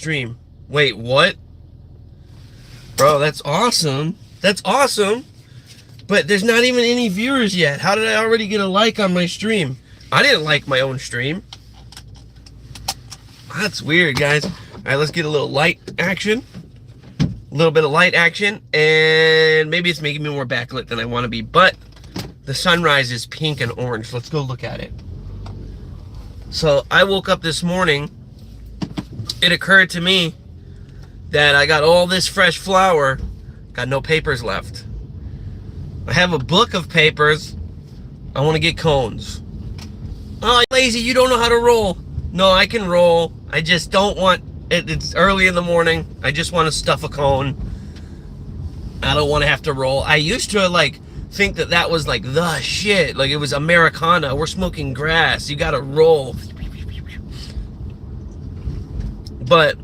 stream. Wait, what? Bro, that's awesome. That's awesome. But there's not even any viewers yet. How did I already get a like on my stream? I didn't like my own stream. That's weird, guys. All right, let's get a little light action. A little bit of light action. And maybe it's making me more backlit than I want to be. But the sunrise is pink and orange. Let's go look at it. So I woke up this morning. It occurred to me that I got all this fresh flour. Got no papers left. I have a book of papers. I want to get cones. Oh, lazy, you don't know how to roll. No, I can roll. I just don't want it. It's early in the morning. I just want to stuff a cone. I don't want to have to roll. I used to like think that that was like the shit. Like it was Americana. We're smoking grass. You got to roll. But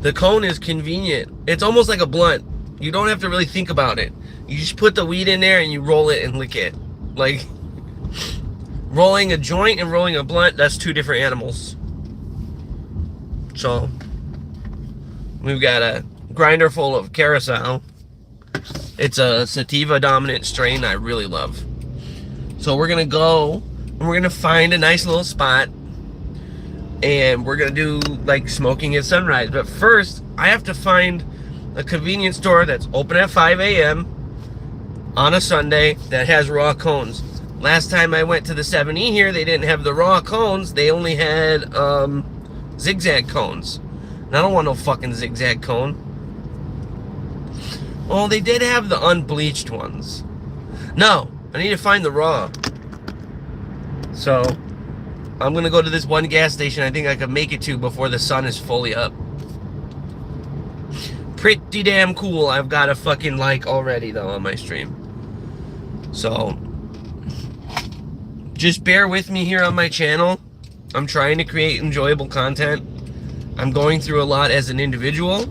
the cone is convenient. It's almost like a blunt. You don't have to really think about it. You just put the weed in there and you roll it and lick it. Like rolling a joint and rolling a blunt, that's two different animals. So we've got a grinder full of carousel. It's a sativa dominant strain I really love. So we're gonna go and we're gonna find a nice little spot and we're gonna do like smoking at sunrise. But first I have to find a convenience store that's open at 5 a.m. on a Sunday that has raw cones. Last time I went to the 7E here, they didn't have the raw cones. They only had zigzag cones. And I don't want no fucking zigzag cone. Oh, they did have the unbleached ones. No, I need to find the raw. So I'm gonna go to this one gas station I think I could make it to before the sun is fully up. Pretty damn cool. I've got a fucking like already though on my stream. So just bear with me here on my channel. I'm trying to create enjoyable content. I'm going through a lot as an individual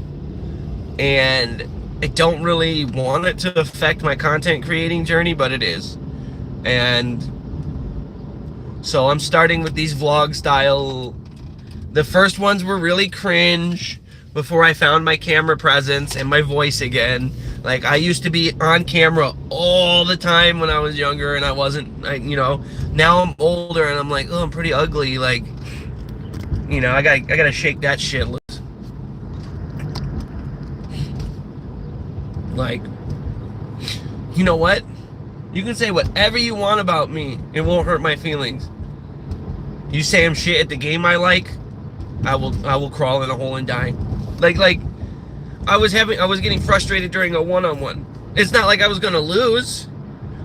and I don't really want it to affect my content creating journey, but it is. And so I'm starting with these vlog style. The first ones were really cringe before I found my camera presence and my voice again. Like I used to be on camera all the time when I was younger and I wasn't, you know, now I'm older and I'm like, oh, I'm pretty ugly. Like, you know, I gotta shake that shit loose. Like, you know what? You can say whatever you want about me. It won't hurt my feelings. You say I'm shit at the game I like, I will crawl in a hole and die. Like I was getting frustrated during a one-on-one. It's not like I was gonna lose,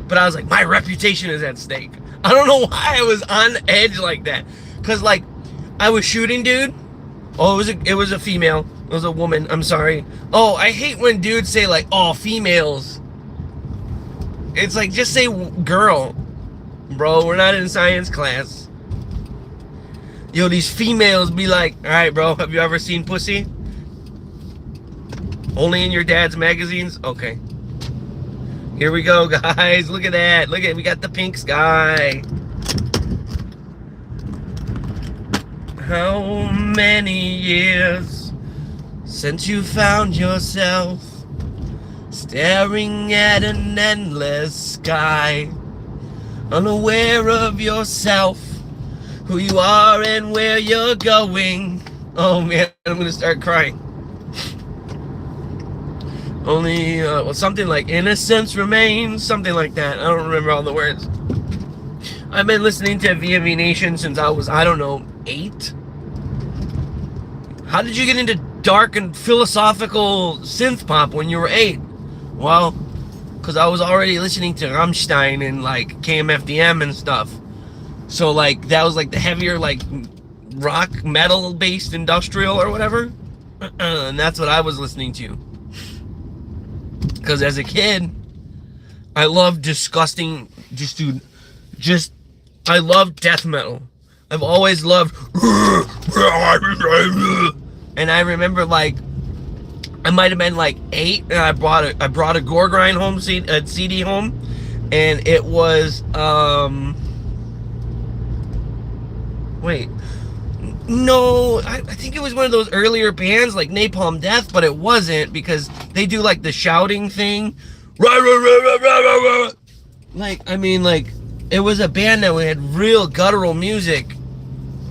but I was like, my reputation is at stake. I don't know why I was on edge like that. Cause like I was shooting, dude. Oh, it was a female. It was a woman. I'm sorry. Oh, I hate when dudes say like, oh, females. It's like, just say girl. Bro, we're not in science class. Yo, these females be like, all right, bro, have you ever seen pussy? Only in your dad's magazines? Okay. Here we go, guys. Look at that. Look at, we got the pink sky. How many years since you found yourself staring at an endless sky, unaware of yourself, who you are and where you're going? Oh man, I'm gonna start crying. Only something like innocence remains, something like that. I don't remember all the words. I've been listening to VMV Nation since I was, I don't know, 8. How did you get into dark and philosophical synth pop when you were 8? Well, because I was already listening to Rammstein and like KMFDM and stuff. So like that was like the heavier like rock metal based industrial or whatever. And that's what I was listening to. Because as a kid, I loved disgusting, I loved death metal. I've always loved, and I remember like, I might have been like 8, and I brought a Gore Grind home CD home, and it was No, I think it was one of those earlier bands like Napalm Death, but it wasn't because they do like the shouting thing. Like, I mean, like, it was a band that had real guttural music.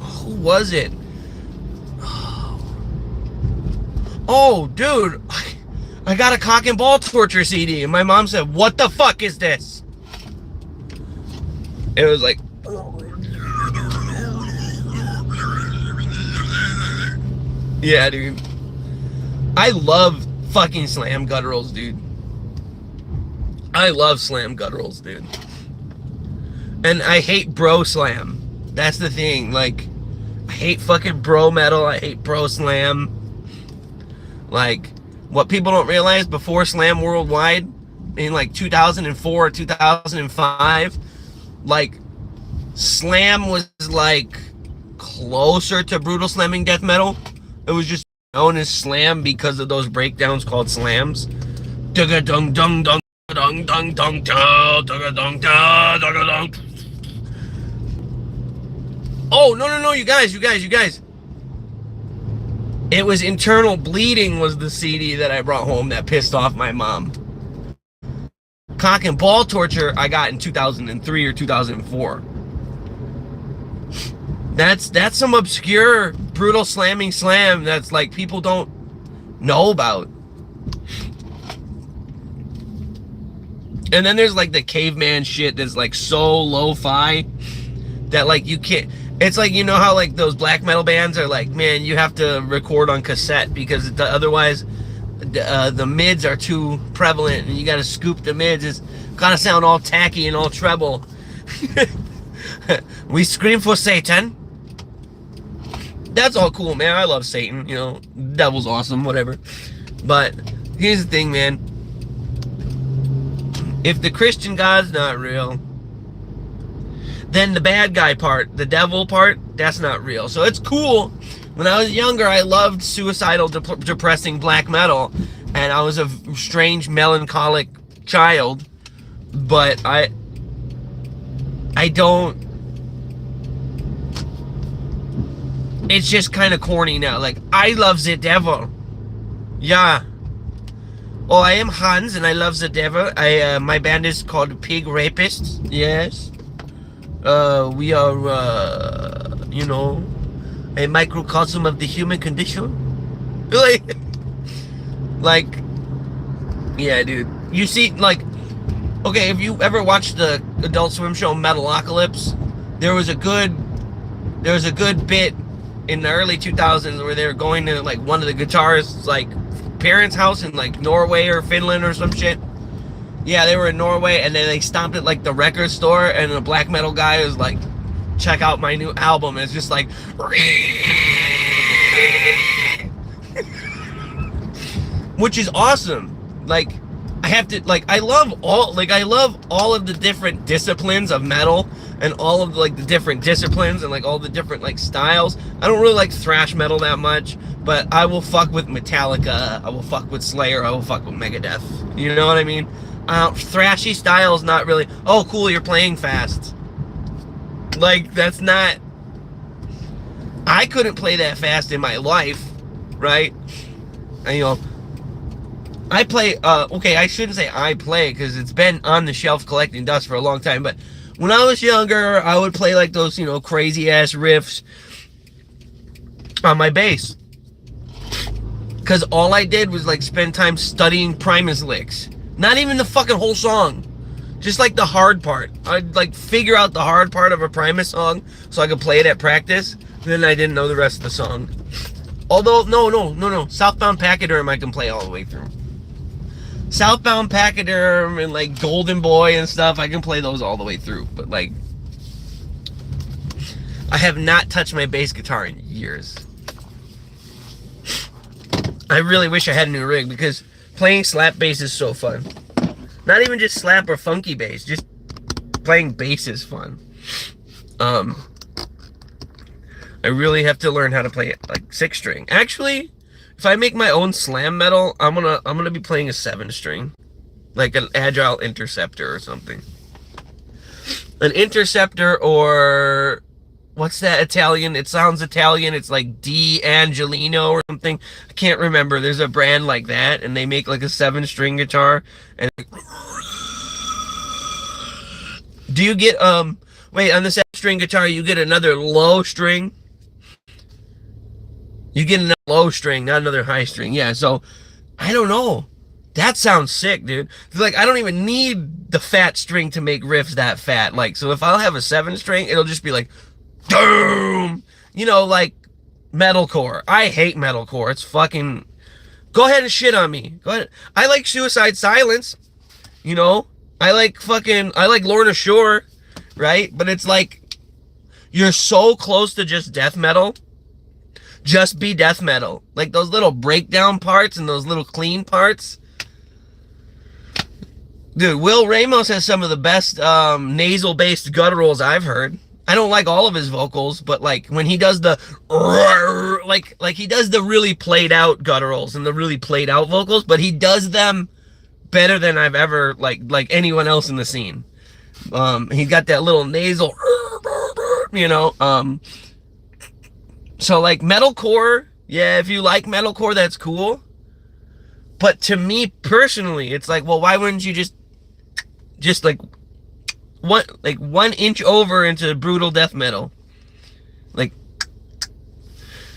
Who was it? Oh, dude, I got a Cock and Ball Torture CD, and my mom said, "What the fuck is this?" It was like, yeah, dude. I love fucking slam gutturals, dude. I love slam gutturals, dude. And I hate bro slam. That's the thing. Like, I hate fucking bro metal. I hate bro slam. Like, what people don't realize, before Slam Worldwide, in like 2004 or 2005, like, Slam was like closer to brutal slamming death metal. It was just known as Slam because of those breakdowns called slams. Dugga dung dung dung dung dung dung dugga dung dugga dung. Oh, no, you guys. It was Internal Bleeding was the CD that I brought home that pissed off my mom. Cock and Ball Torture I got in 2003 or 2004. That's some obscure brutal slamming slam that's like people don't know about. And then there's like the caveman shit that's like so lo-fi that like you can't. It's like, you know how like those black metal bands are like, man, you have to record on cassette because otherwise the mids are too prevalent and you got to scoop the mids. It's got to sound all tacky and all treble. We scream for Satan. That's all cool, man. I love Satan. You know, devil's awesome, whatever. But here's the thing, man. If the Christian God's not real, then the bad guy part, the devil part, that's not real. So it's cool. When I was younger, I loved suicidal, depressing black metal, and I was a strange, melancholic child. But I don't. It's just kind of corny now. Like, I love the devil. Yeah. Oh, I am Hans, and I love the devil. My band is called Pig Rapists. Yes. We are, you know, a microcosm of the human condition. Like, yeah, dude. You see, like, okay, if you ever watched the Adult Swim show Metalocalypse, there was a good bit in the early 2000s where they were going to, like, one of the guitarists' like parents' house in like Norway or Finland or some shit. Yeah, they were in Norway, and then they stopped at like the record store, and the black metal guy was like, "Check out my new album." And it's just like, which is awesome. Like, I have to, like, I love all of the different disciplines of metal and all of like the different disciplines and like all the different like styles. I don't really like thrash metal that much, but I will fuck with Metallica, I will fuck with Slayer, I will fuck with Megadeth. You know what I mean? Thrashy style's not really, oh cool, you're playing fast. Like, that's not, I couldn't play that fast in my life, right? And, you know, I play, okay, I shouldn't say I play, because it's been on the shelf collecting dust for a long time, but when I was younger, I would play like those, you know, crazy ass riffs on my bass. Because all I did was like spend time studying Primus licks. Not even the fucking whole song. Just like the hard part. I'd like figure out the hard part of a Primus song so I could play it at practice. Then I didn't know the rest of the song. Although, no. Southbound Pachyderm I can play all the way through. Southbound Pachyderm and like Golden Boy and stuff, I can play those all the way through. But like, I have not touched my bass guitar in years. I really wish I had a new rig because playing slap bass is so fun. Not even just slap or funky bass, just playing bass is fun. I really have to learn how to play it like 6-string. Actually, if I make my own slam metal, I'm gonna be playing a 7-string, like an Agile Interceptor or something. An Interceptor or what's that Italian? It sounds Italian. It's like D'Angelino or something. I can't remember. There's a brand like that, and they make like a 7-string guitar. And do you get wait, on the 7-string guitar you get another low string? You get another low string, not another high string. Yeah, so I don't know. That sounds sick, dude. Like, I don't even need the fat string to make riffs that fat. Like, so if I'll have a 7-string, it'll just be like, boom! You know, like metalcore. I hate metalcore. It's fucking. Go ahead and shit on me. Go ahead. I like Suicide Silence. You know, I like Lorna Shore, right? But it's like you're so close to just death metal. Just be death metal. Like those little breakdown parts and those little clean parts. Dude, Will Ramos has some of the best nasal-based gutturals I've heard. I don't like all of his vocals, but like when he does the like he does the really played out gutturals and the really played out vocals, but he does them better than I've ever like anyone else in the scene. He got that little nasal, you know. So like metalcore, yeah, if you like metalcore, that's cool. But to me personally, it's like, well, why wouldn't you just like 1 inch over into brutal death metal? Like,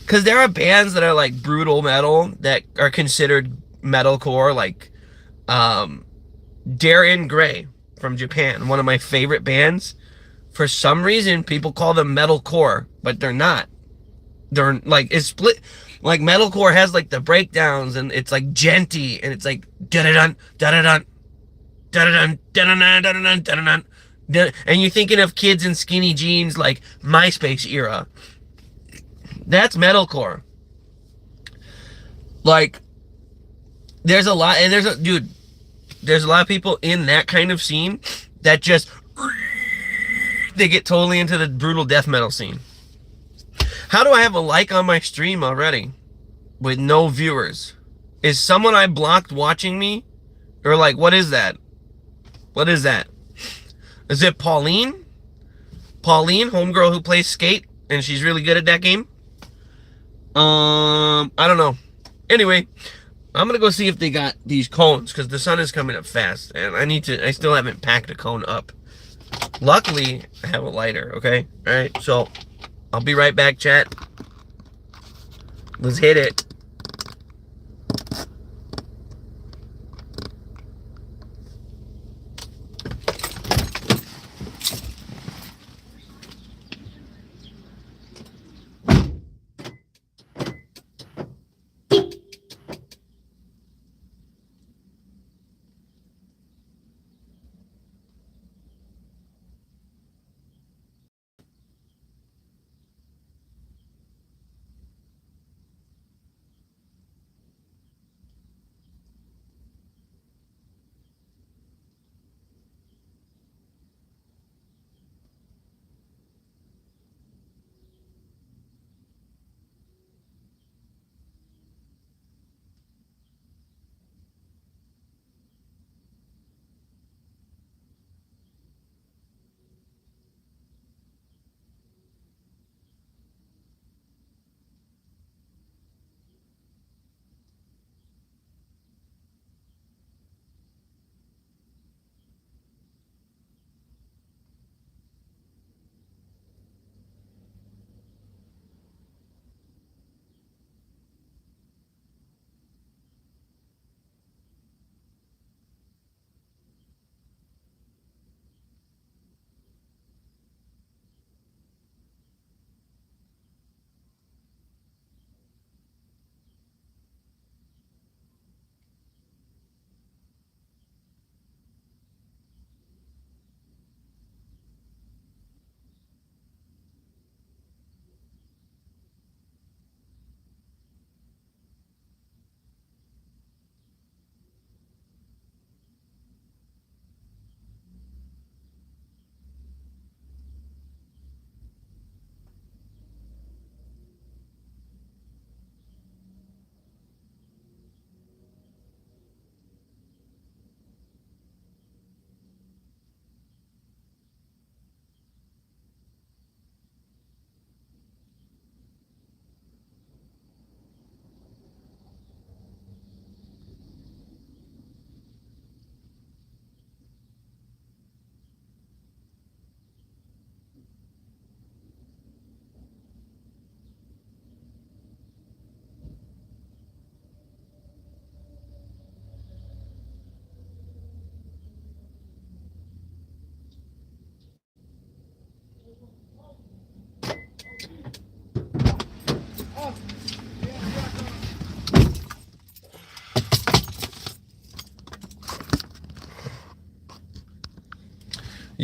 because there are bands that are like brutal metal that are considered metalcore, like Darren Gray from Japan, one of my favorite bands. For some reason, people call them metalcore, but they're not. They're like, it's split. Like metalcore has like the breakdowns and it's like genty and it's like da-da-dun, da-da-dun, da-da-dun, da-da-dun, da-da-dun, da-da-dun. And you're thinking of kids in skinny jeans like MySpace era. That's metalcore. Like, there's a lot, and there's a lot of people in that kind of scene that just, they get totally into the brutal death metal scene. How do I have a like on my stream already with no viewers? Is someone I blocked watching me? Or like, what is that? What is that? Is it Pauline? Pauline, homegirl who plays Skate, and she's really good at that game? I don't know. Anyway, I'm gonna go see if they got these cones, because the sun is coming up fast, and I still haven't packed a cone up. Luckily, I have a lighter, okay? Alright, so I'll be right back, chat. Let's hit it.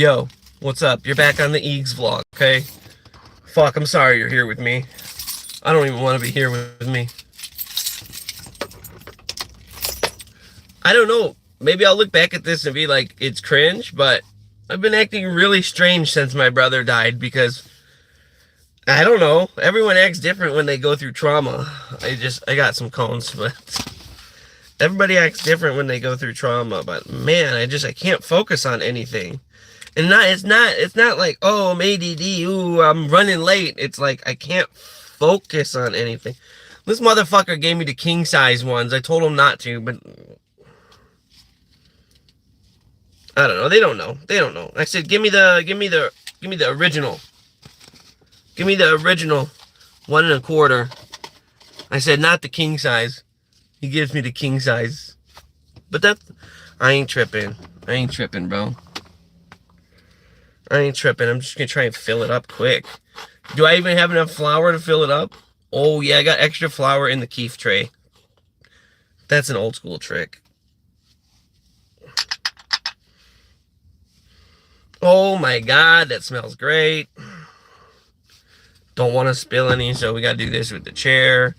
Yo, what's up? You're back on the Eages vlog, okay? Fuck, I'm sorry you're here with me. I don't even want to be here with me. I don't know. Maybe I'll look back at this and be like, it's cringe, but I've been acting really strange since my brother died because, I don't know, everyone acts different when they go through trauma. I got some cones, but everybody acts different when they go through trauma, but man, I can't focus on anything. And it's not like, oh, I'm ADD, ooh, I'm running late. It's like, I can't focus on anything. This motherfucker gave me the king size ones. I told him not to, but I don't know. They don't know. They don't know. I said, give me the original. Give me the original 1 1/4. I said, not the king size. He gives me the king size. But I ain't tripping. I ain't tripping, bro. I ain't tripping. I'm just gonna try and fill it up quick. Do I even have enough flour to fill it up? Oh yeah, I got extra flour in the keef tray. That's an old school trick. Oh my god, that smells great. Don't want to spill any, so we gotta do this with the chair.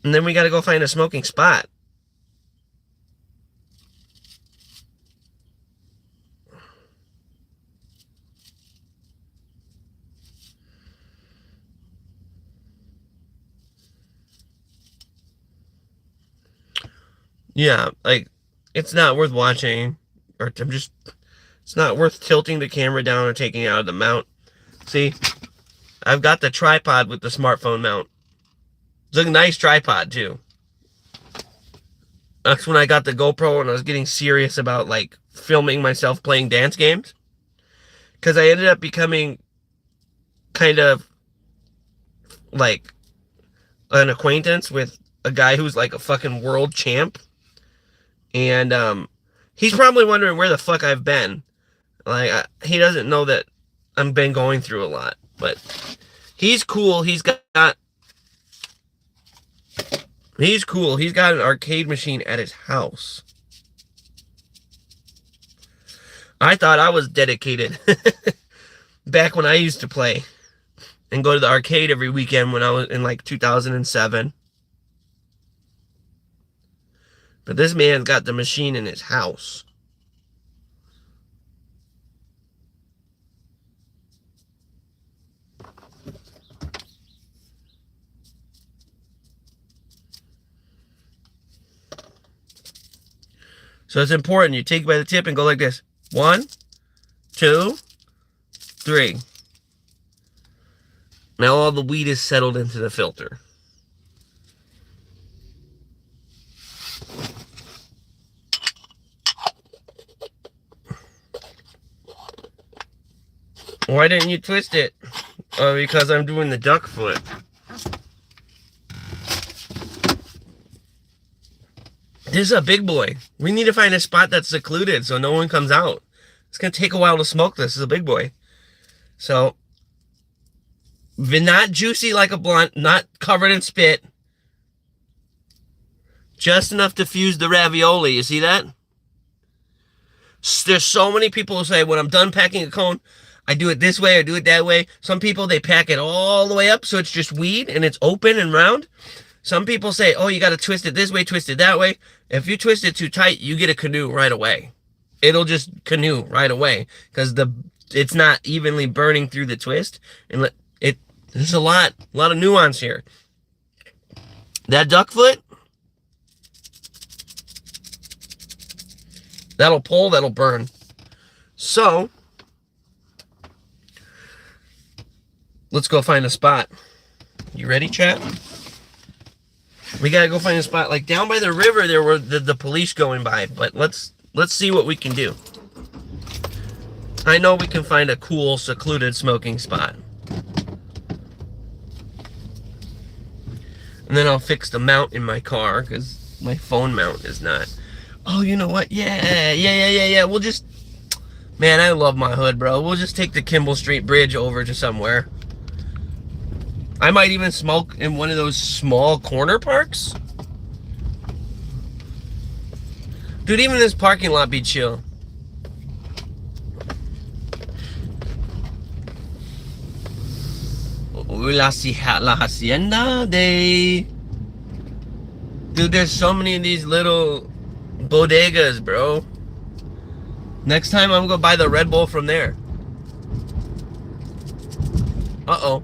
And then we gotta go find a smoking spot. Yeah, like, it's not worth watching, or it's not worth tilting the camera down or taking it out of the mount. See, I've got the tripod with the smartphone mount. It's a nice tripod, too. That's when I got the GoPro and I was getting serious about, like, filming myself playing dance games. Because I ended up becoming kind of, like, an acquaintance with a guy who's, like, a fucking world champ. And he's probably wondering where the fuck I've been. Like, he doesn't know that I've been going through a lot. But he's cool. He's got an arcade machine at his house. I thought I was dedicated. Back when I used to play and go to the arcade every weekend when I was in like 2007. But this man's got the machine in his house. So it's important. You take by the tip and go like this. 1, 2, 3. Now all the weed is settled into the filter. Why didn't you twist it? Because I'm doing the duck foot. This is a big boy. We need to find a spot that's secluded so no one comes out. It's going to take a while to smoke this. This is a big boy. So, not juicy like a blunt, not covered in spit. Just enough to fuse the ravioli. You see that? There's so many people who say, when I'm done packing a cone, I do it this way, I do it that way. Some people, they pack it all the way up so it's just weed and it's open and round. Some people say, oh, you got to twist it this way, twist it that way. If you twist it too tight, you get a canoe right away. It'll just canoe right away because it's not evenly burning through the twist. And there's a lot of nuance here. That duck foot, that'll pull, that'll burn. So, let's go find a spot. You ready, chat? We gotta go find a spot. Like down by the river, there were the police going by. But let's see what we can do. I know we can find a cool, secluded smoking spot. And then I'll fix the mount in my car because my phone mount is not. Oh, you know what? Yeah. We'll just, man, I love my hood, bro. We'll just take the Kimball Street Bridge over to somewhere. I might even smoke in one of those small corner parks. Dude, even this parking lot be chill. La Hacienda de... Dude, there's so many of these little bodegas, bro. Next time I'm gonna buy the Red Bull from there. Uh-oh.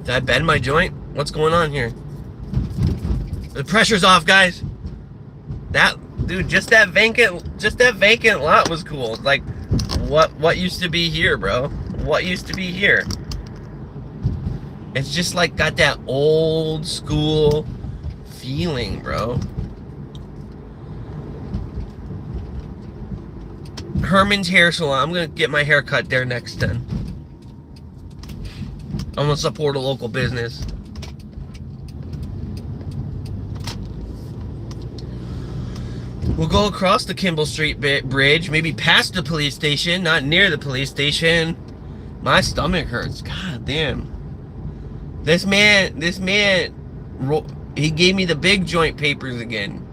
Did I bend my joint? What's going on here? The pressure's off, guys. That, dude, just that vacant lot was cool. Like, what used to be here, bro? What used to be here? It's just like got that old school feeling, bro. Herman's Hair Salon. I'm gonna get my hair cut there next time. I'm gonna support a local business. We'll go across the Kimball Street Bridge, maybe past the police station, not near the police station. My stomach hurts. God damn. This man, he gave me the big joint papers again.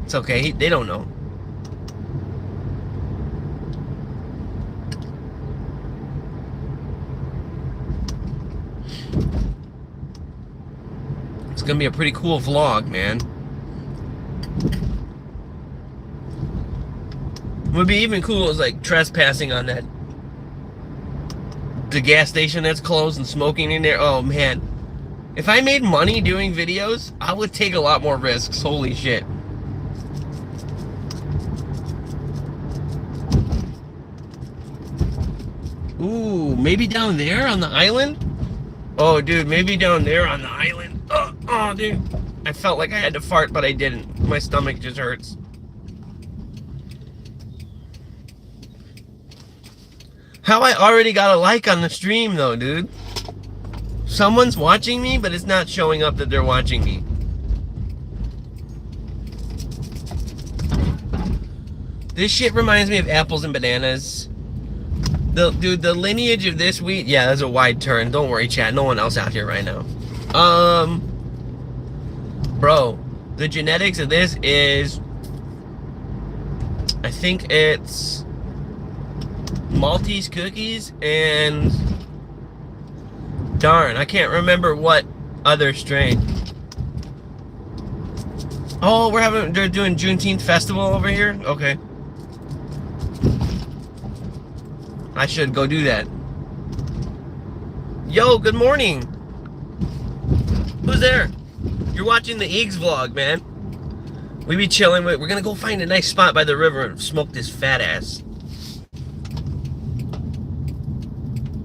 It's okay. They don't know. It's gonna be a pretty cool vlog, man. Would be even cool is like trespassing on the gas station that's closed and smoking in there. Oh man, if I made money doing videos, I would take a lot more risks. Holy shit. Ooh, maybe down there on the island? Oh dude, maybe down there on the island. Oh dude, I felt like I had to fart, but I didn't. My stomach just hurts. How I already got a like on the stream though, dude. Someone's watching me, but it's not showing up that they're watching me. This shit reminds me of apples and bananas. Dude, the lineage of this wheat, yeah, that's a wide turn. Don't worry, chat. No one else out here right now. Bro, the genetics of this is, I think it's Maltese cookies and darn, I can't remember what other strain. Oh, they're doing Juneteenth festival over here? Okay. I should go do that. Yo, good morning. Who's there? You're watching the Eages vlog, man. We be chilling. We're gonna go find a nice spot by the river and smoke this fat ass.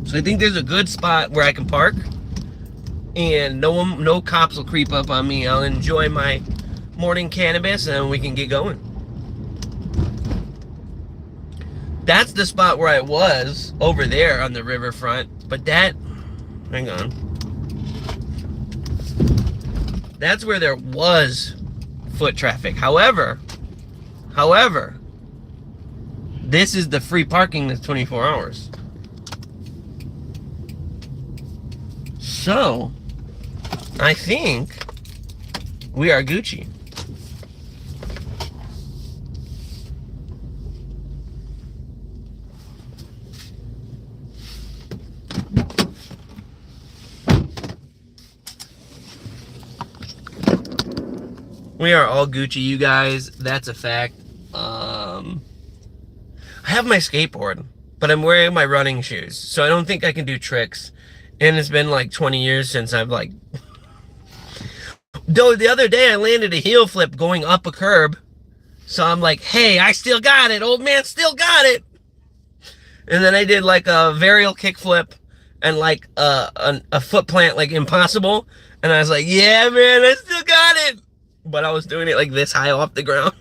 So I think there's a good spot where I can park and no cops will creep up on me. I'll enjoy my morning cannabis and we can get going. That's the spot where I was over there on the riverfront, but hang on. That's where there was foot traffic. However, this is the free parking that's 24 hours. So, I think we are Gucci. We are all Gucci, you guys. That's a fact. I have my skateboard, but I'm wearing my running shoes, so I don't think I can do tricks. And it's been like 20 years since I've like... Though the other day I landed a heel flip going up a curb. So I'm like, hey, I still got it. Old man still got it. And then I did like a varial kick flip and like a foot plant like impossible. And I was like, yeah, man, I still got it. But I was doing it like this high off the ground.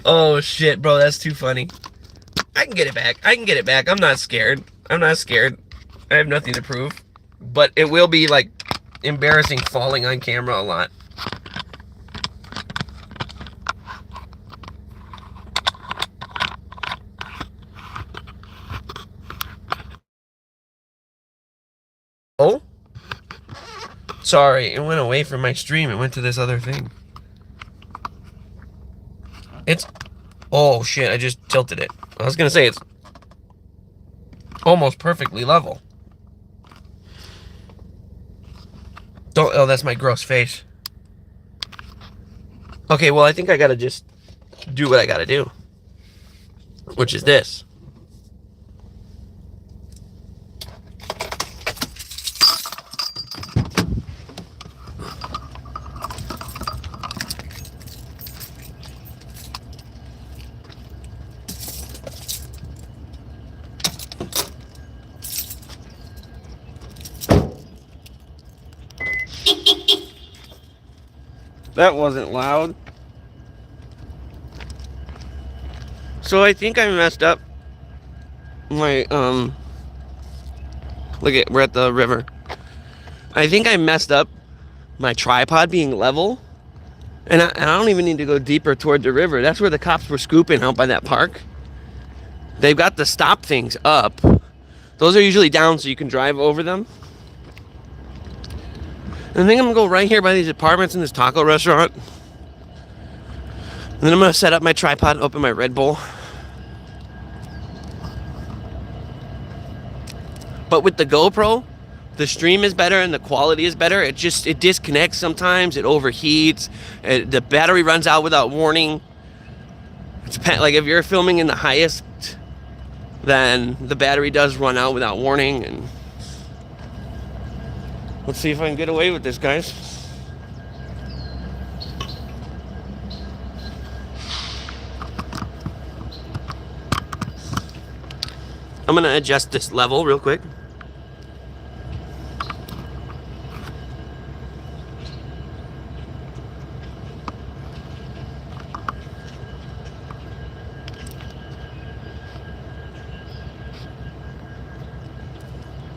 Oh shit, bro, that's too funny. I can get it back. I can get it back. I'm not scared. I'm not scared. I have nothing to prove. But it will be like embarrassing falling on camera a lot. Oh? Sorry, it went away from my stream. It went to this other thing. Oh shit, I just tilted it. I was gonna say almost perfectly level. Don't, oh, that's my gross face. Okay, well, I think I gotta just do what I gotta do, which is this. That wasn't loud. So I think I messed up my, look at, we're at the river. I think I messed up my tripod being level. And I don't even need to go deeper toward the river. That's where the cops were scooping out by that park. They've got the stop things up. Those are usually down so you can drive over them. And I think I'm gonna go right here by these apartments in this taco restaurant. And then I'm gonna set up my tripod, open my Red Bull. But with the GoPro, the stream is better and the quality is better. It disconnects sometimes, it overheats, the battery runs out without warning. It's like if you're filming in the highest, then the battery does run out without warning. And let's see if I can get away with this, guys. I'm gonna adjust this level real quick.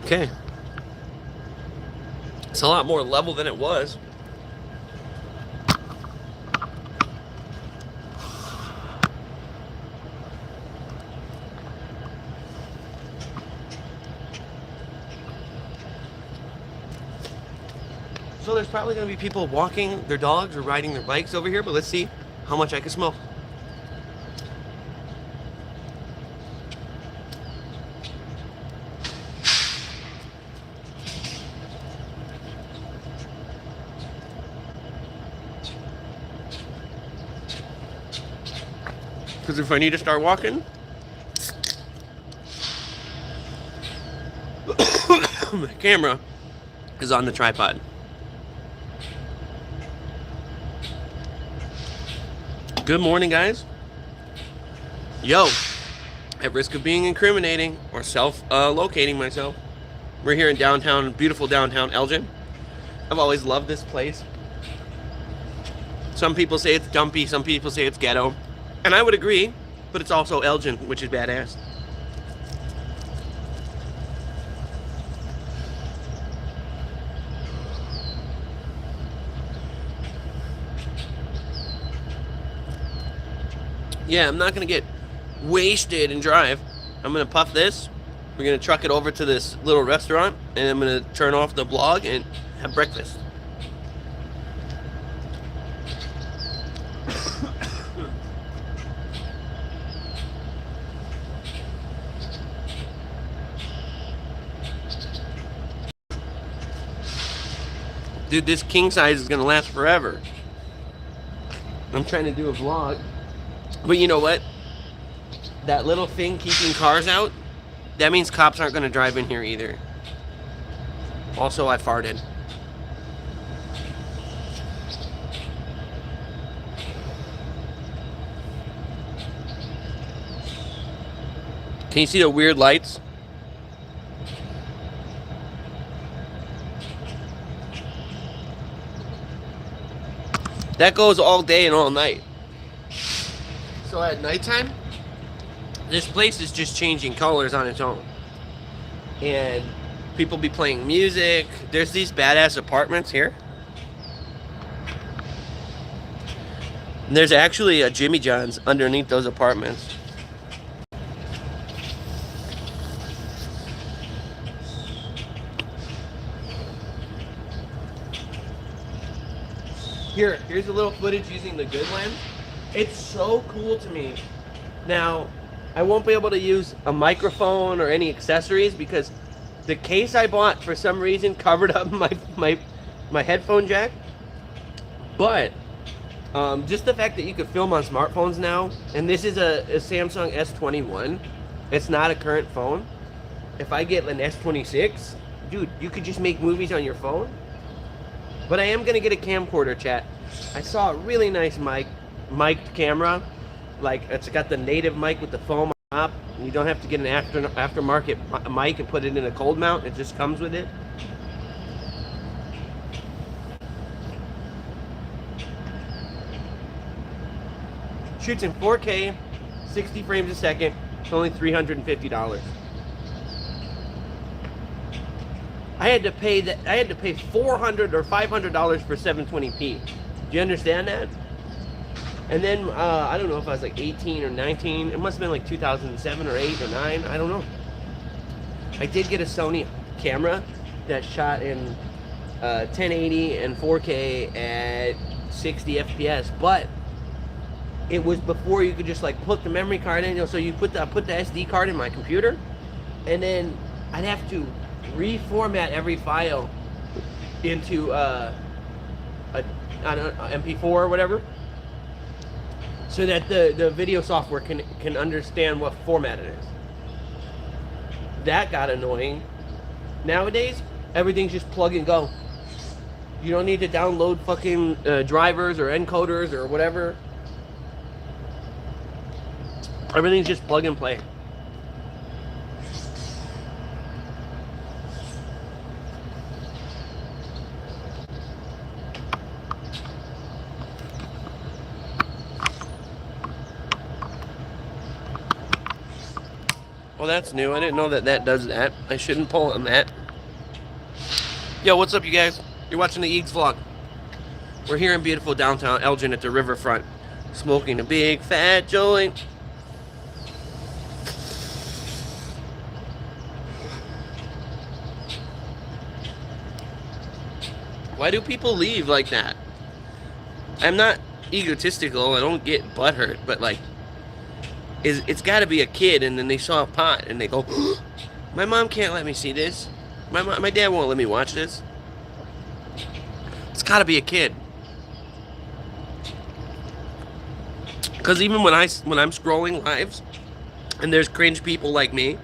Okay. It's a lot more level than it was. So there's probably going to be people walking their dogs or riding their bikes over here, but let's see how much I can smoke. Because if I need to start walking, the camera is on the tripod. Good morning, guys. Yo, at risk of being incriminating or self-locating myself, we're here in downtown, beautiful downtown Elgin. I've always loved this place. Some people say it's dumpy, some people say it's ghetto. And I would agree, but it's also Elgin, which is badass. Yeah, I'm not gonna get wasted and drive. I'm gonna puff this. We're gonna truck it over to this little restaurant, and I'm gonna turn off the vlog and have breakfast. Dude, this king size is gonna last forever. I'm trying to do a vlog. But you know what? That little thing keeping cars out, that means cops aren't gonna drive in here either. Also, I farted. Can you see the weird lights? That goes all day and all night. So at nighttime, this place is just changing colors on its own. And people be playing music. There's these badass apartments here. And there's actually a Jimmy John's underneath those apartments. Here's a little footage using the good lens. It's so cool to me. Now, I won't be able to use a microphone or any accessories because the case I bought for some reason covered up my headphone jack. But just the fact that you could film on smartphones now, and this is a Samsung S21. It's not a current phone. If I get an S26, dude, you could just make movies on your phone. But I am gonna get a camcorder, chat. I saw a really nice mic'd camera. Like, it's got the native mic with the foam on top. You don't have to get an aftermarket mic and put it in a cold mount. It just comes with it. Shoots in 4K, 60 frames a second. It's only $350. I had to pay $400 or $500 for 720p. Do you understand that? And then I don't know if I was like 18 or 19. It must have been like 2007 or 8 or 9. I don't know. I did get a Sony camera that shot in 1080 and 4K at 60 FPS, but it was before you could just like put the memory card in. You know, so you put the SD card in my computer, and then I'd have to reformat every file into I don't know, MP4 or whatever, so that the video software can understand what format it is. That got annoying. Nowadays, everything's just plug and go. You don't need to download fucking drivers or encoders or whatever. Everything's just plug and play. Well, that's new. I didn't know that does that. I shouldn't pull on that. Yo, what's up, you guys? You're watching the Eages vlog. We're here in beautiful downtown Elgin at the riverfront, smoking a big fat joint. Why do people leave like that? I'm not egotistical. I don't get butthurt, but like, it's got to be a kid, and then they saw a pot, and they go, "My mom can't let me see this. My dad won't let me watch this." It's got to be a kid. Because even when I'm scrolling lives, and there's cringe people like me,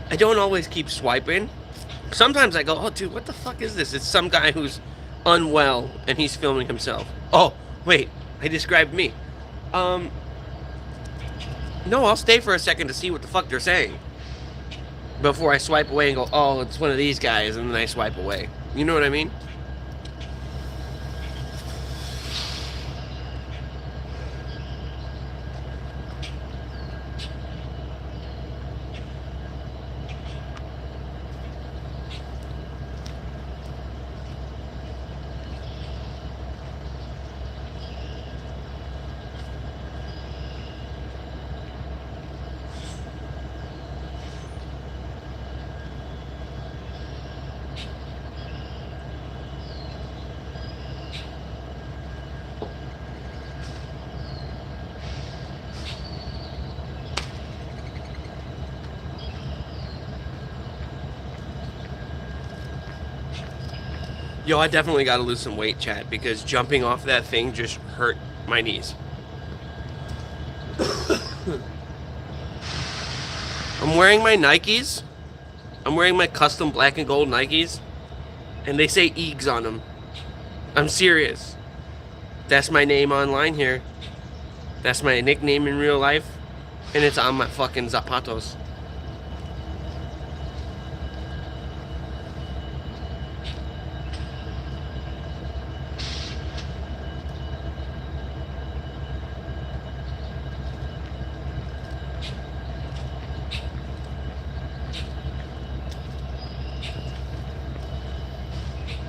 I don't always keep swiping. Sometimes I go, "Oh, dude, what the fuck is this?" It's some guy who's unwell, and he's filming himself. Oh, wait, I described me. No, I'll stay for a second to see what the fuck they're saying before I swipe away and go, "Oh, it's one of these guys," and then I swipe away. You know what I mean? Yo, I definitely got to lose some weight, chat, because jumping off that thing just hurt my knees. I'm wearing my Nikes. I'm wearing my custom black and gold Nikes, and they say Eages on them. I'm serious. That's my name online here. That's my nickname in real life, and it's on my fucking zapatos.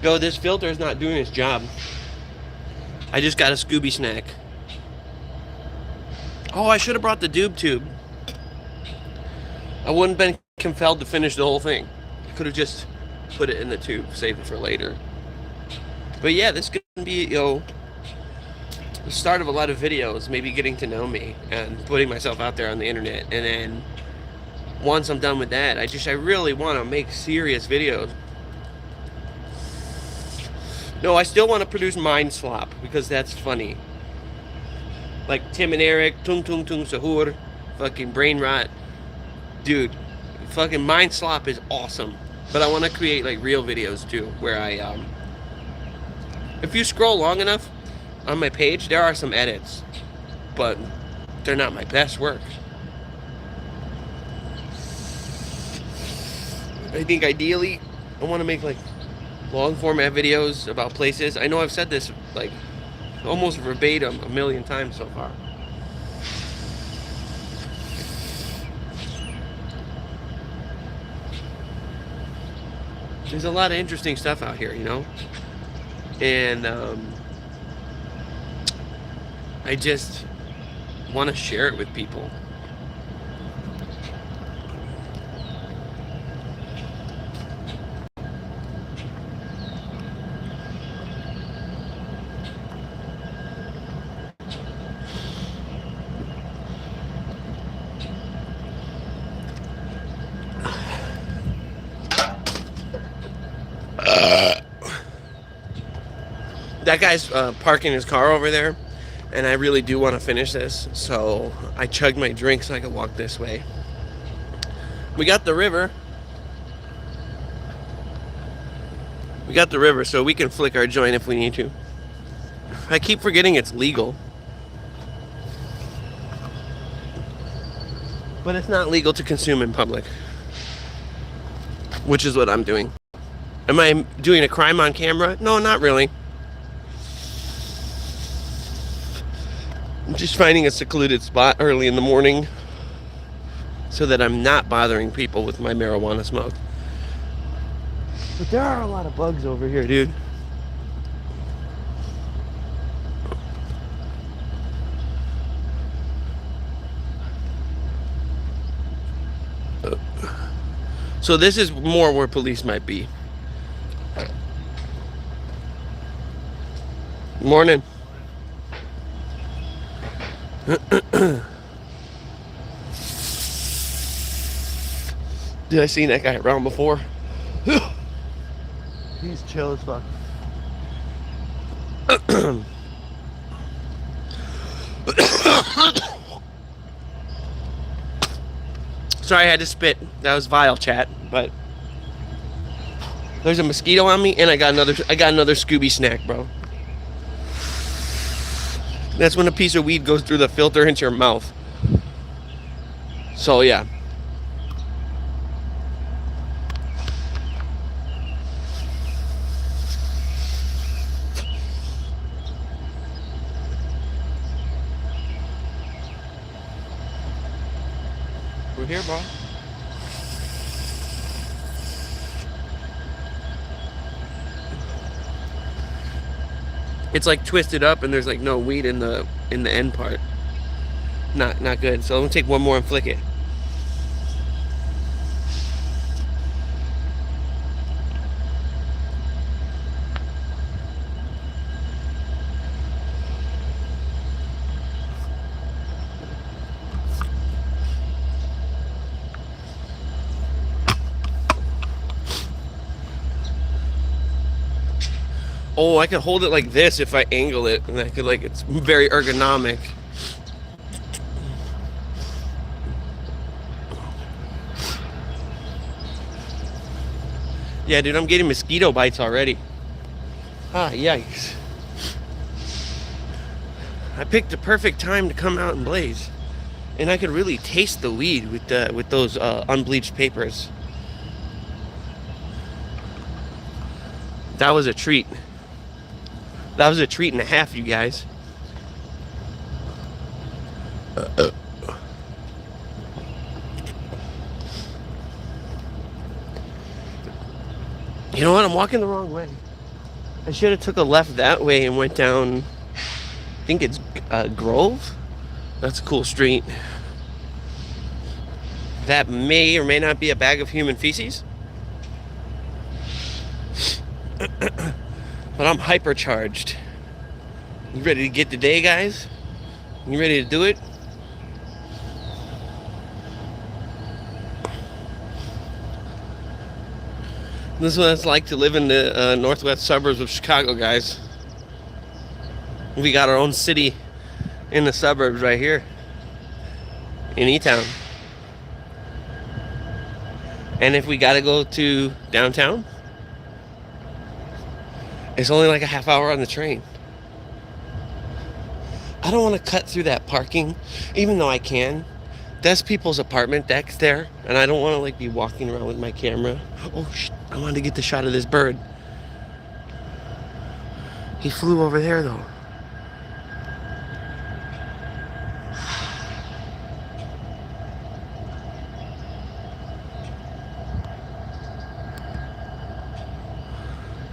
Yo, this filter is not doing its job. I just got a Scooby snack. Oh, I should have brought the doob tube. I wouldn't have been compelled to finish the whole thing. I could have just put it in the tube, saved it for later. But yeah, this could be, yo, the start of a lot of videos, maybe getting to know me and putting myself out there on the internet. And then once I'm done with that, I really want to make serious videos. No, I still want to produce Mind Slop because that's funny. Like Tim and Eric, Tung Tung Tung Sahur, fucking Brain Rot. Dude, fucking Mind Slop is awesome. But I want to create like real videos too, where if you scroll long enough on my page, there are some edits, but they're not my best work. I think ideally, I want to make like long format videos about places. I know I've said this like almost verbatim a million times so far. There's a lot of interesting stuff out here, you know? And I just want to share it with people. That guy's parking his car over there, and I really do want to finish this, so I chugged my drink so I could walk this way. We got the river. We got the river, so we can flick our joint if we need to. I keep forgetting it's legal. But it's not legal to consume in public, which is what I'm doing. Am I doing a crime on camera? No, not really. I'm just finding a secluded spot early in the morning so that I'm not bothering people with my marijuana smoke. But there are a lot of bugs over here, dude. So this is more where police might be. Morning. Did I see that guy around before? He's chill as fuck. Sorry, I had to spit. That was vile, chat. But there's a mosquito on me, and I got another Scooby snack, bro. That's when a piece of weed goes through the filter into your mouth. So yeah. We're here, bro. It's like twisted up, and there's like no weed in the end part. Not good. So I'm gonna take one more and flick it. Oh, I could hold it like this if I angle it, and I could like, it's very ergonomic. Yeah, dude, I'm getting mosquito bites already. Ah, yikes. I picked the perfect time to come out and blaze. And I could really taste the weed with those unbleached papers. That was a treat. That was a treat and a half, you guys. You know what? I'm walking the wrong way. I should have took a left that way and went down, I think it's Grove? That's a cool street. That may or may not be a bag of human feces. But I'm hypercharged. You ready to get the day, guys? You ready to do it? This is what it's like to live in the northwest suburbs of Chicago, guys. We got our own city in the suburbs right here in E-Town. And if we gotta go to downtown, it's only like a half hour on the train. I don't want to cut through that parking, even though I can. That's people's apartment decks there, and I don't want to like be walking around with my camera. Oh shit, I wanted to get the shot of this bird. He flew over there though.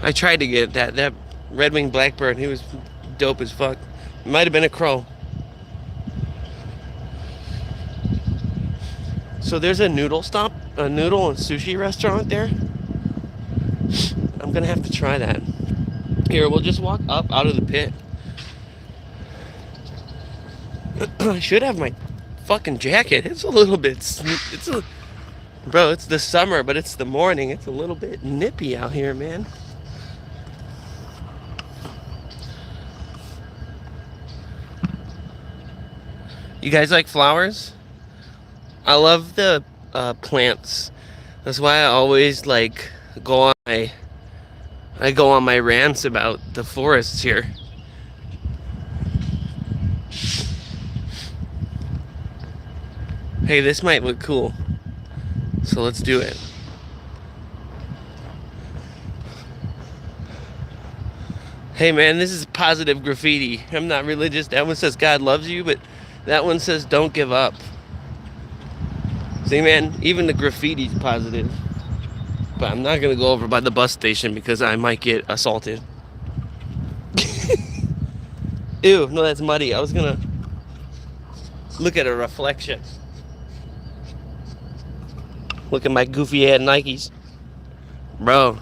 I tried to get that red-winged blackbird. He was dope as fuck. It might have been a crow. So there's a noodle and sushi restaurant there. I'm gonna have to try that. Here, we'll just walk up out of the pit. I should have my fucking jacket. It's a little bit, bro, it's the summer, but it's the morning. It's a little bit nippy out here, man. You guys like flowers? I love the plants. That's why I always like go on my rants about the forests here. Hey, this might look cool. So let's do it. Hey man, this is positive graffiti. I'm not religious. That one says God loves you, but that one says don't give up. See man, even the graffiti's positive. But I'm not gonna go over by the bus station because I might get assaulted. Ew, no, that's muddy. I was gonna look at a reflection. Look at my goofy head Nikes. Bro.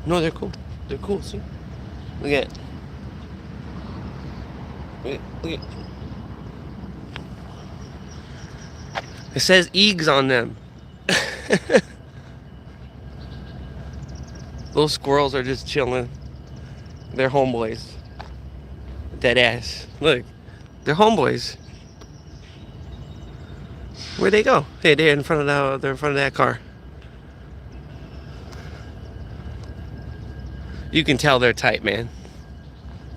No, they're cool. They're cool, see? Look at it. Look at it. It says Eages on them. Those squirrels are just chilling. They're homeboys. Dead ass. Look. They're homeboys. Where'd they go? Hey, they're in front of that car. You can tell they're tight, man.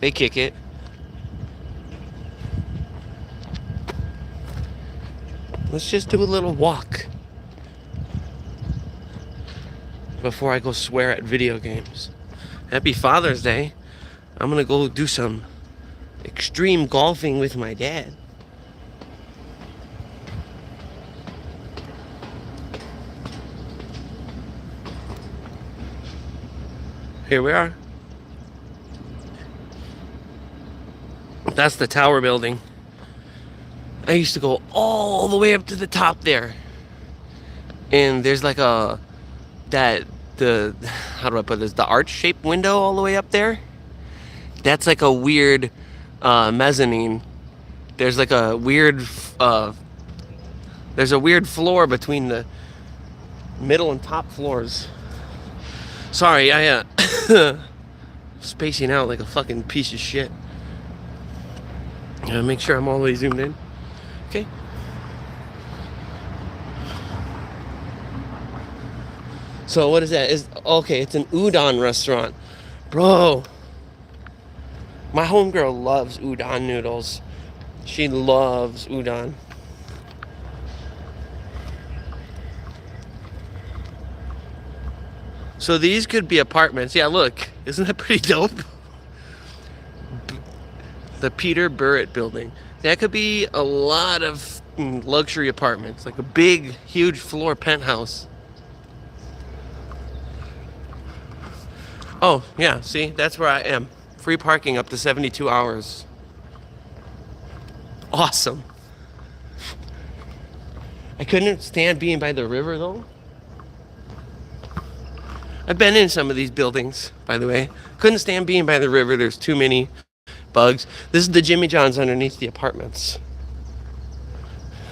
They kick it. Let's just do a little walk before I go swear at video games. Happy Father's Day. I'm gonna go do some extreme golfing with my dad. Here we are. That's the tower building. I used to go all the way up to the top there. And there's like how do I put this? The arch-shaped window all the way up there. That's like a weird mezzanine. There's like a weird there's a weird floor between the middle and top floors. Sorry, I spacing out like a fucking piece of shit. Gotta make sure I'm all the way zoomed in. Okay. So what is that? Okay, it's an udon restaurant. Bro. My homegirl loves udon noodles. She loves udon. So these could be apartments. Yeah, look. Isn't that pretty dope? The Peter Burritt building. That could be a lot of luxury apartments. Like a big, huge floor penthouse. Oh, yeah. See? That's where I am. Free parking up to 72 hours. Awesome. I couldn't stand being by the river, though. I've been in some of these buildings, by the way. Couldn't stand being by the river. There's too many bugs. This is the Jimmy John's underneath the apartments.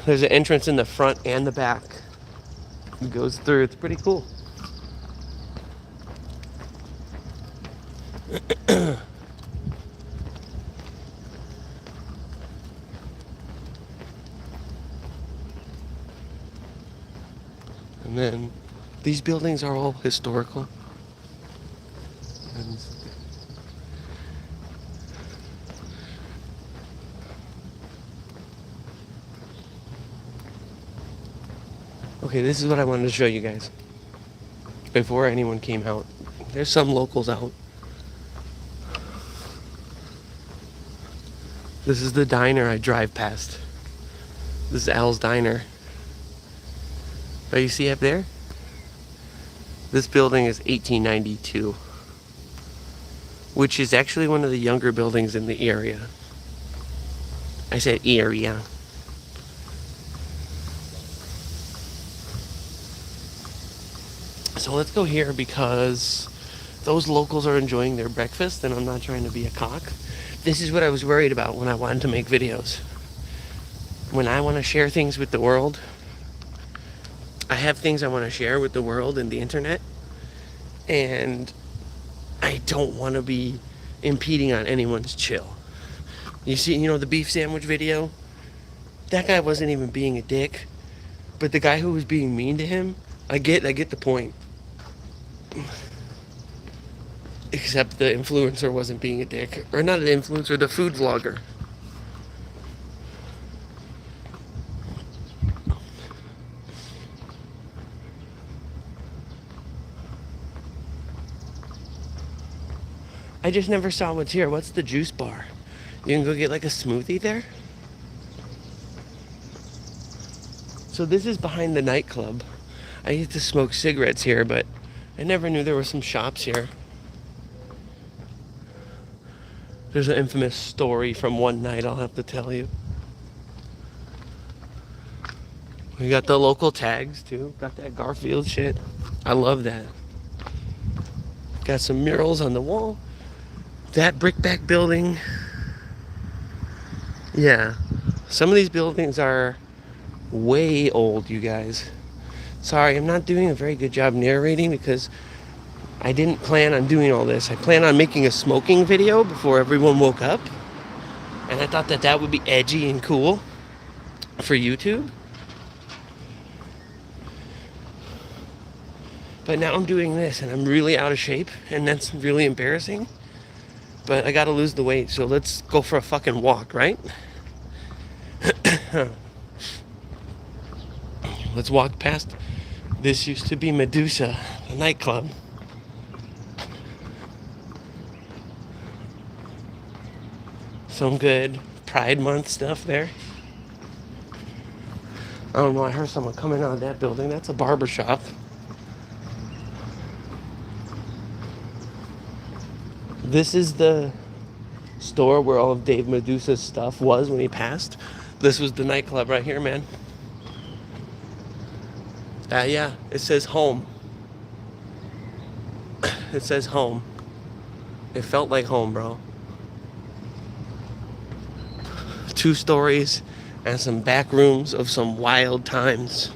There's an entrance in the front and the back. It goes through. It's pretty cool. And then these buildings are all historical. And okay, this is what I wanted to show you guys before anyone came out. There's some locals out. This is the diner I drive past. This is Al's Diner. Oh, you see up there? This building is 1892, which is actually one of the younger buildings in the area. I said area. So let's go here because those locals are enjoying their breakfast and I'm not trying to be a cock. This is what I was worried about when I wanted to make videos. When I want to share things with the world, I have things I want to share with the world and the internet, and I don't want to be impeding on anyone's chill. You see, the beef sandwich video? That guy wasn't even being a dick, but the guy who was being mean to him, I get the point. Except the influencer wasn't being a dick. Or not the influencer, the food vlogger. I just never saw what's here. What's the juice bar? You can go get like a smoothie there? So this is behind the nightclub. I used to smoke cigarettes here, but I never knew there were some shops here. There's an infamous story from one night I'll have to tell you. We got the local tags too. Got that Garfield shit. I love that. Got some murals on the wall. That brickbat building. Yeah. Some of these buildings are way old, you guys. Sorry, I'm not doing a very good job narrating because I didn't plan on doing all this. I planned on making a smoking video before everyone woke up. And I thought that would be edgy and cool for YouTube. But now I'm doing this and I'm really out of shape and that's really embarrassing. But I gotta lose the weight, so let's go for a fucking walk, right? Let's walk past. This used to be Medusa, the nightclub. Some good Pride Month stuff there. I don't know, I heard someone coming out of that building. That's a barber shop. This is the store where all of Dave Medusa's stuff was when he passed. This was the nightclub right here, man. Yeah, it says home. It says home. It felt like home, bro. 2 stories and some back rooms of some wild times.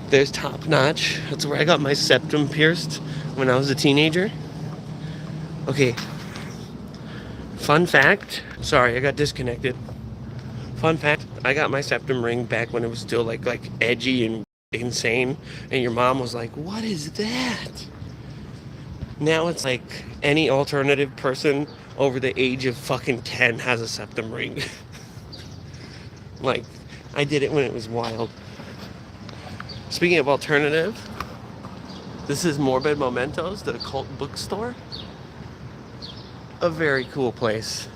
There's Top Notch. That's where I got my septum pierced when I was a teenager. Okay. Fun fact. Sorry, I got disconnected. Fun fact. I got my septum ring back when it was still like edgy and insane. And your mom was like, what is that? Now it's like any alternative person over the age of fucking 10 has a septum ring. Like, I did it when it was wild. Speaking of alternative, this is Morbid Mementos, the occult bookstore. A very cool place.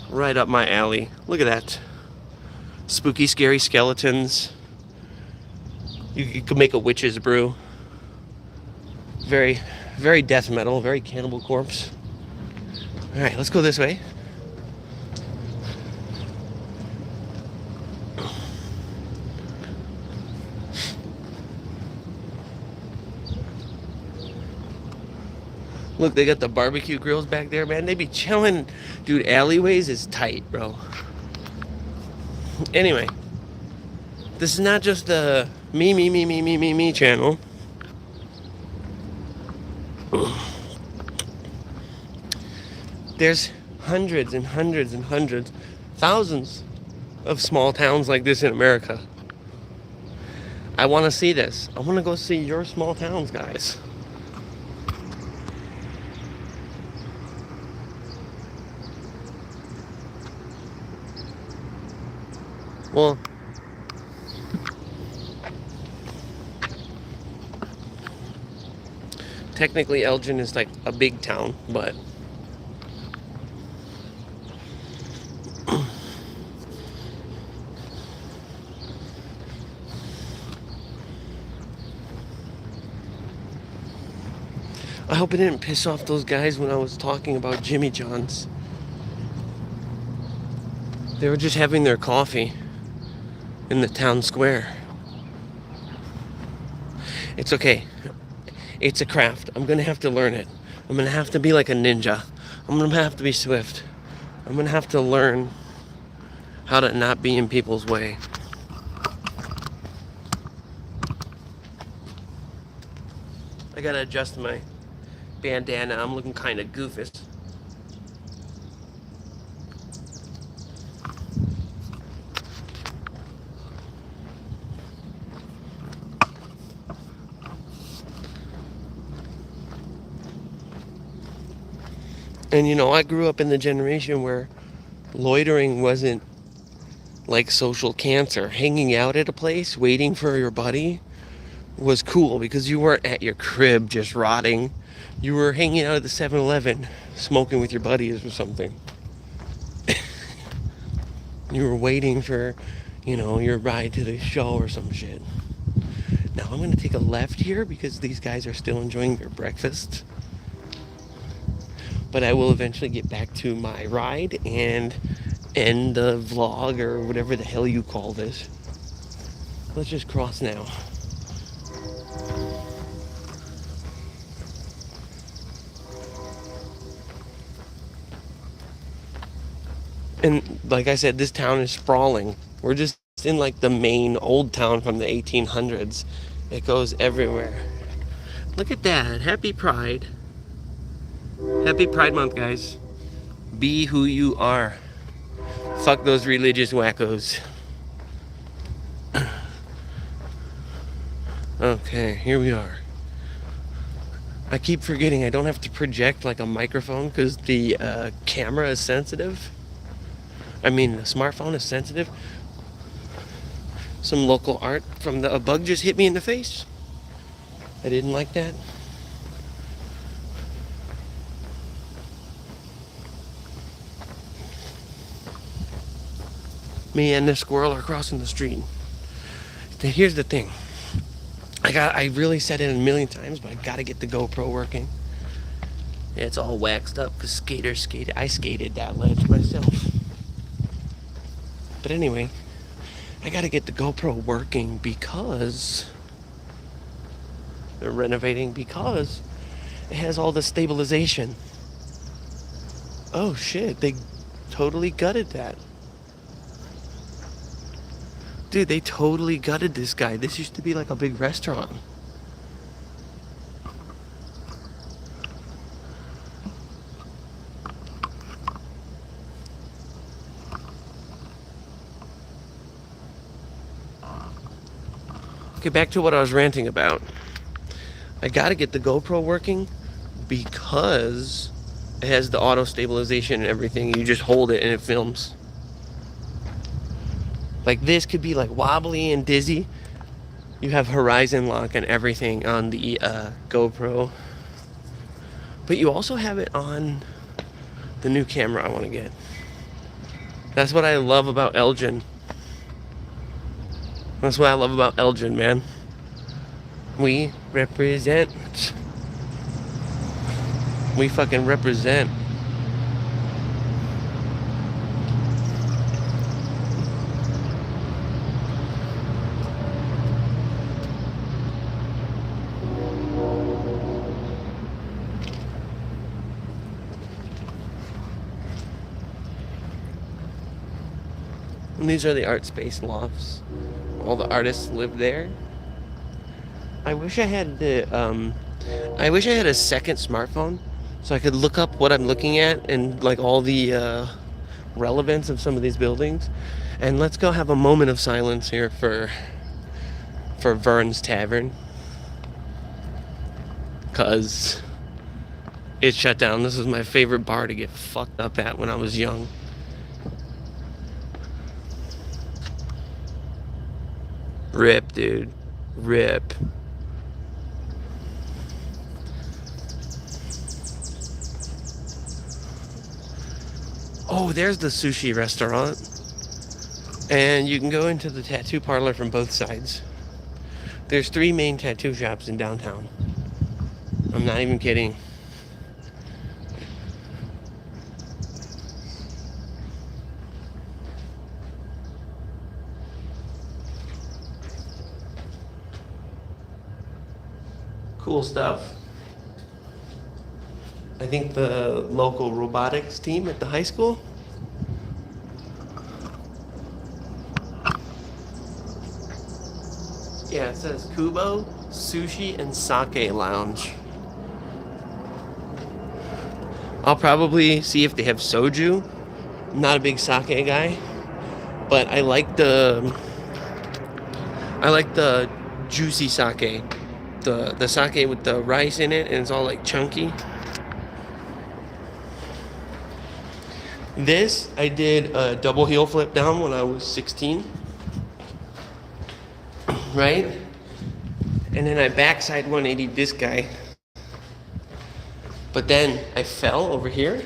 Right up my alley. Look at that. Spooky, scary skeletons. You could make a witch's brew. Very, very death metal, very Cannibal Corpse. Alright, let's go this way. Look, they got the barbecue grills back there, man. They be chilling. Dude, alleyways is tight, bro. Anyway, this is not just a me channel. There's hundreds and hundreds and hundreds, thousands of small towns like this in America. I want to see this. I want to go see your small towns, guys. Well, technically Elgin is like a big town, but I hope it didn't piss off those guys when I was talking about Jimmy John's. They were just having their coffee in the town square. It's okay. It's a craft. I'm gonna have to learn it. I'm gonna have to be like a ninja. I'm gonna have to be swift. I'm gonna have to learn how to not be in people's way. I gotta adjust my bandana. I'm looking kind of goofish. And you know, I grew up in the generation where loitering wasn't like social cancer. Hanging out at a place, waiting for your buddy was cool because you weren't at your crib just rotting. You were hanging out at the 7-Eleven, smoking with your buddies or something. You were waiting for, you know, your ride to the show or some shit. Now I'm going to take a left here because these guys are still enjoying their breakfast. But I will eventually get back to my ride and end the vlog or whatever the hell you call this. Let's just cross now. And like I said, this town is sprawling. We're just in like the main old town from the 1800s. It goes everywhere. Look at that. Happy Pride. Happy Pride Month, guys. Be who you are. Fuck those religious wackos. Okay, here we are. I keep forgetting I don't have to project like a microphone because the camera is sensitive. I mean, the smartphone is sensitive. Some local art from a bug just hit me in the face. I didn't like that. Me and the squirrel are crossing the street. Here's the thing. I really said it a million times, but I gotta get the GoPro working. It's all waxed up because skaters skated. I skated that ledge myself. But anyway, I gotta get the GoPro working because they're renovating, because it has all the stabilization. Oh shit, they totally gutted that. Dude, they totally gutted this guy. This used to be like a big restaurant. Okay, back to what I was ranting about. I gotta get the GoPro working because it has the auto stabilization and everything. You just hold it and it films. Like this could be like wobbly and dizzy. You have horizon lock and everything on the GoPro. But you also have it on the new camera I want to get. That's what I love about Elgin. That's what I love about Elgin, man. We represent. We fucking represent. These are the art space lofts. All the artists live there. I wish I had a second smartphone so I could look up what I'm looking at and like all the relevance of some of these buildings. And let's go have a moment of silence here for Vern's Tavern, cause it shut down. This was my favorite bar to get fucked up at when I was young. Rip, dude. Rip. Oh, there's the sushi restaurant. And you can go into the tattoo parlor from both sides. There's 3 main tattoo shops in downtown. I'm not even kidding. Cool stuff. I think the local robotics team at the high school. Yeah, it says Kubo, Sushi, and Sake Lounge. I'll probably see if they have soju. I'm not a big sake guy, but I like the juicy sake. The sake with the rice in it, and it's all like chunky. This, I did a double heel flip down when I was 16. Right? And then I backside 180 this guy. But then I fell over here,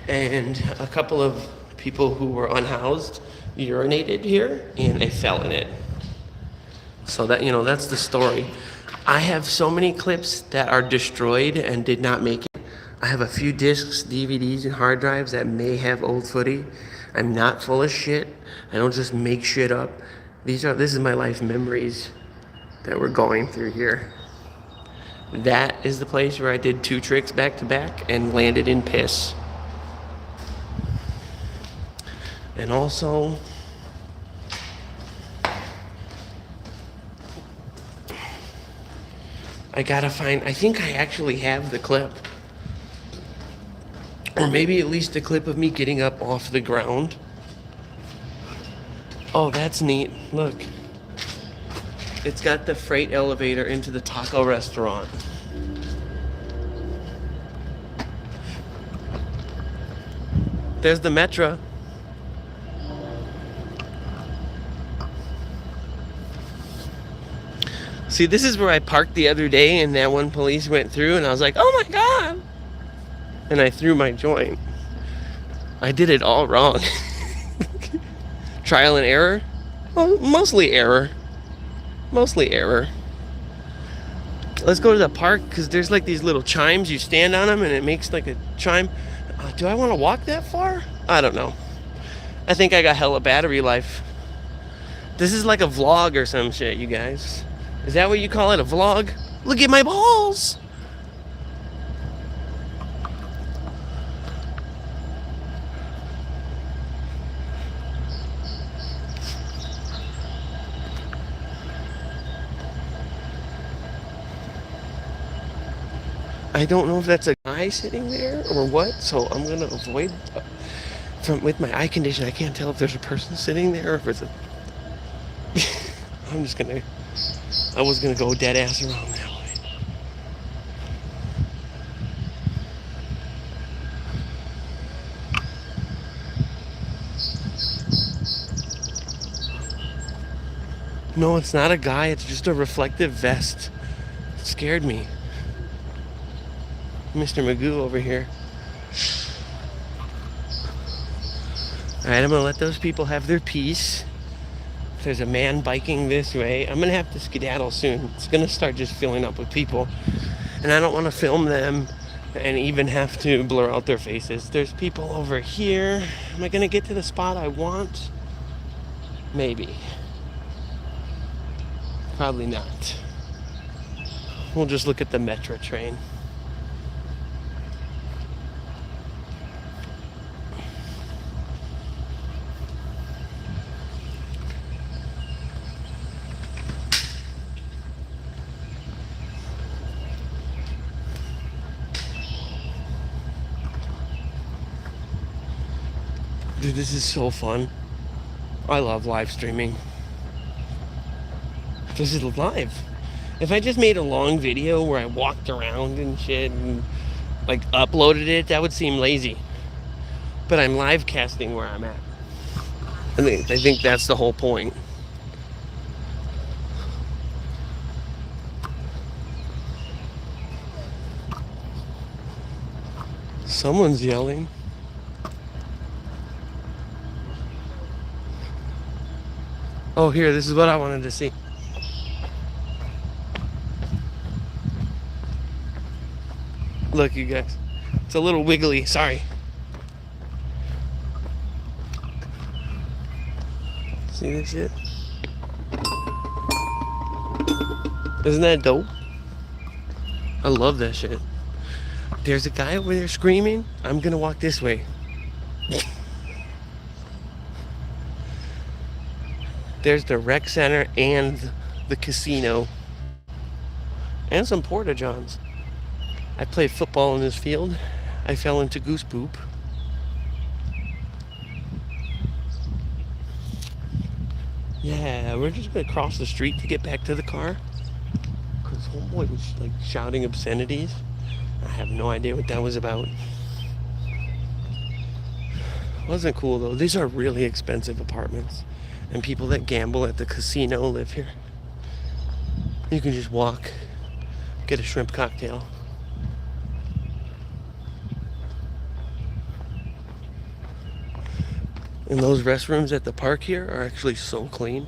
and a couple of people who were unhoused urinated here, and I fell in it. So that, that's the story. I have so many clips that are destroyed and did not make it. I have a few discs, DVDs, and hard drives that may have old footage. I'm not full of shit. I don't just make shit up. This is my life memories that we're going through here. That is the place where I did 2 tricks back to back and landed in piss. And also, I think I actually have the clip. Or maybe at least a clip of me getting up off the ground. Oh, that's neat. Look. It's got the freight elevator into the taco restaurant. There's the Metro. See, this is where I parked the other day, and that one police went through, and I was like, oh my God. And I threw my joint. I did it all wrong. Trial and error? Well, mostly error. Mostly error. Let's go to the park, because there's like these little chimes. You stand on them and it makes like a chime. Do I want to walk that far? I don't know. I think I got hella battery life. This is like a vlog or some shit, you guys. Is that what you call it, a vlog? Look at my balls! I don't know if that's a guy sitting there or what, so I'm gonna avoid. With my eye condition, I can't tell if there's a person sitting there or if it's a. I was gonna go dead ass around that way. No, it's not a guy. It's just a reflective vest. It scared me. Mr. Magoo over here. Alright, I'm gonna let those people have their peace. If there's a man biking this way, I'm gonna have to skedaddle soon. It's gonna start just filling up with people. And I don't wanna film them and even have to blur out their faces. There's people over here. Am I gonna get to the spot I want? Maybe. Probably not. We'll just look at the metro train. Dude, this is so fun. I love live streaming. This is live. If I just made a long video where I walked around and shit and like uploaded it, that would seem lazy. But I'm live casting where I'm at. I think that's the whole point. Someone's yelling. Oh, here, this is what I wanted to see. Look, you guys. It's a little wiggly, sorry. See this shit? Isn't that dope? I love that shit. There's a guy over there screaming. I'm gonna walk this way. There's the rec center and the casino. And some porta-johns. I played football in this field. I fell into goose poop. Yeah, we're just gonna cross the street to get back to the car. Cause homeboy was like shouting obscenities. I have no idea what that was about. Wasn't cool though. These are really expensive apartments. And people that gamble at the casino live here. You can just walk, get a shrimp cocktail. And those restrooms at the park here are actually so clean.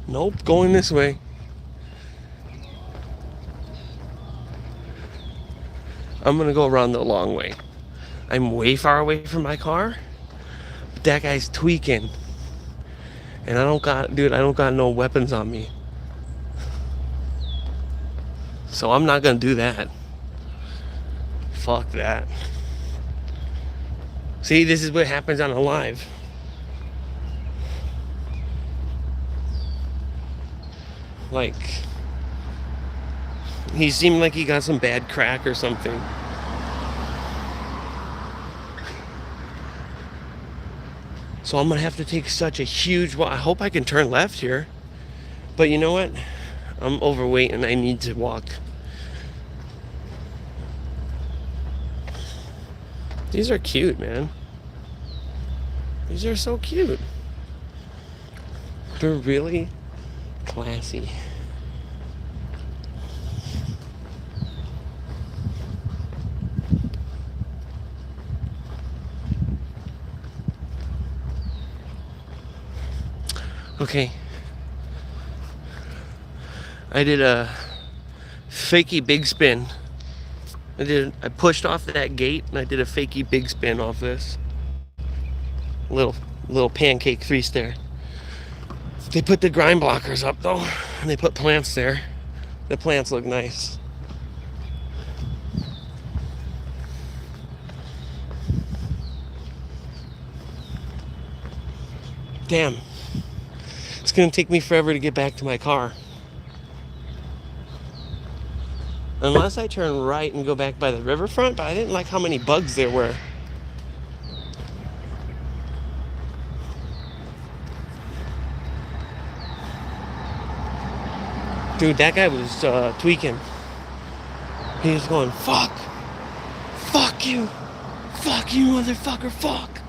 Nope, going this way. I'm gonna go around the long way. I'm way far away from my car, but that guy's tweaking. And I don't got no weapons on me. So I'm not gonna do that. Fuck that. See, this is what happens on a live. Like, he seemed like he got some bad crack or something. So I'm gonna have to take such a huge walk. I hope I can turn left here. But you know what? I'm overweight and I need to walk. These are cute, man. These are so cute. They're really classy. Okay. I did a fakey big spin. I pushed off that gate and I did a fakey big spin off this. Little pancake 3-stair. They put the grind blockers up though, and they put plants there. The plants look nice. Damn. It's gonna take me forever to get back to my car. Unless I turn right and go back by the riverfront, but I didn't like how many bugs there were. Dude, that guy was tweaking. He was going, fuck! Fuck you! Fuck you, motherfucker, fuck!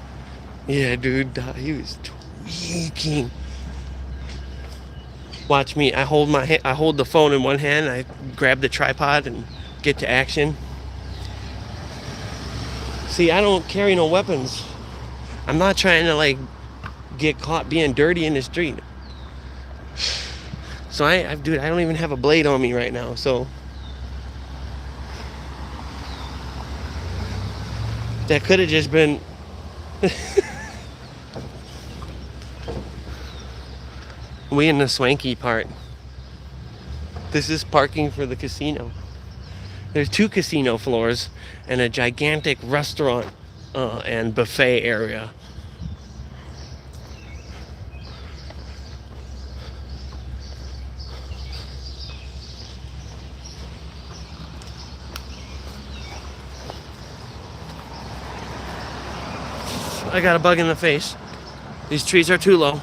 Yeah, dude, he was tweaking. Watch me. I hold the phone in one hand, I grab the tripod and get to action. See, I don't carry no weapons. I'm not trying to like get caught being dirty in the street. So dude, I don't even have a blade on me right now, so that could have just been we in the swanky part. This is parking for the casino. There's 2 casino floors and a gigantic restaurant and buffet area. I got a bug in the face. These trees are too low.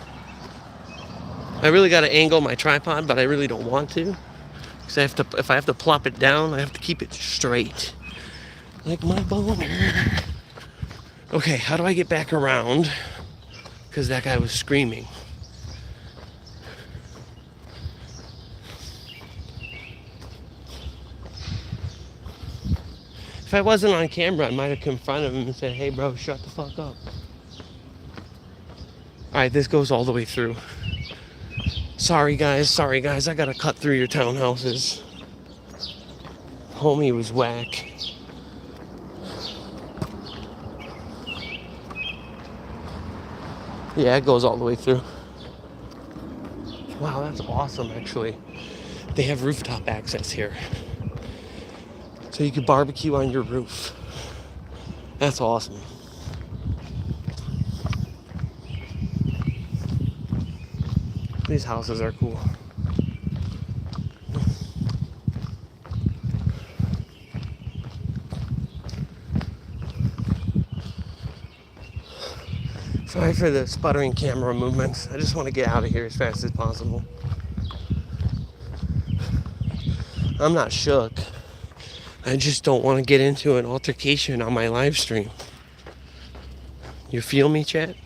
I really got to angle my tripod, but I really don't want to. Because if I have to plop it down, I have to keep it straight. Like my boner. Okay, how do I get back around? Because that guy was screaming. If I wasn't on camera, I might have confronted him and said, hey bro, shut the fuck up. Alright, this goes all the way through. Sorry guys, I gotta cut through your townhouses. Homie was whack. Yeah, it goes all the way through. Wow, that's awesome actually. They have rooftop access here. So you could barbecue on your roof. That's awesome. These houses are cool. Sorry for the sputtering camera movements. I just want to get out of here as fast as possible. I'm not shook. I just don't want to get into an altercation on my live stream. You feel me, chat?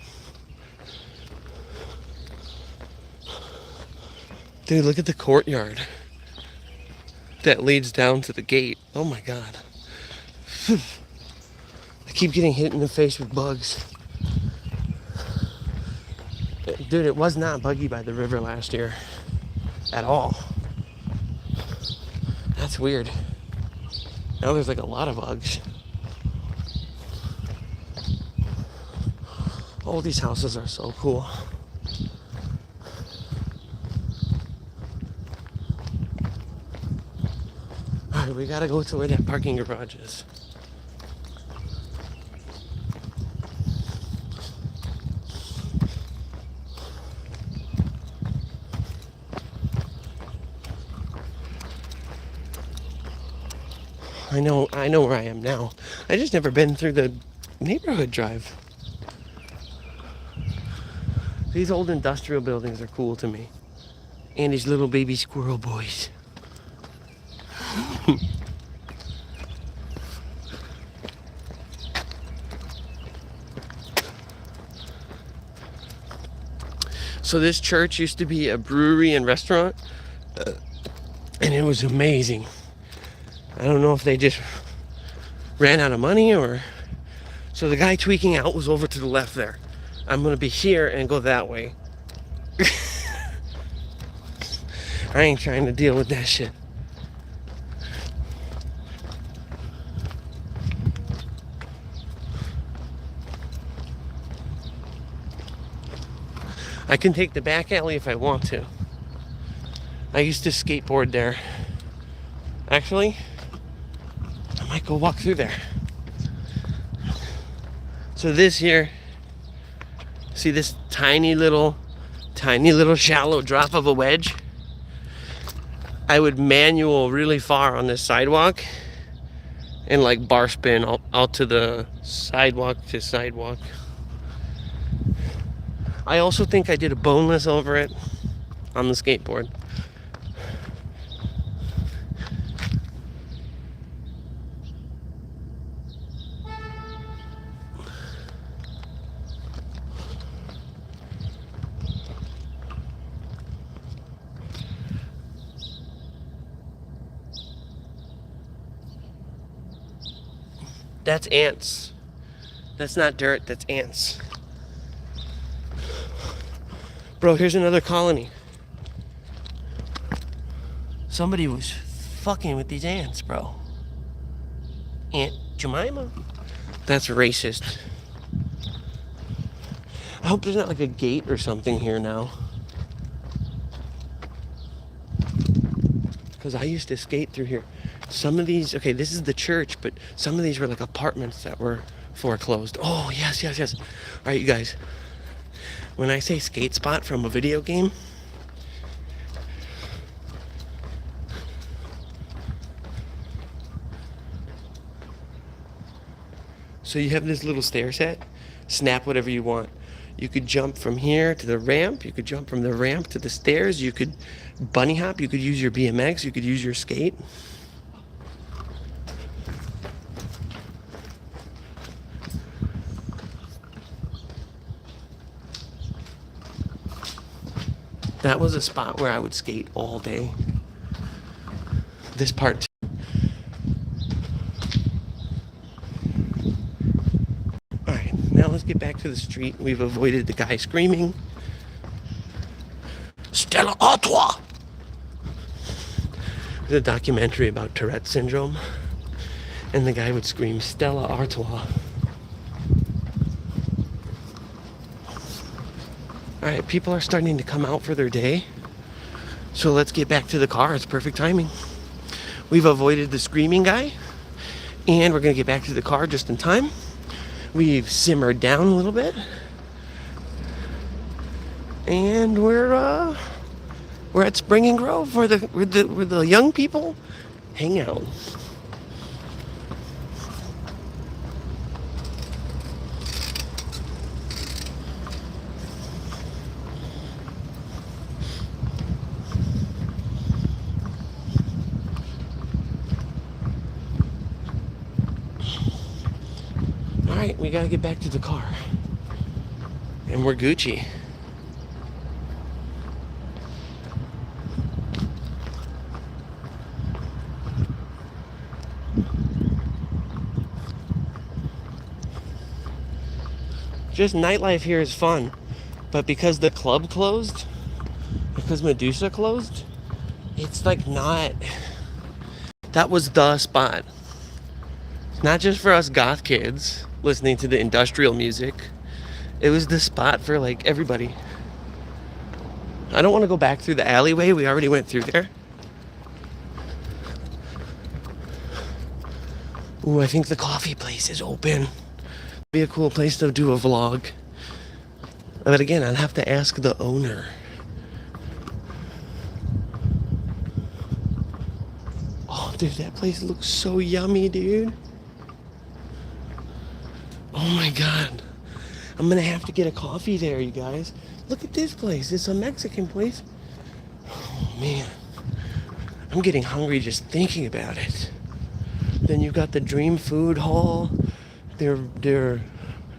Dude, look at the courtyard that leads down to the gate. Oh my god. I keep getting hit in the face with bugs. Dude, it was not buggy by the river last year. At all. That's weird. Now there's like a lot of bugs. All these houses are so cool. Alright, we gotta go to where that parking garage is. I know where I am now. I just never been through the neighborhood drive. These old industrial buildings are cool to me. And these little baby squirrel boys. So this church used to be a brewery and restaurant. And it was amazing. I don't know if they just ran out of money or... So the guy tweaking out was over to the left there. I'm gonna be here and go that way. I ain't trying to deal with that shit. I can take the back alley if I want to. I used to skateboard there. Actually, I might go walk through there. So this here, see this tiny little shallow drop of a wedge? I would manual really far on this sidewalk and like bar spin out to the sidewalk to sidewalk. I also think I did a boneless over it on the skateboard. That's ants. That's not dirt, that's ants. Bro, here's another colony. Somebody was fucking with these ants, bro. Aunt Jemima? That's racist. I hope there's not like a gate or something here now. Because I used to skate through here. Some of these, okay, this is the church, but some of these were like apartments that were foreclosed. Oh, yes. All right, you guys. When I say skate spot from a video game, so you have this little stair set, snap whatever you want. You could jump from here to the ramp. You could jump from the ramp to the stairs. You could bunny hop. You could use your BMX. You could use your skate. That was a spot where I would skate all day. This part too. Alright, now let's get back to the street. We've avoided the guy screaming. Stella Artois! There's a documentary about Tourette syndrome. And the guy would scream, Stella Artois. Alright, people are starting to come out for their day. So let's get back to the car. It's perfect timing. We've avoided the screaming guy. And we're going to get back to the car just in time. We've simmered down a little bit. And we're at Spring and Grove where the young people hang out. Alright, we gotta get back to the car. And we're Gucci. Just nightlife here is fun. But because the club closed, because Medusa closed, it's like not... That was the spot. Not just for us goth kids listening to the industrial music. It was the spot for like everybody. I don't want to go back through the alleyway. We already went through there. Ooh, I think the coffee place is open. Be a cool place to do a vlog. But again, I'd have to ask the owner. Oh, dude, that place looks so yummy, dude. Oh my God. I'm gonna have to get a coffee there, you guys. Look at this place. It's a Mexican place. Oh man. I'm getting hungry just thinking about it. Then you've got the Dream Food Hall. They're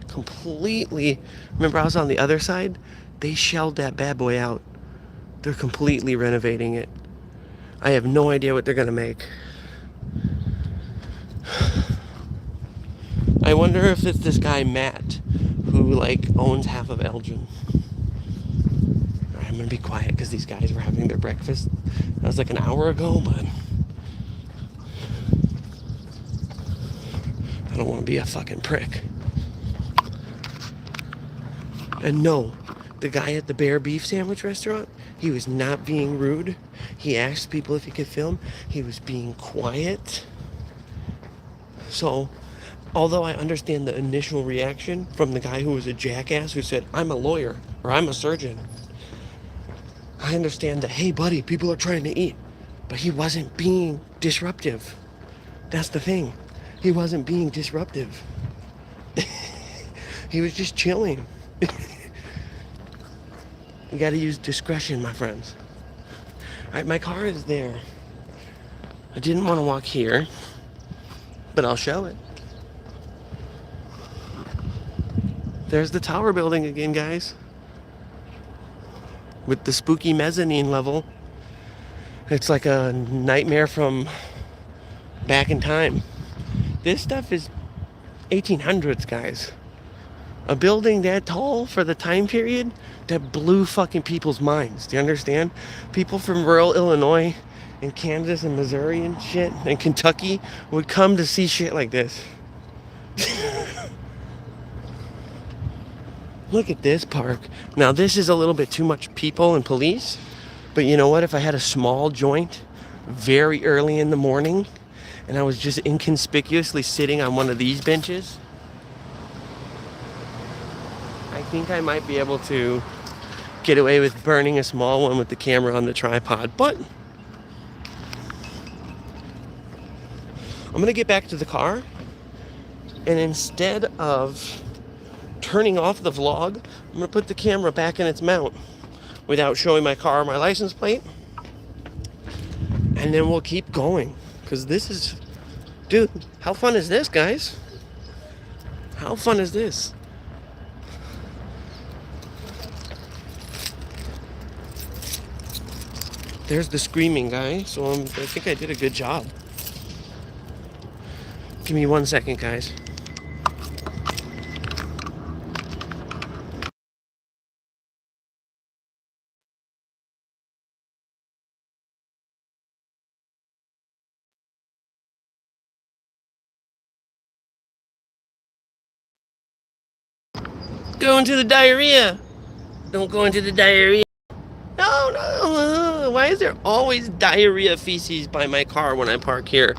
completely... Remember I was on the other side? They shelled that bad boy out. They're completely renovating it. I have no idea what they're gonna make. I wonder if it's this guy Matt who like owns half of Elgin. Alright, I'm gonna be quiet because these guys were having their breakfast. That was like an hour ago, but I don't want to be a fucking prick. And no, the guy at the Bear Beef Sandwich restaurant, he was not being rude. He asked people if he could film. He was being quiet. So, although I understand the initial reaction from the guy who was a jackass who said, I'm a lawyer, or I'm a surgeon. I understand that, hey buddy, people are trying to eat. But he wasn't being disruptive. That's the thing. He wasn't being disruptive. He was just chilling. You gotta use discretion, my friends. Alright, my car is there. I didn't want to walk here, but I'll show it. There's the tower building again, guys. With the spooky mezzanine level. It's like a nightmare from back in time. This stuff is 1800s, guys. A building that tall for the time period that blew fucking people's minds. Do you understand? People from rural Illinois and Kansas and Missouri and shit and Kentucky would come to see shit like this. Look at this park. Now this is a little bit too much people and police, but you know what? If I had a small joint very early in the morning and I was just inconspicuously sitting on one of these benches, I think I might be able to get away with burning a small one with the camera on the tripod. But I'm gonna get back to the car, and instead of turning off the vlog. I'm gonna put the camera back in its mount without showing my car or my license plate. And then we'll keep going. Because this is... Dude, how fun is this, guys? How fun is this? There's the screaming guy, so I think I did a good job. Give me 1 second, guys. Go into the diarrhea. Don't go into the diarrhea. No, no. Why is there always diarrhea feces by my car when I park here?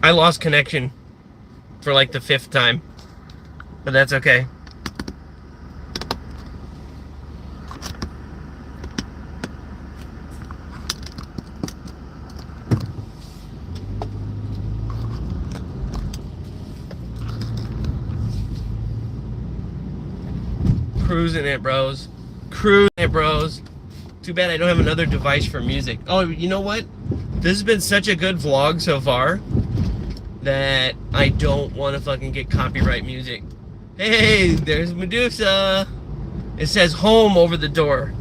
I lost connection for like the 5th time, but that's okay. Cruising it, bros. Cruising it, bros. Too bad I don't have another device for music. Oh, you know what? This has been such a good vlog so far that I don't want to fucking get copyright music. Hey, there's Medusa. It says home over the door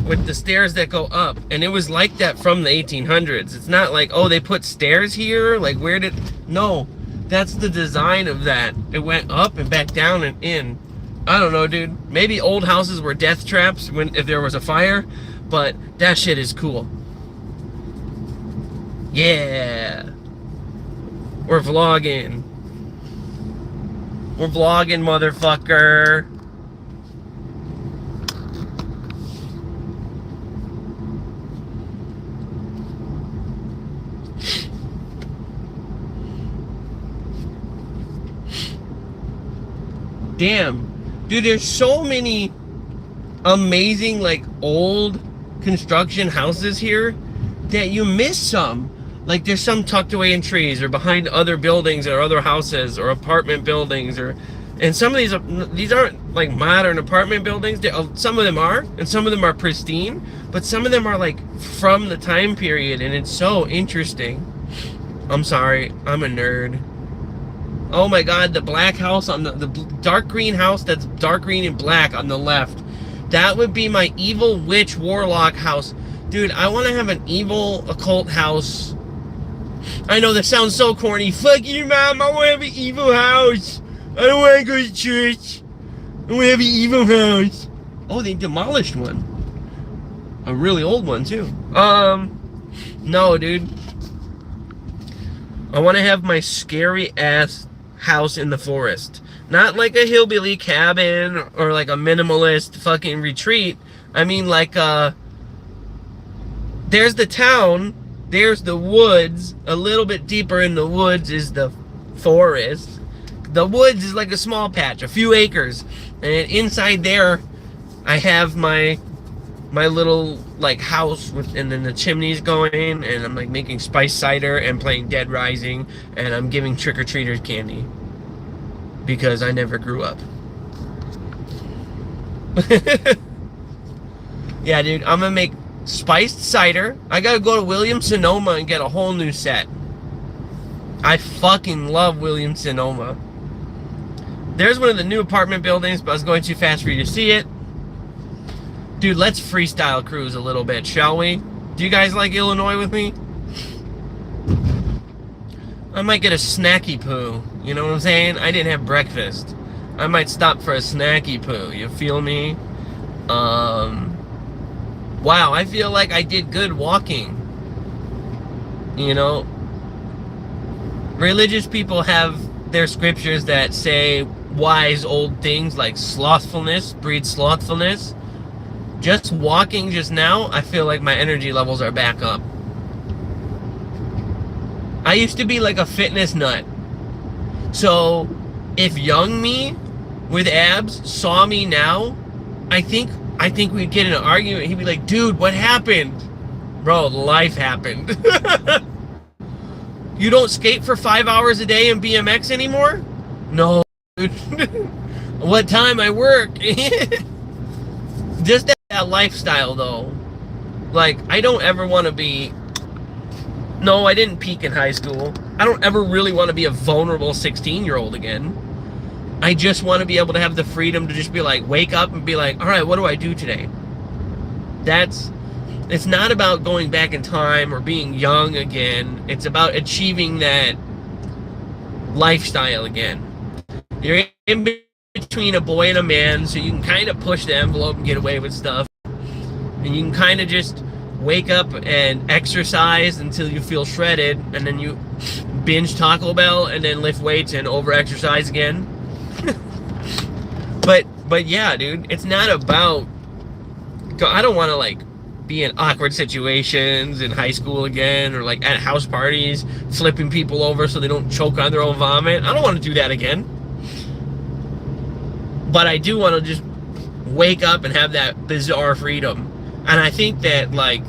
with the stairs that go up. And it was like that from the 1800s. It's not like, oh, they put stairs here? Like, where did... No, that's the design of that. It went up and back down and in. I don't know, dude. Maybe old houses were death traps if there was a fire, but that shit is cool. Yeah. We're vlogging. We're vlogging, motherfucker. Damn. Dude, there's so many amazing, like, old construction houses here that you miss some. Like, there's some tucked away in trees or behind other buildings or other houses or apartment buildings or And some of these aren't like modern apartment buildings. Some of them are, and some of them are pristine, but some of them are like from the time period, and it's so interesting. I'm sorry, I'm a nerd. Oh my god, the black house on the dark green house that's dark green and black on the left. That would be my evil witch warlock house. Dude, I want to have an evil occult house. I know that sounds so corny. Fuck you, Mom. I want to have an evil house. I don't want to go to church. I want to have an evil house. Oh, they demolished one. A really old one, too. No, dude. I want to have my scary-ass house in the forest. Not like a hillbilly cabin or like a minimalist fucking retreat. I mean like there's the town, there's the woods, a little bit deeper in the woods is the forest. The woods is like a small patch, a few acres, and inside there I have my little like house with, and then the chimney's going, and I'm like making spice cider and playing Dead Rising, and I'm giving trick-or-treaters candy because I never grew up. Yeah, dude, I'm gonna make spiced cider. I gotta go to Williams-Sonoma and get a whole new set. I fucking love Williams-Sonoma. There's one of the new apartment buildings, but I was going too fast for you to see it. Dude, let's freestyle cruise a little bit, shall we? Do you guys like Illinois with me? I might get a snacky poo. You know what I'm saying? I didn't have breakfast. I might stop for a snacky poo. You feel me? Wow, I feel like I did good walking. You know? Religious people have their scriptures that say wise old things like slothfulness breeds slothfulness. Just walking just now, I feel like my energy levels are back up. I used to be like a fitness nut. So, if young me with abs saw me now, I think we'd get in an argument. He'd be like, dude, what happened? Bro, life happened. You don't skate for 5 hours a day in BMX anymore? No, dude. What time I work? Just that lifestyle, though. Like, I don't ever want to be... No, I didn't peak in high school. I don't ever really want to be a vulnerable 16-year-old again. I just want to be able to have the freedom to just be like, wake up and be like, all right, what do I do today? It's not about going back in time or being young again. It's about achieving that lifestyle again. You're in between a boy and a man, so you can kind of push the envelope and get away with stuff. And you can kind of just wake up and exercise until you feel shredded, and then you binge Taco Bell and then lift weights and over-exercise again. But yeah, dude, it's not about... I don't want to, like, be in awkward situations in high school again, or, like, at house parties, flipping people over so they don't choke on their own vomit. I don't want to do that again. But I do want to just wake up and have that bizarre freedom. And I think that, like,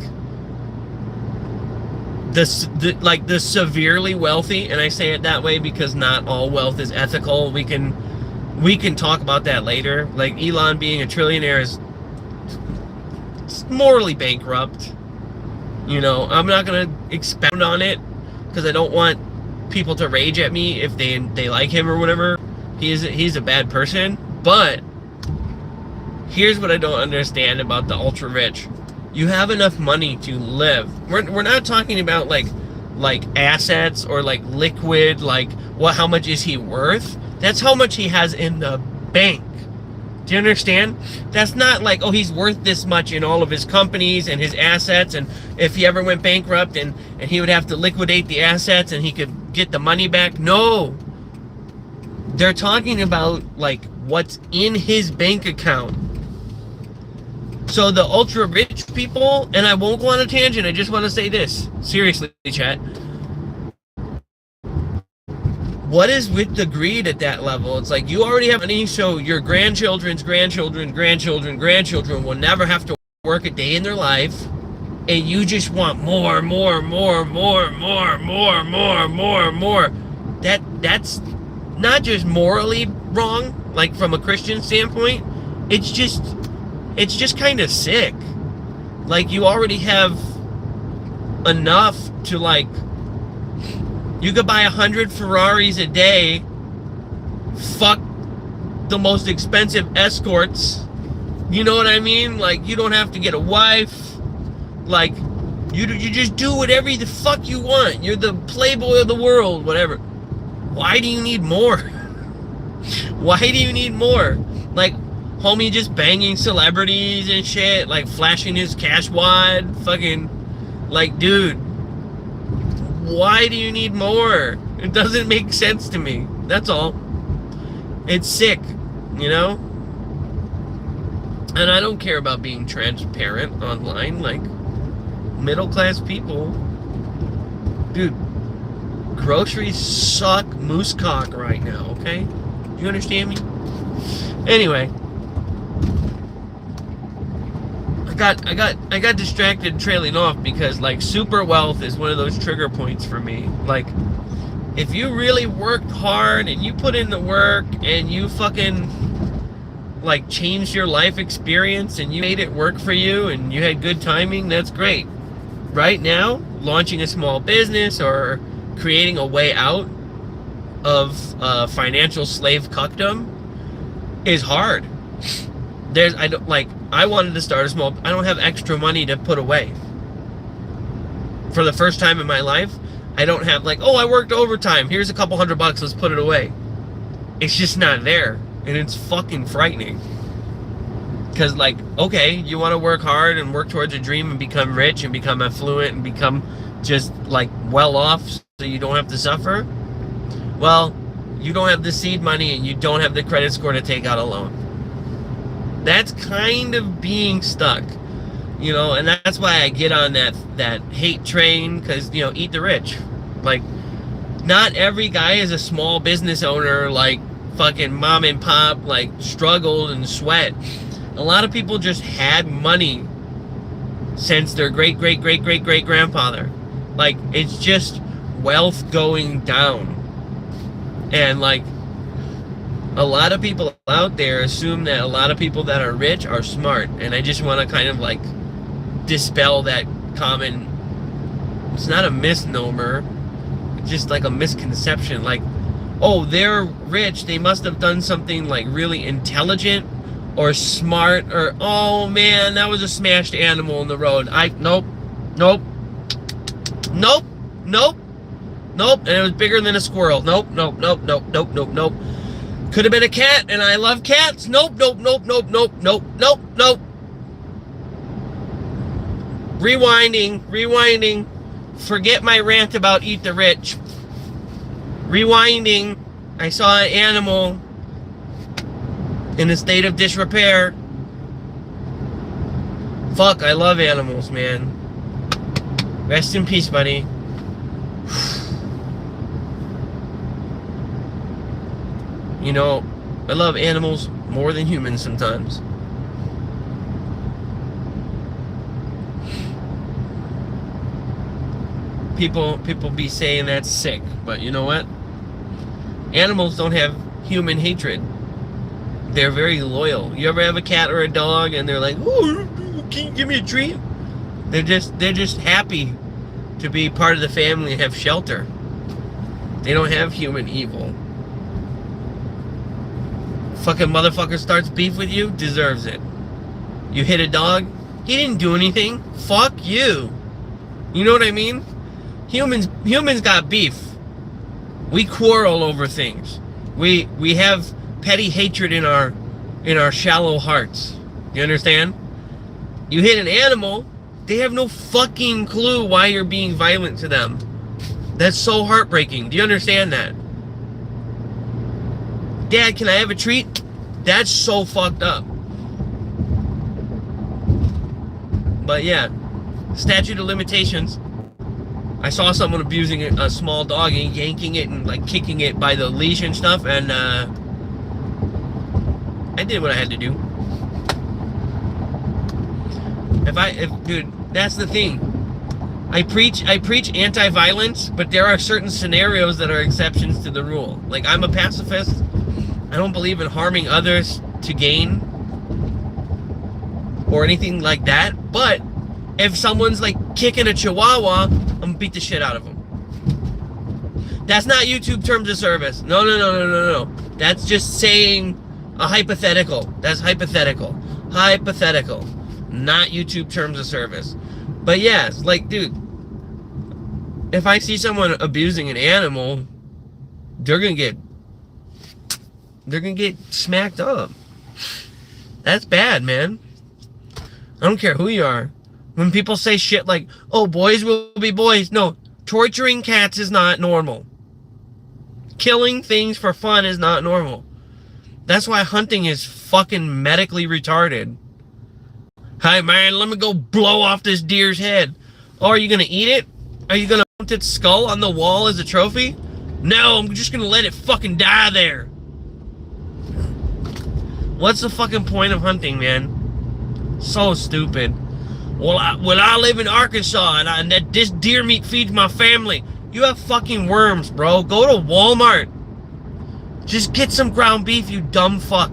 the severely wealthy, and I say it that way because not all wealth is ethical. We can talk about that later. Like, Elon being a trillionaire is morally bankrupt. You know, I'm not going to expound on it because I don't want people to rage at me if they like him or whatever. He's a bad person. But here's what I don't understand about the ultra rich. You have enough money to live. We're not talking about like assets or like liquid, like how much is he worth? That's how much he has in the bank. Do you understand? That's not like, oh, he's worth this much in all of his companies and his assets, and if he ever went bankrupt and he would have to liquidate the assets and he could get the money back. No. They're talking about like what's in his bank account. So the ultra rich people, and I won't go on a tangent, I just want to say this. Seriously, chat. What is with the greed at that level? It's like you already have money, so your grandchildren's grandchildren will never have to work a day in their life, and you just want more. That's not just morally wrong, like from a Christian standpoint. It's just kind of sick. Like, you already have enough to, like, you could buy 100 Ferraris a day, fuck the most expensive escorts, you know what I mean? Like, you don't have to get a wife, like, you just do whatever the fuck you want. You're the playboy of the world, whatever. Why do you need more? Why do you need more? Like, homie just banging celebrities and shit, like flashing his cash wad, fucking, like, dude, why do you need more? It doesn't make sense to me. That's all. It's sick, you know? And I don't care about being transparent online, like, middle-class people. Dude, groceries suck moose cock right now, okay? You understand me? Anyway, I got distracted trailing off because, like, super wealth is one of those trigger points for me. Like, if you really worked hard and you put in the work and you fucking, like, changed your life experience and you made it work for you and you had good timing, that's great. Right now, launching a small business or creating a way out of financial slave cuckdom is hard. I wanted to start a small, I don't have extra money to put away. For the first time in my life, I don't have, like, oh, I worked overtime, here's a couple $100, let's put it away. It's just not there, and it's fucking frightening. Because, like, okay, you want to work hard and work towards a dream and become rich and become affluent and become just, like, well off so you don't have to suffer? Well, you don't have the seed money and you don't have the credit score to take out a loan. That's kind of being stuck, you know, and that's why I get on that hate train, because, you know, eat the rich. Like, not every guy is a small business owner, like, fucking mom and pop, like, struggled and sweat. A lot of people just had money since their great-great-great-great-great-grandfather. Like, it's just wealth going down. And, like, a lot of people out there assume that a lot of people that are rich are smart. And I just want to kind of, like, dispel that common, it's not a misnomer, it's just like a misconception. Like, oh, they're rich, they must have done something, like, really intelligent or smart, or, oh man, that was a smashed animal in the road. Nope. And it was bigger than a squirrel. Nope. Could have been a cat, and I love cats. Nope. Rewinding. Forget my rant about eat the rich. Rewinding. I saw an animal in a state of disrepair. Fuck, I love animals, man. Rest in peace, buddy. You know, I love animals more than humans sometimes. People be saying that's sick, but you know what? Animals don't have human hatred. They're very loyal. You ever have a cat or a dog and they're like, oh, can you give me a treat? They're just happy to be part of the family and have shelter. They don't have human evil. Fucking motherfucker starts beef with you, deserves it. You hit a dog, he didn't do anything. Fuck you. You know what I mean? Humans got beef. We quarrel over things. We have petty hatred in our shallow hearts. You understand? You hit an animal, they have no fucking clue why you're being violent to them. That's so heartbreaking. Do you understand that? Dad, can I have a treat? That's so fucked up. But yeah, statute of limitations. I saw someone abusing a small dog and yanking it and, like, kicking it by the leash and stuff, and I did what I had to do. Dude, that's the thing. I preach anti-violence, but there are certain scenarios that are exceptions to the rule. Like, I'm a pacifist. I don't believe in harming others to gain or anything like that. But if someone's like kicking a chihuahua, I'm gonna beat the shit out of them. That's not YouTube terms of service. No. That's just saying a hypothetical. That's hypothetical. Hypothetical. Not YouTube terms of service. But yes, like, dude, if I see someone abusing an animal, they're gonna get smacked up. That's bad, man. I don't care who you are. When people say shit like, oh, boys will be boys. No, torturing cats is not normal. Killing things for fun is not normal. That's why hunting is fucking medically retarded. Hey, man, let me go blow off this deer's head. Oh, are you gonna eat it? Are you gonna mount its skull on the wall as a trophy? No, I'm just gonna let it fucking die there. What's the fucking point of hunting, man? So stupid. Well, I live in Arkansas and that this deer meat feeds my family. You have fucking worms, bro. Go to Walmart. Just get some ground beef, you dumb fuck.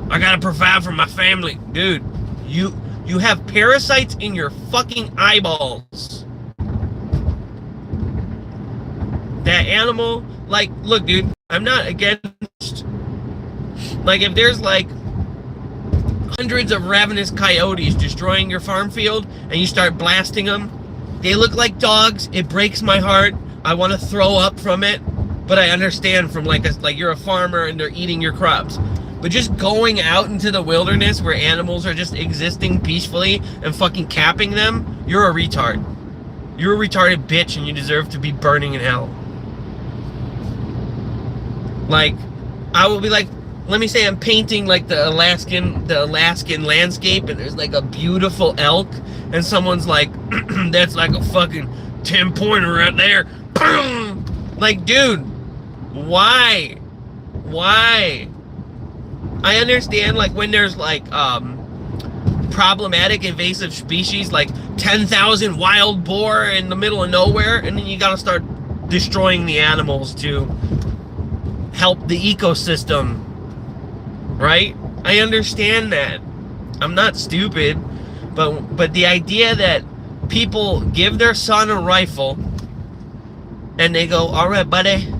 I gotta provide for my family. Dude, you have parasites in your fucking eyeballs. That animal, like, look, dude, I'm not against, like, if there's like hundreds of ravenous coyotes destroying your farm field and you start blasting them, they look like dogs. It breaks my heart. I want to throw up from it, but I understand from like you're a farmer and they're eating your crops. But just going out into the wilderness where animals are just existing peacefully and fucking capping them, you're a retard. You're a retarded bitch and you deserve to be burning in hell. Like, I will be like, let me say I'm painting like the Alaskan landscape and there's like a beautiful elk and someone's like, that's like a fucking 10-pointer right there. Boom! Like, dude, why? I understand like when there's like problematic invasive species like 10,000 wild boar in the middle of nowhere, and then you gotta start destroying the animals to help the ecosystem, right? I understand that. I'm not stupid, but the idea that people give their son a rifle and they go, all right, buddy,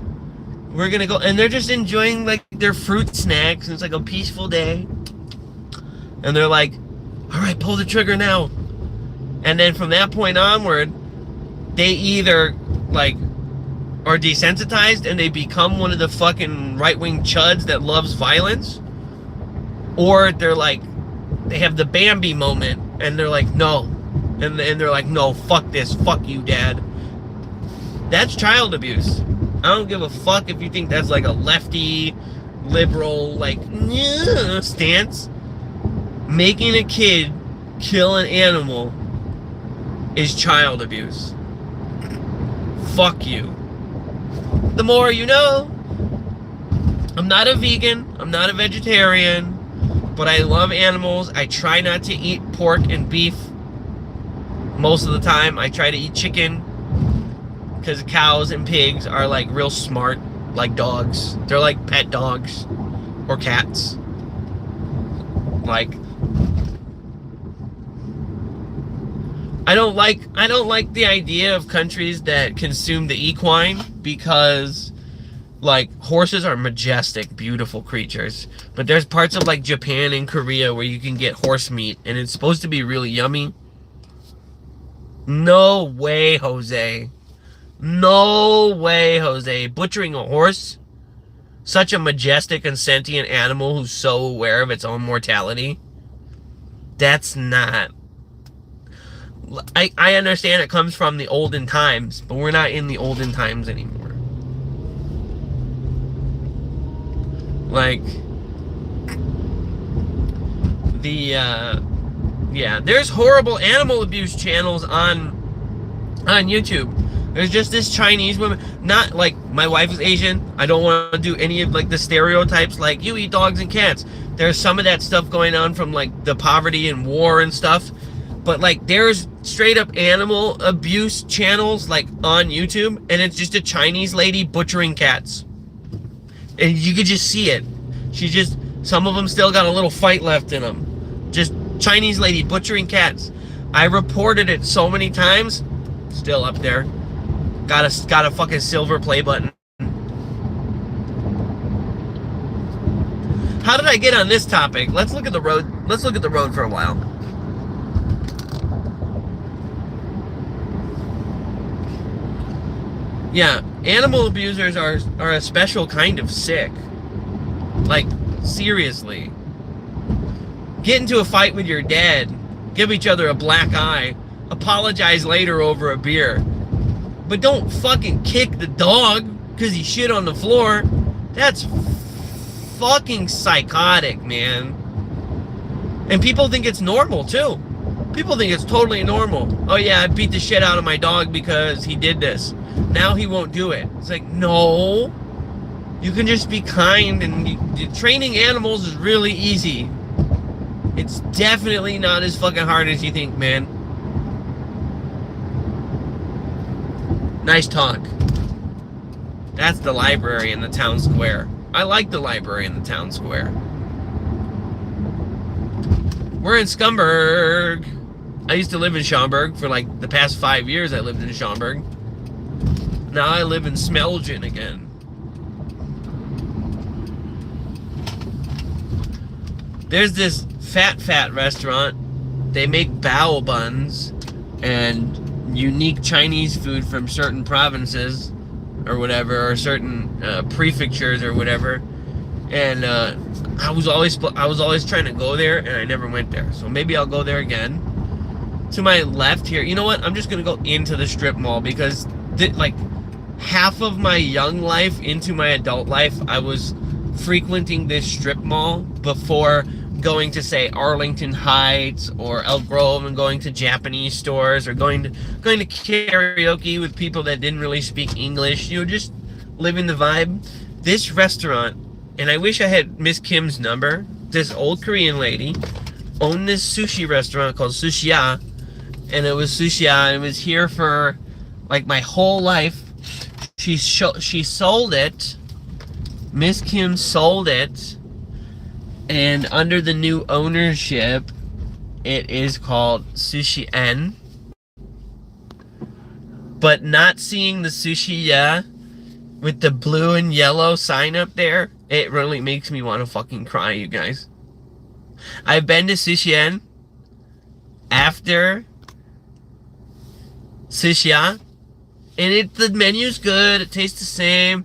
we're gonna go, and they're just enjoying like their fruit snacks, and it's like a peaceful day, and they're like, all right, pull the trigger now. And then from that point onward, they either like are desensitized and they become one of the fucking right-wing chuds that loves violence, or they're like, they have the Bambi moment and they're like, no, and they're like, no, fuck this, fuck you, dad. That's child abuse. I don't give a fuck if you think that's like a lefty, liberal, like, stance. Making a kid kill an animal is child abuse. Fuck you. The more you know. I'm not a vegan. I'm not a vegetarian. But I love animals. I try not to eat pork and beef most of the time. I try to eat chicken, because cows and pigs are like real smart, like dogs. They're like pet dogs or cats. Like, I don't like the idea of countries that consume the equine, because like horses are majestic, beautiful creatures. But there's parts of like Japan and Korea where you can get horse meat and it's supposed to be really yummy. No way, Jose. No way, Jose. Butchering a horse, such a majestic and sentient animal who's so aware of its own mortality. That's not... I understand it comes from the olden times, but we're not in the olden times anymore. Like, yeah, there's horrible animal abuse channels on YouTube. There's just this Chinese woman, not like, my wife is Asian. I don't want to do any of like the stereotypes like you eat dogs and cats. There's some of that stuff going on from like the poverty and war and stuff. But like there's straight up animal abuse channels like on YouTube, and it's just a Chinese lady butchering cats. And you could just see it. Some of them still got a little fight left in them. Just Chinese lady butchering cats. I reported it so many times. Still up there. Got a fucking silver play button. How did I get on this topic? Let's look at the road. Let's look at the road for a while. Yeah, animal abusers are a special kind of sick. Like, seriously. Get into a fight with your dad, give each other a black eye, apologize later over a beer. But don't fucking kick the dog because he shit on the floor. That's fucking psychotic, man. And people think it's normal, too. People think it's totally normal. Oh, yeah, I beat the shit out of my dog because he did this. Now he won't do it. It's like, no. You can just be kind, and training animals is really easy. It's definitely not as fucking hard as you think, man. Nice talk. That's the library in the town square. I like the library in the town square. We're in Schaumburg. I used to live in Schaumburg for like the past 5 years. I lived in Schaumburg. Now I live in Smelgen again. There's this fat restaurant. They make bao buns and unique Chinese food from certain provinces or whatever, or certain prefectures or whatever. And I was always trying to go there, and I never went there. So maybe I'll go there again. To my left here, you know what? I'm just gonna go into the strip mall because like half of my young life into my adult life, I was frequenting this strip mall before going to, say, Arlington Heights or Elk Grove and going to Japanese stores or going to karaoke with people that didn't really speak English. You know, just living the vibe. This restaurant, and I wish I had Miss Kim's number. This old Korean lady owned this sushi restaurant called Sushiya, and it was Sushiya, and it was here for like my whole life. She sold it. Miss Kim sold it, and under the new ownership, it is called Sushi N. But not seeing the Sushiya with the blue and yellow sign up there, it really makes me want to fucking cry, you guys. I've been to Sushi N after Sushiya, and the menu's good. It tastes the same.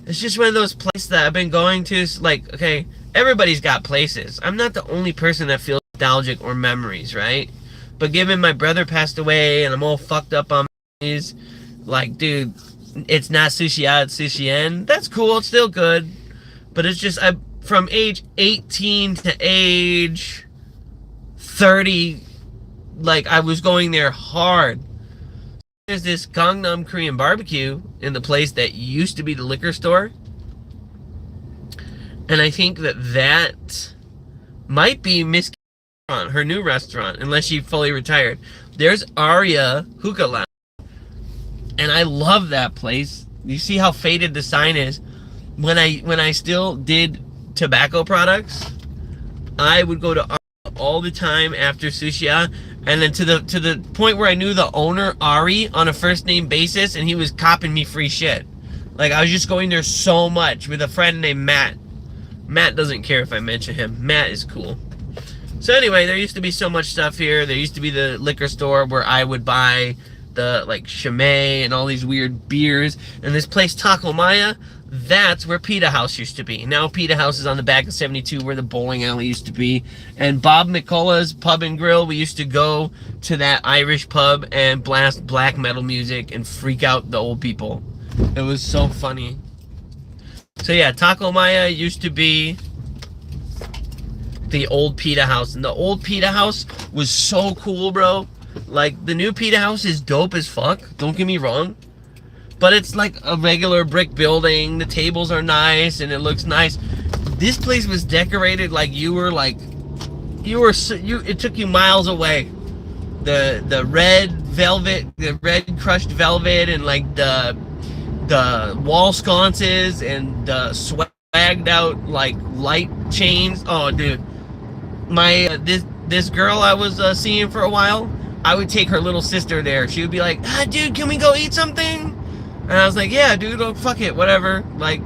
It's just one of those places that I've been going to. Like, okay, everybody's got places. I'm not the only person that feels nostalgic or memories, right? But given my brother passed away and I'm all fucked up on memories, like, dude, it's not Sushiya, it's Sushi N. That's cool. It's still good. But it's just, from age 18 to age 30, like, I was going there hard. There's this Gangnam Korean barbecue in the place that used to be the liquor store. And I think that might be Miss her new restaurant, unless she fully retired. There's Aria Hookah Lounge. And I love that place. You see how faded the sign is? When I still did tobacco products, I would go to Aria all the time after Sushiya, and then to the point where I knew the owner, Ari, on a first name basis, and he was copping me free shit. Like, I was just going there so much with a friend named Matt. Matt doesn't care if I mention him. Matt is cool. So anyway, there used to be so much stuff here. There used to be the liquor store where I would buy the, like, Chimay and all these weird beers. And this place, Taco Maya, that's where Pita House used to be. Now Pita House is on the back of 72 where the bowling alley used to be. And Bob McCullough's Pub and Grill, we used to go to that Irish pub and blast black metal music and freak out the old people. It was so funny. So yeah, Taco Maya used to be the old Pita House. And the old Pita House was so cool, bro. Like, the new Pita House is dope as fuck. Don't get me wrong. But it's like a regular brick building. The tables are nice and it looks nice. This place was decorated like it took you miles away. The red velvet, the red crushed velvet, and like the wall sconces and the sweat dragged out like light chains. Oh, dude, my this girl I was seeing for a while, I would take her little sister there. She would be like, dude, can we go eat something? And I was like, yeah, dude, oh, fuck it, whatever. Like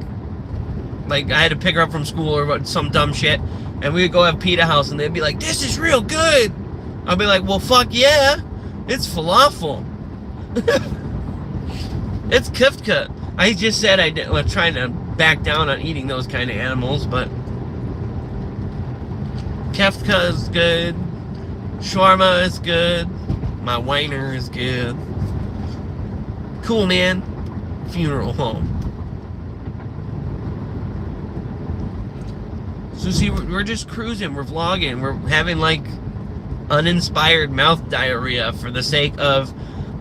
I had to pick her up from school or some dumb shit, and we would go have pita house, and they'd be like, this is real good. I'd be like, well, fuck yeah, it's falafel. It's kufta. I just said I was trying to back down on eating those kind of animals, but kefka is good. Shawarma is good. My wiener is good. Cool, man. Funeral home. So see, we're just cruising. We're vlogging. We're having like uninspired mouth diarrhea for the sake of,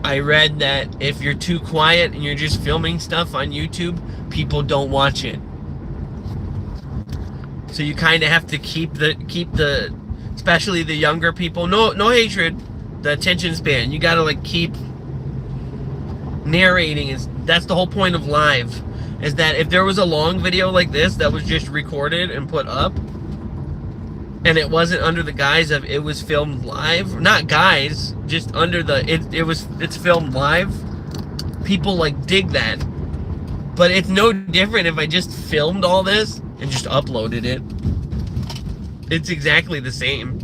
I read that if you're too quiet and you're just filming stuff on YouTube, people don't watch it. So you kind of have to keep the, especially the younger people. No hatred, the attention span. You gotta like keep narrating. That's the whole point of live. Is that if there was a long video like this that was just recorded and put up, and it wasn't under the guise of it was filmed live, not guys, just under the it's filmed live, people like dig that. But it's no different if I just filmed all this and just uploaded it. It's exactly the same.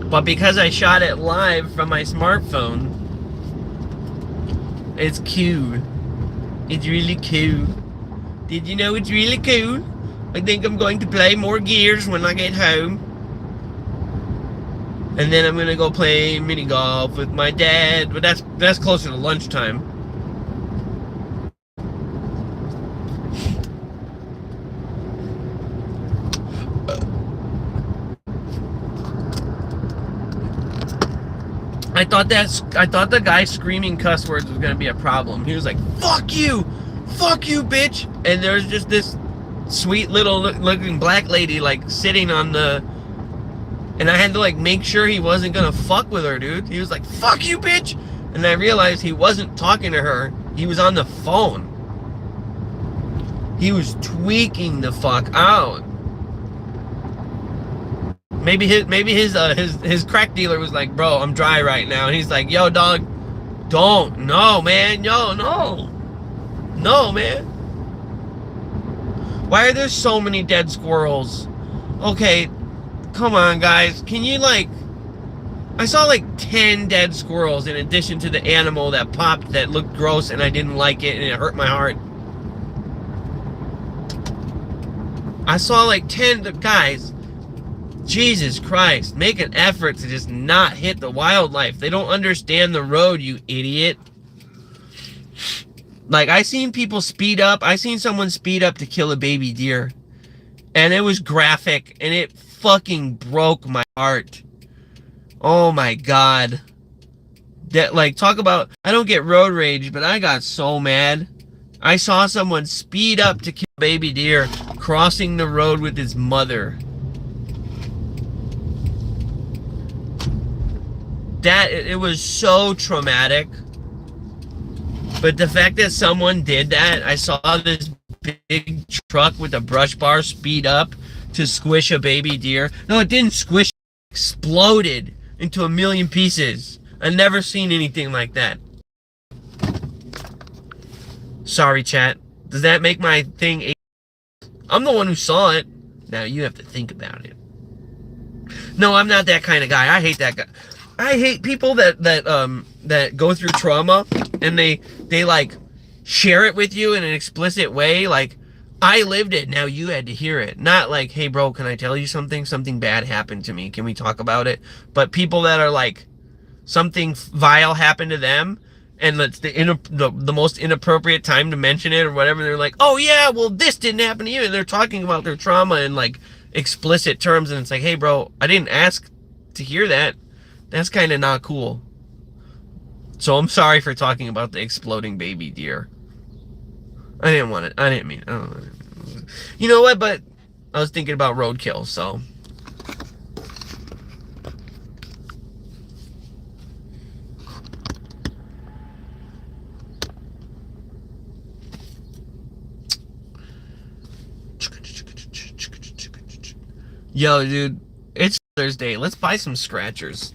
But because I shot it live from my smartphone, it's cool. It's really cool. Did you know it's really cool? I think I'm going to play more Gears when I get home. And then I'm gonna go play mini golf with my dad, but that's closer to lunchtime. I thought the guy screaming cuss words was gonna be a problem. He was like, fuck you, bitch. And there's just this sweet little looking black lady like sitting on the, and I had to like make sure he wasn't gonna fuck with her, dude. He was like, fuck you, bitch. And I realized he wasn't talking to her. He was on the phone. He was tweaking the fuck out. Maybe his crack dealer was like, bro, I'm dry right now. And he's like, yo, dog, don't. No, man. Yo, no. No, man. Why are there so many dead squirrels? Okay, come on, guys. Can you, like... I saw, like, 10 dead squirrels in addition to the animal that popped that looked gross and I didn't like it and it hurt my heart. I saw, like, 10... Guys, Jesus Christ. Make an effort to just not hit the wildlife. They don't understand the road, you idiot. Like, I seen people speed up. I seen someone speed up to kill a baby deer. And it was graphic. And it fucking broke my heart. Oh my God. That, like, talk about... I don't get road rage, but I got so mad. I saw someone speed up to kill a baby deer crossing the road with his mother. It was so traumatic. But the fact that someone did that, I saw this big truck with a brush bar speed up to squish a baby deer. No, it didn't squish, it exploded into a million pieces. I've never seen anything like that. Sorry, chat. Does that make my thing... I'm the one who saw it. Now you have to think about it. No, I'm not that kind of guy. I hate that guy. I hate people that go through trauma and they like share it with you in an explicit way. Like, I lived it, now you had to hear it. Not like, hey bro, can I tell you something? Something bad happened to me. Can we talk about it? But people that are like, something vile happened to them and it's the most inappropriate time to mention it or whatever. They're like, oh yeah, well this didn't happen to you. And they're talking about their trauma in like explicit terms. And it's like, hey bro, I didn't ask to hear that. That's kind of not cool. So I'm sorry for talking about the exploding baby deer. I didn't want it. I didn't mean it. You know what? But I was thinking about roadkill, so. Yo, dude, it's Thursday. Let's buy some scratchers.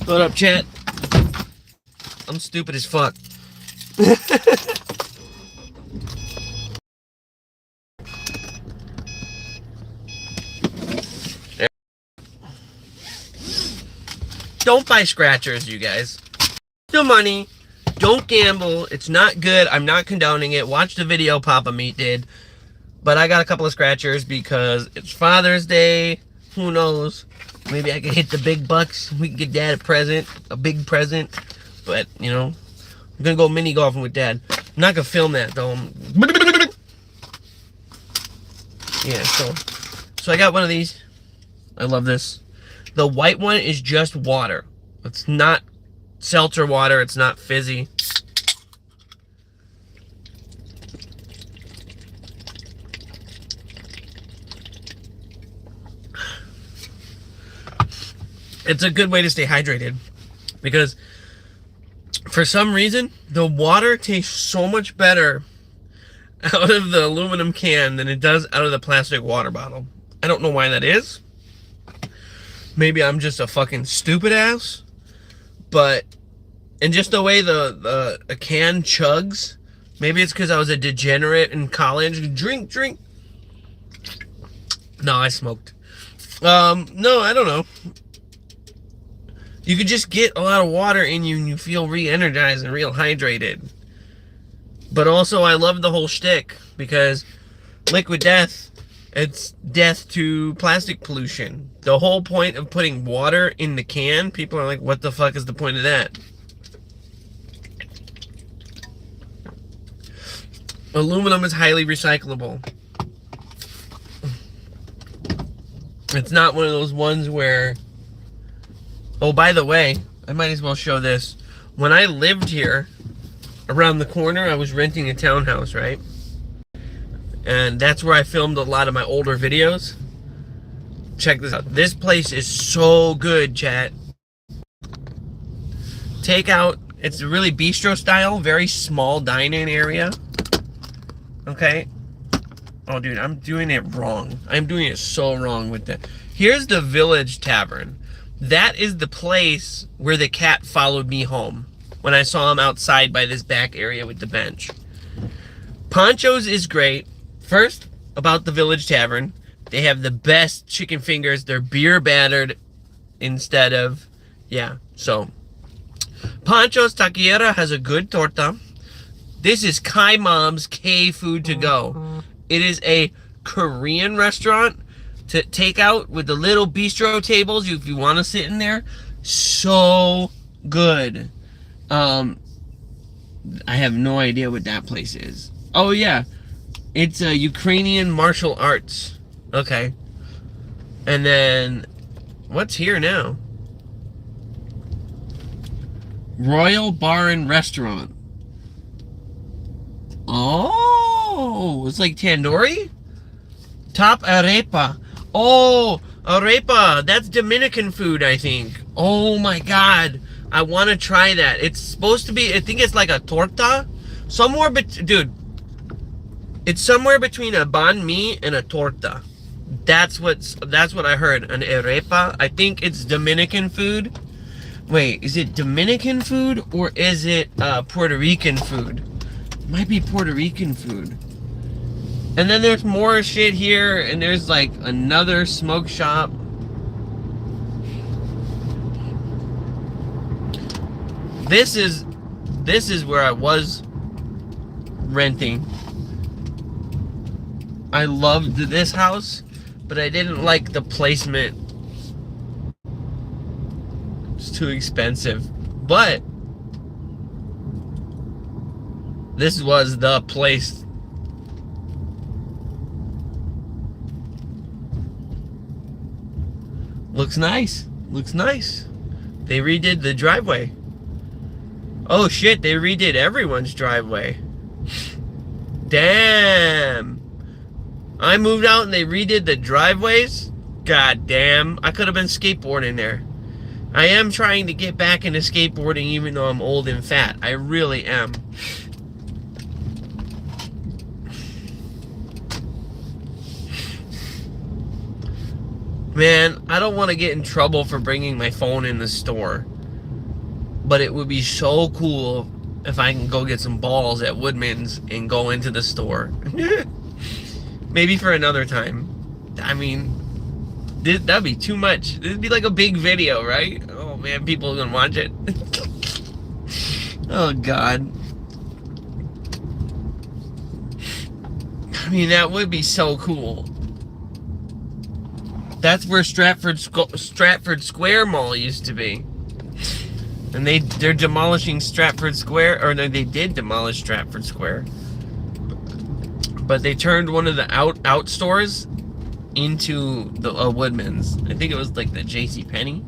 What up, chat? I'm stupid as fuck. Don't buy scratchers, you guys. No money. Don't gamble. It's not good. I'm not condoning it. Watch the video Papa Meat did. But I got a couple of scratchers because it's Father's Day. Who knows? Maybe I can hit the big bucks. We can get Dad a present. A big present. But, you know, I'm going to go mini golfing with Dad. I'm not going to film that, though. Yeah, so I got one of these. I love this. The white one is just water. It's not seltzer water. It's not fizzy. It's a good way to stay hydrated because for some reason the water tastes so much better out of the aluminum can than it does out of the plastic water bottle. I don't know why that is. Maybe I'm just a fucking stupid ass, but and just the way a can chugs, maybe it's because I was a degenerate in college. Drink. No, I smoked. No, I don't know. You could just get a lot of water in you and you feel re-energized and real hydrated. But also, I love the whole shtick because liquid death, it's death to plastic pollution. The whole point of putting water in the can, people are like, what the fuck is the point of that? Aluminum is highly recyclable. It's not one of those ones where... Oh, by the way, I might as well show this. When I lived here, around the corner, I was renting a townhouse, right? And that's where I filmed a lot of my older videos. Check this out. This place is so good, chat. Takeout, it's really bistro style, very small dine-in area. Okay. Oh, dude, I'm doing it wrong. I'm doing it so wrong with that. Here's the Village Tavern. That is the place where the cat followed me home when I saw him outside by this back area with the bench. Poncho's is great. First, about the Village Tavern, they have the best chicken fingers. They're beer battered instead of, yeah. So, Poncho's Taqueria has a good torta. This is Kai Mom's K Food to Go. It is a Korean restaurant to take out with the little bistro tables if you want to sit in there. So good. I have no idea what that place is. Oh yeah, it's a Ukrainian martial arts. Okay. And then, what's here now? Royal Bar and Restaurant. Oh, it's like tandoori? Top arepa. Oh, arepa. That's Dominican food, I think. Oh my God. I want to try that. It's supposed to be, I think it's like a torta. Somewhere, dude, it's somewhere between a banh mi and a torta. That's what I heard. An arepa. I think it's Dominican food. Wait, is it Dominican food or is it Puerto Rican food? Might be Puerto Rican food. And then there's more shit here, and there's like another smoke shop. This is where I was renting. I loved this house, but I didn't like the placement. It's too expensive. But this was the place. Looks nice. Looks nice. They redid the driveway. Oh shit, they redid everyone's driveway. Damn. I moved out and they redid the driveways? God damn. I could have been skateboarding there. I am trying to get back into skateboarding even though I'm old and fat. I really am. Man, I don't want to get in trouble for bringing my phone in the store. But it would be so cool if I can go get some balls at Woodman's and go into the store. Maybe for another time. I mean, that'd be too much. It'd be like a big video, right? Oh man, people are gonna watch it. Oh God. I mean, that would be so cool. That's where Stratford Square Mall used to be. And they're demolishing Stratford Square, or no, they did demolish Stratford Square. But they turned one of the out stores into the Woodman's. I think it was like the JCPenney.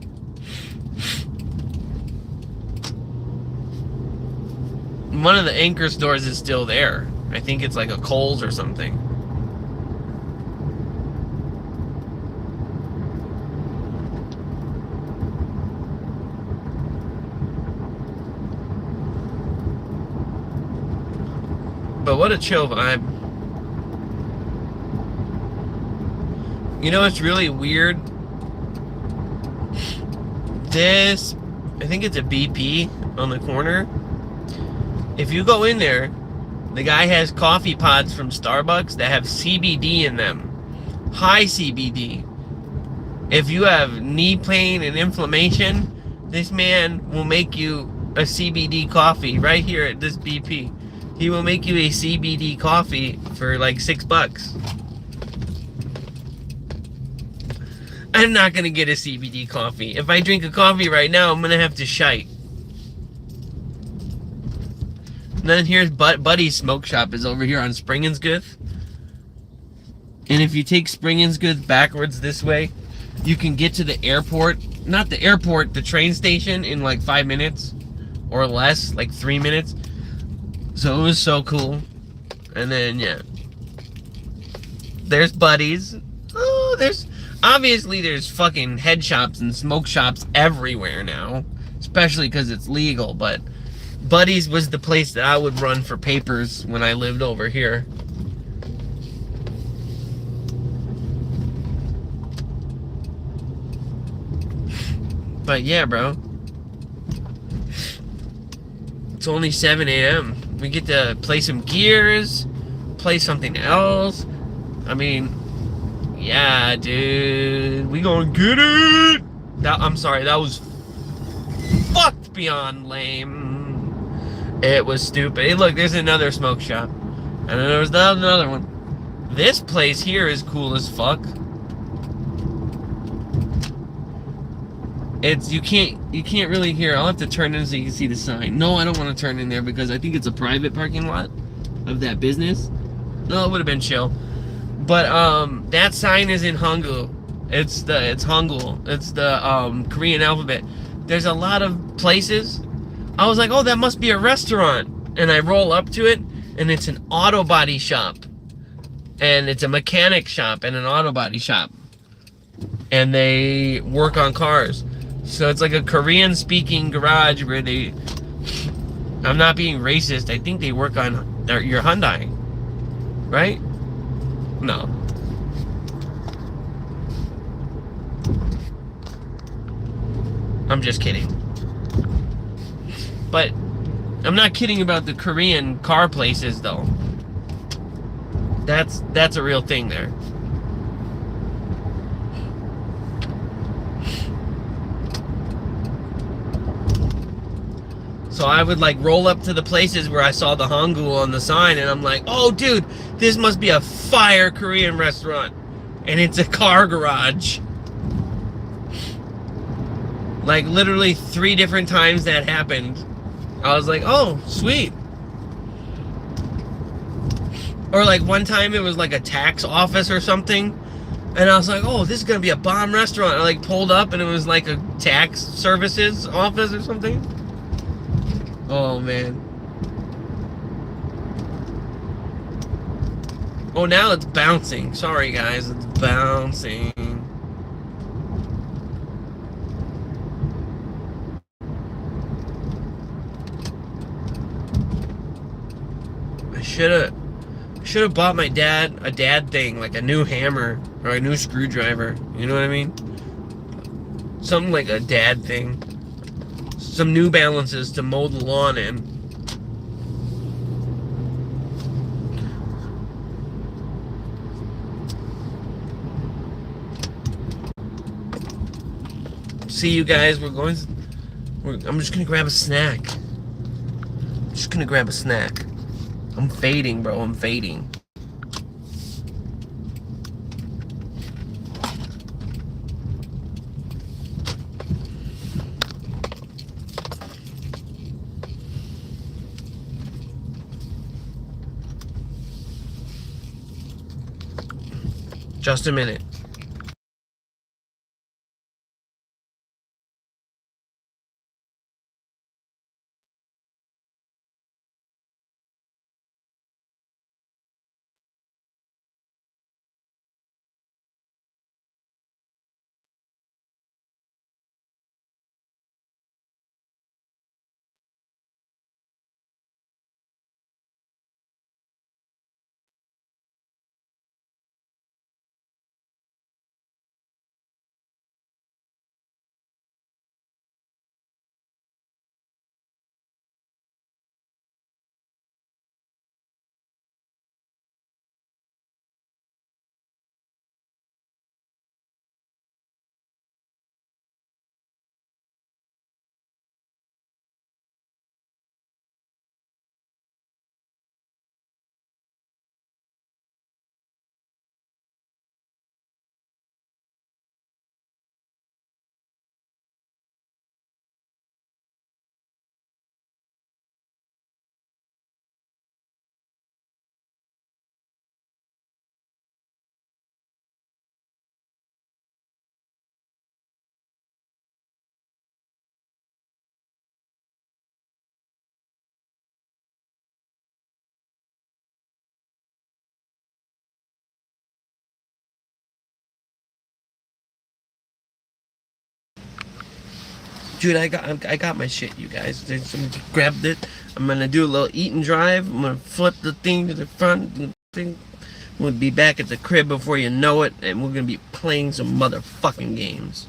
One of the anchor stores is still there. I think it's like a Kohl's or something. But what a chill vibe. You know what's really weird? This, I think it's a BP on the corner. If you go in there, the guy has coffee pods from Starbucks that have CBD in them. High CBD. If you have knee pain and inflammation, this man will make you a CBD coffee right here at this BP. He will make you a CBD coffee for like $6. I'm not gonna get a CBD coffee. If I drink a coffee right now, I'm gonna have to shite. And then here's Buddy's Smoke Shop is over here on Springinsguth. And if you take Springinsguth backwards this way, you can get to the airport. Not the airport, the train station in like 5 minutes or less, like 3 minutes. So it was so cool. And then, yeah. There's Buddy's. Oh, there's fucking head shops and smoke shops everywhere now. Especially because it's legal, but Buddy's was the place that I would run for papers when I lived over here. But yeah, bro. It's only 7 a.m. We get to play some gears, play something else. I mean, yeah, dude. We gonna get it! I'm sorry, that was fucked beyond lame. It was stupid. Hey, look, there's another smoke shop. And then there was another one. This place here is cool as fuck. You can't really hear. I'll have to turn in so you can see the sign. No, I don't want to turn in there because I think it's a private parking lot of that business. No, it would have been chill. But that sign is in Hangul. It's Hangul. It's the Korean alphabet. There's a lot of places. I was like, oh, that must be a restaurant. And I roll up to it, and it's an auto body shop. And it's a mechanic shop and an auto body shop. And they work on cars. So it's like a Korean-speaking garage where they... I'm not being racist. I think they work on your Hyundai. Right? No. I'm just kidding. But I'm not kidding about the Korean car places, though. That's a real thing there. So I would like roll up to the places where I saw the Hangul on the sign, and I'm like, oh dude, this must be a fire Korean restaurant. And it's a car garage. Like literally 3 different times that happened. I was like, oh, sweet. Or like one time it was like a tax office or something. And I was like, oh, this is going to be a bomb restaurant. I like pulled up and it was like a tax services office or something. Oh, man. Oh, now it's bouncing. Sorry, guys. It's bouncing. I should have bought my dad a dad thing, like a new hammer or a new screwdriver. You know what I mean? Something like a dad thing. Some New Balances to mow the lawn in. See you guys. I'm just gonna grab a snack. I'm fading, bro. I'm fading. Just a minute. Dude, I got my shit, you guys. Grabbed it. I'm gonna do a little eat and drive. I'm gonna flip the thing to the front. And thing. We'll be back at the crib before you know it, and we're gonna be playing some motherfucking games.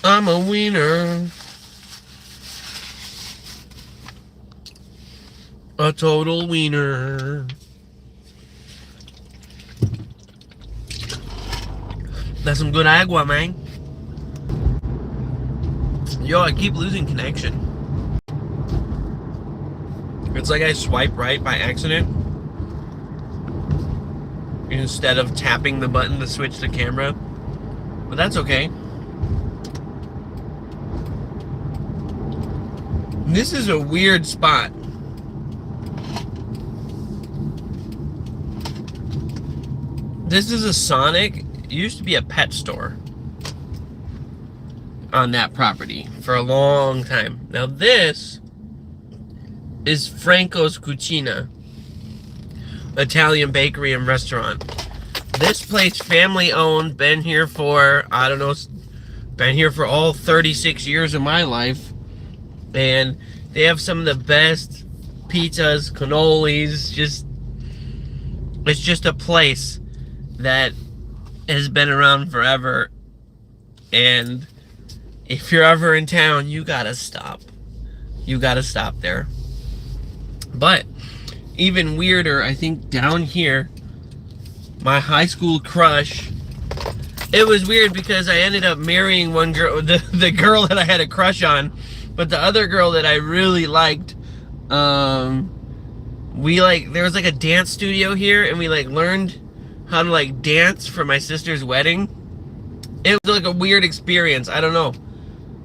I'm a wiener. A total wiener. That's some good agua, man. Yo, I keep losing connection. It's like I swipe right by accident instead of tapping the button to switch the camera. But that's okay. This is a weird spot. This is a Sonic. It used to be a pet store on that property for a long time. Now this is Franco's Cucina, Italian bakery and restaurant. This place, family owned, been here for, I don't know, been here for all 36 years of my life. And they have some of the best pizzas, cannolis, it's just a place that has been around forever. And if you're ever in town, you gotta stop. You gotta stop there. But even weirder, I think down here, my high school crush. It was weird because I ended up marrying one girl, the girl that I had a crush on, but the other girl that I really liked, there was like a dance studio here, and we like learned how to like dance for my sister's wedding. It was like a weird experience. I don't know.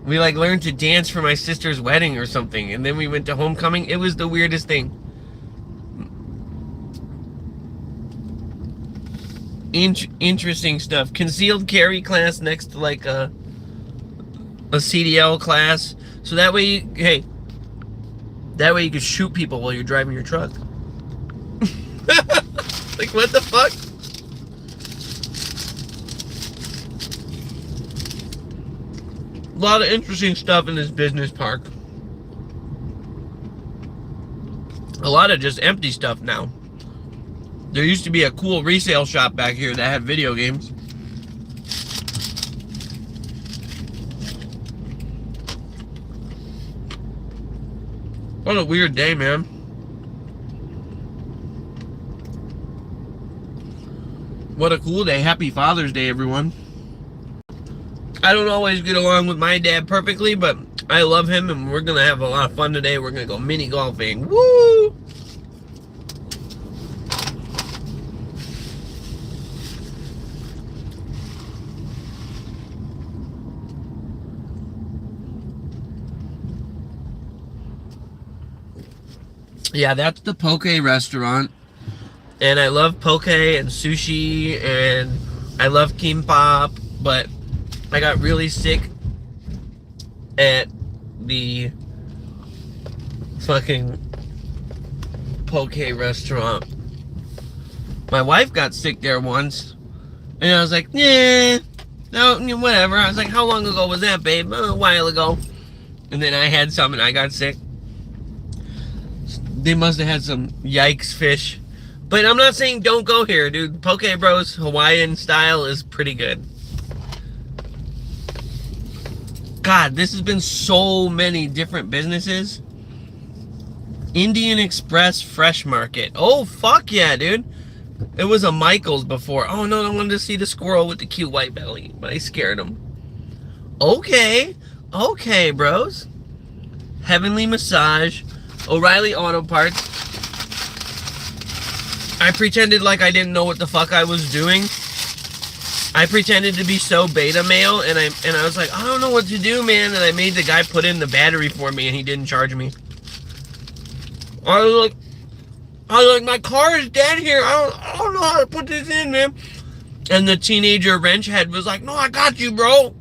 We like learned to dance for my sister's wedding or something, and then we went to homecoming. It was the weirdest thing. Interesting stuff. Concealed carry class next to like a CDL class, so that way you can shoot people while you're driving your truck. Like, what the fuck? A lot of interesting stuff in this business park. A lot of just empty stuff now. There used to be a cool resale shop back here that had video games. What a weird day, man. What a cool day. Happy Father's Day, everyone. I don't always get along with my dad perfectly, but I love him, and we're going to have a lot of fun today. We're going to go mini golfing. Woo! Yeah, that's the poke restaurant. And I love poke and sushi, and I love kimbap, but I got really sick at the fucking poke restaurant. My wife got sick there once, and I was like, yeah, no, whatever. I was like, how long ago was that, babe? A while ago. And then I had some, and I got sick. They must have had some yikes fish. But I'm not saying don't go here, dude. Poke Bros Hawaiian style is pretty good. God, this has been so many different businesses. Indian Express Fresh Market. Oh, fuck yeah, dude. It was a Michael's before. Oh, no, I wanted to see the squirrel with the cute white belly, but I scared him. Okay. Okay, bros. Heavenly Massage. O'Reilly Auto Parts. I pretended like I didn't know what the fuck I was doing. I pretended to be so beta male, and I was like, I don't know what to do, man. And I made the guy put in the battery for me, and he didn't charge me. I was like, my car is dead here. I don't know how to put this in, man. And the teenager wrench head was like, no, I got you, bro.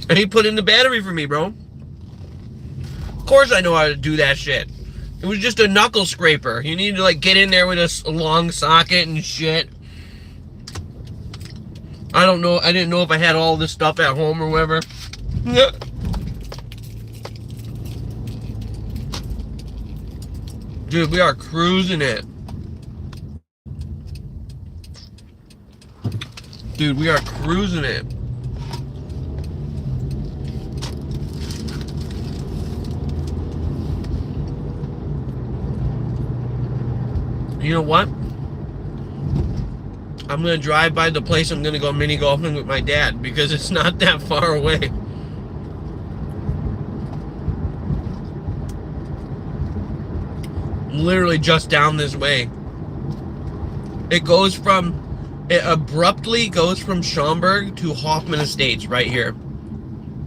And he put in the battery for me, bro. Of course I know how to do that shit. It was just a knuckle scraper. You need to like get in there with a long socket and shit. I don't know. I didn't know if I had all this stuff at home or whatever. Dude, we are cruising it. Dude, we are cruising it. You know what? I'm gonna drive by the place I'm gonna go mini golfing with my dad because it's not that far away. Literally just down this way. It abruptly goes from Schaumburg to Hoffman Estates right here.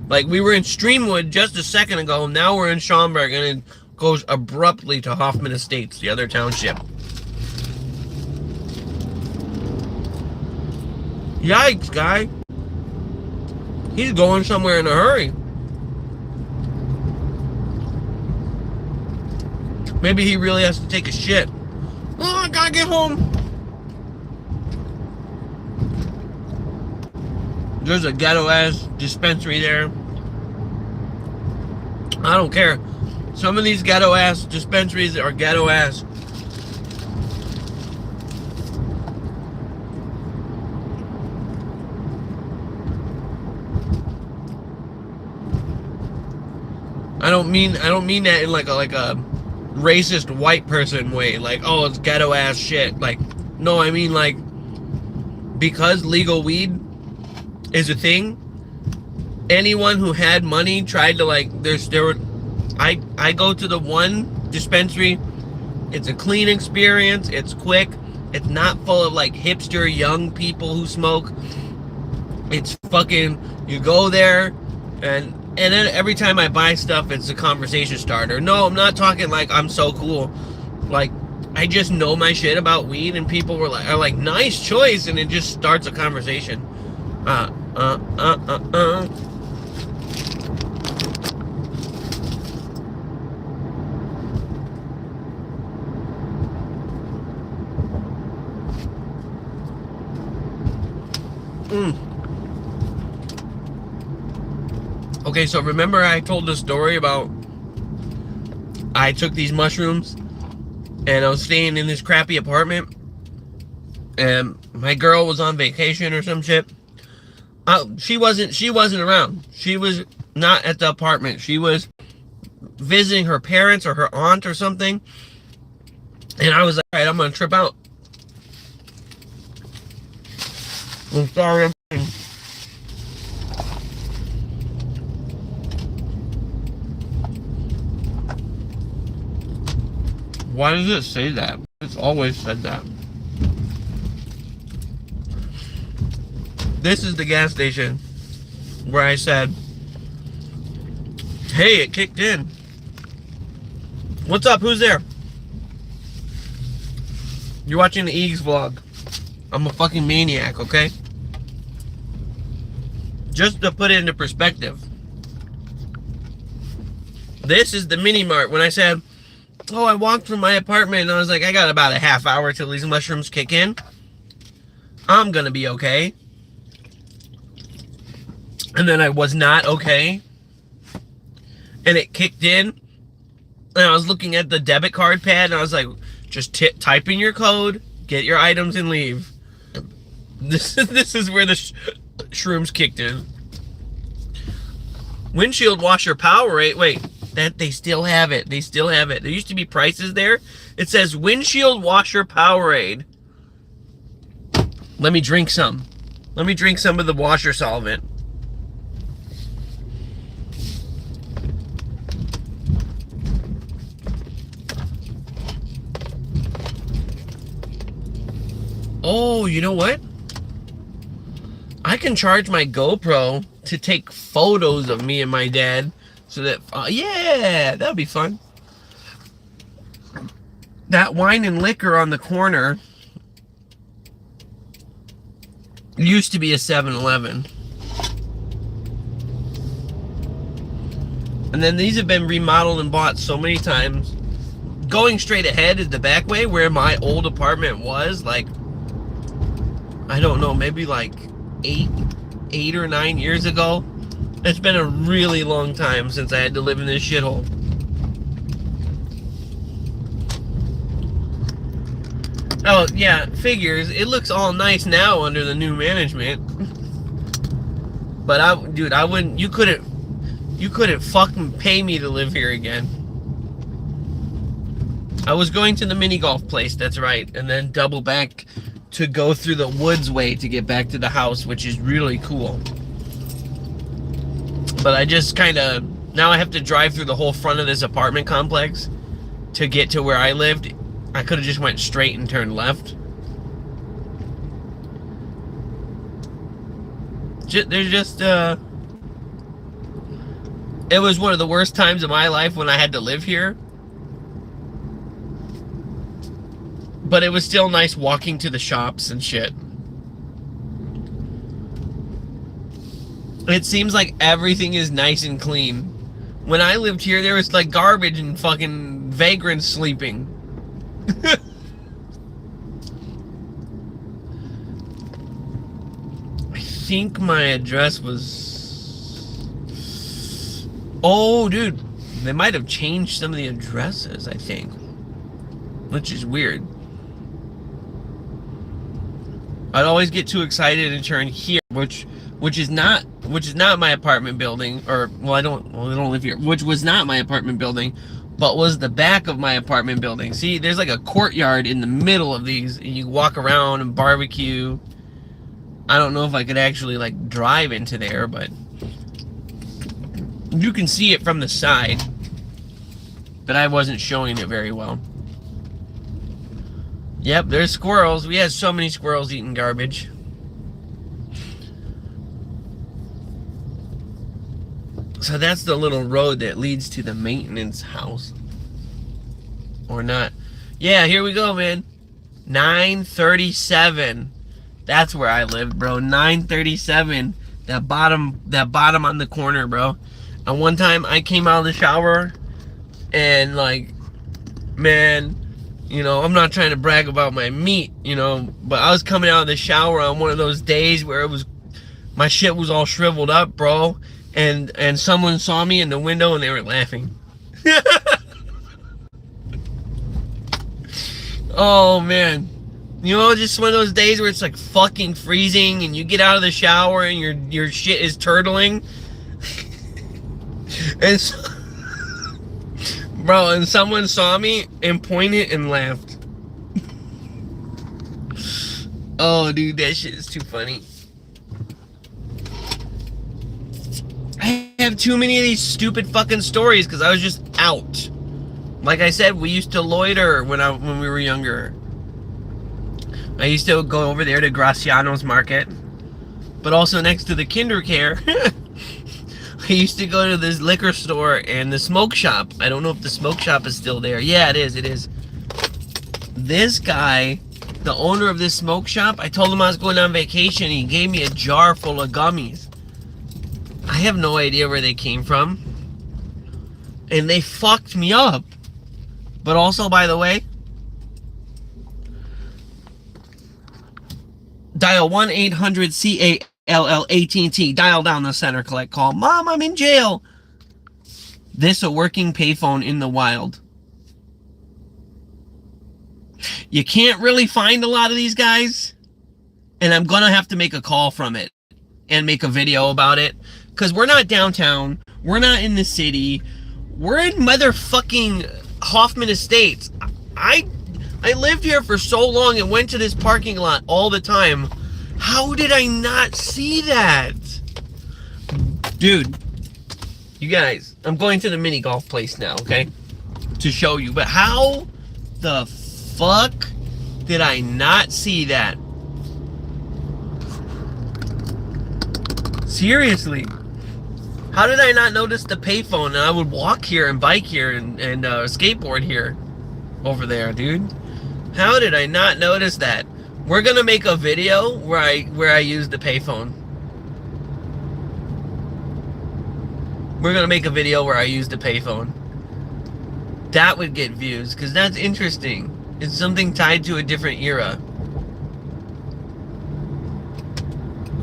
Like, we were in Streamwood just a second ago, now we're in Schaumburg, and it goes abruptly to Hoffman Estates, the other township. Yikes, guy. He's going somewhere in a hurry. Maybe he really has to take a shit. Oh, I gotta get home. There's a ghetto-ass dispensary there. I don't care. Some of these ghetto-ass dispensaries are ghetto-ass. I don't mean that in like a racist white person way. Like, oh, it's ghetto-ass shit. Like, no, I mean like, because legal weed is a thing, anyone who had money tried to like, I go to the one dispensary, it's a clean experience, it's quick, it's not full of like hipster young people who smoke. It's fucking, you go there, and then every time I buy stuff, it's a conversation starter. No, I'm not talking like I'm so cool. Like, I just know my shit about weed, and people are like, nice choice, and it just starts a conversation. Okay, so remember I told the story about I took these mushrooms and I was staying in this crappy apartment and my girl was on vacation or some shit. She wasn't around. She was not at the apartment. She was visiting her parents or her aunt or something. And I was like, all right, I'm gonna trip out. I'm sorry. Why does it say that? It's always said that. This is the gas station where I said, hey, it kicked in. What's up? Who's there? You're watching the Eages vlog. I'm a fucking maniac, okay? Just to put it into perspective. This is the mini mart. When I said, oh, I walked from my apartment and I was like, I got about a half hour till these mushrooms kick in. I'm gonna be okay. And then I was not okay. And it kicked in. And I was looking at the debit card pad and I was like, just type in your code, get your items and leave. This is where the shrooms kicked in. Windshield washer Powerade. Wait, that they still have it. They still have it. There used to be prices there. It says windshield washer Powerade. Let me drink some. Let me drink some of the washer solvent. Oh, you know what? I can charge my GoPro to take photos of me and my dad so that, yeah, that'll be fun. That wine and liquor on the corner used to be a 7-Eleven. And then these have been remodeled and bought so many times. Going straight ahead is the back way where my old apartment was, like, I don't know, maybe like 8 or 9 years ago. It's been a really long time since I had to live in this shithole. Oh, yeah, figures. It looks all nice now under the new management. But I wouldn't, you couldn't fucking pay me to live here again. I was going to the mini golf place, that's right, and then double back to go through the woods way to get back to the house, which is really cool. But I just kind of, now I have to drive through the whole front of this apartment complex to get to where I lived. I could have just went straight and turned left. There's just, it was one of the worst times of my life when I had to live here. But it was still nice walking to the shops and shit. It seems like everything is nice and clean. When I lived here, there was like garbage and fucking vagrants sleeping. I think my address was... Oh, dude. They might have changed some of the addresses, I think. Which is weird. I'd always get too excited and turn here, which is not my apartment building, or I don't live here, which was not my apartment building, but was the back of my apartment building. See, there's like a courtyard in the middle of these, and you walk around and barbecue. I don't know if I could actually like drive into there, but you can see it from the side, but I wasn't showing it very well. Yep, there's squirrels. We had so many squirrels eating garbage. So that's the little road that leads to the maintenance house. Or not. Yeah, here we go, man. 937. That's where I live, bro. 937. That bottom on the corner, bro. And one time I came out of the shower and like, man, you know, I'm not trying to brag about my meat, you know, but I was coming out of the shower on one of those days where it was, my shit was all shriveled up, bro. And someone saw me in the window and they were laughing. Oh, man. You know, just one of those days where it's like fucking freezing and you get out of the shower and your shit is turtling. And so, bro, and someone saw me and pointed and laughed. Oh, dude, that shit is too funny. I have too many of these stupid fucking stories because I was just out. Like I said, we used to loiter when we were younger. I used to go over there to Graciano's Market, but also next to the Kinder Care. I used to go to this liquor store and the smoke shop. I don't know if the smoke shop is still there. Yeah, it is. It is. This guy, the owner of this smoke shop, I told him I was going on vacation. He gave me a jar full of gummies. I have no idea where they came from. And they fucked me up. But also, by the way, dial 1-800-CALL-ATT. Dial down the center collect call. Mom, I'm in jail. This a working payphone in the wild. You can't really find a lot of these guys. And I'm going to have to make a call from it. And make a video about it. Because we're not downtown. We're not in the city. We're in motherfucking Hoffman Estates. I lived here for so long and went to this parking lot all the time. How did I not see that? Dude, you guys, I'm going to the mini golf place now, okay? To show you. But how the fuck did I not see that? Seriously. How did I not notice the payphone? And I would walk here and bike here and skateboard here. Over there, dude. How did I not notice that? We're gonna make a video where I use the payphone. We're gonna make a video where I use the payphone. That would get views, because that's interesting. It's something tied to a different era.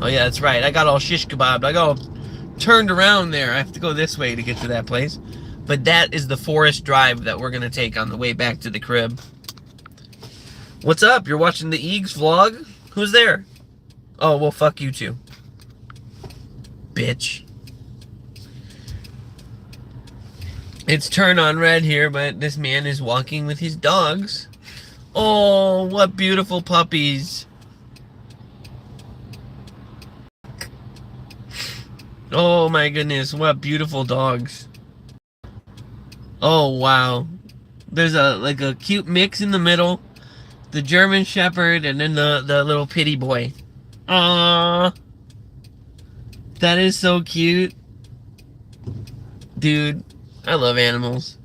Oh yeah, that's right. I got all shish kebabbed. I got all turned around there. I have to go this way to get to that place. But that is the forest drive that we're gonna take on the way back to the crib. What's up? You're watching the Eages vlog? Who's there? Oh, well, fuck you too. Bitch. It's turn on red here, but this man is walking with his dogs. Oh, what beautiful puppies. Oh my goodness, what beautiful dogs. Oh wow. There's a cute mix in the middle. The German Shepherd and then the little pitty boy. Aww. That is so cute. Dude, I love animals.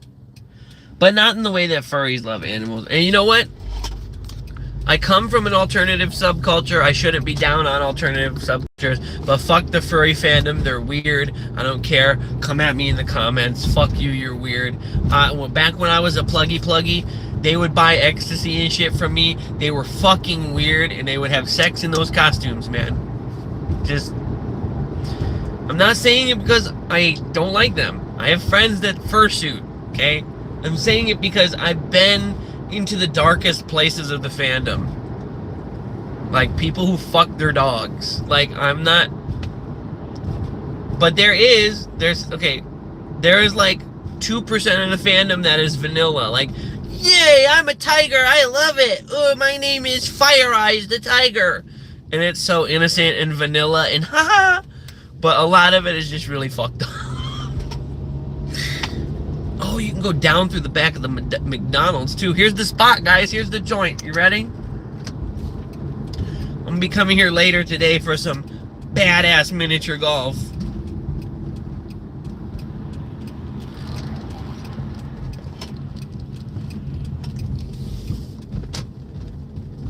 But not in the way that furries love animals. And you know what? I come from an alternative subculture. I shouldn't be down on alternative subcultures. But fuck the furry fandom. They're weird. I don't care. Come at me in the comments. Fuck you, you're weird. Back when I was a pluggy, they would buy ecstasy and shit from me. They were fucking weird. And they would have sex in those costumes, man. Just... I'm not saying it because I don't like them. I have friends that fursuit, okay? I'm saying it because I've been into the darkest places of the fandom. Like, people who fuck their dogs. Like, I'm not... But there is like 2% of the fandom that is vanilla. Like, yay, I'm a tiger, I love it. Oh, my name is Fire Eyes the Tiger. And it's so innocent and vanilla and haha. But a lot of it is just really fucked up. Oh, you can go down through the back of the McDonald's too. Here's the spot, guys. Here's the joint. You ready? I'm gonna be coming here later today for some badass miniature golf.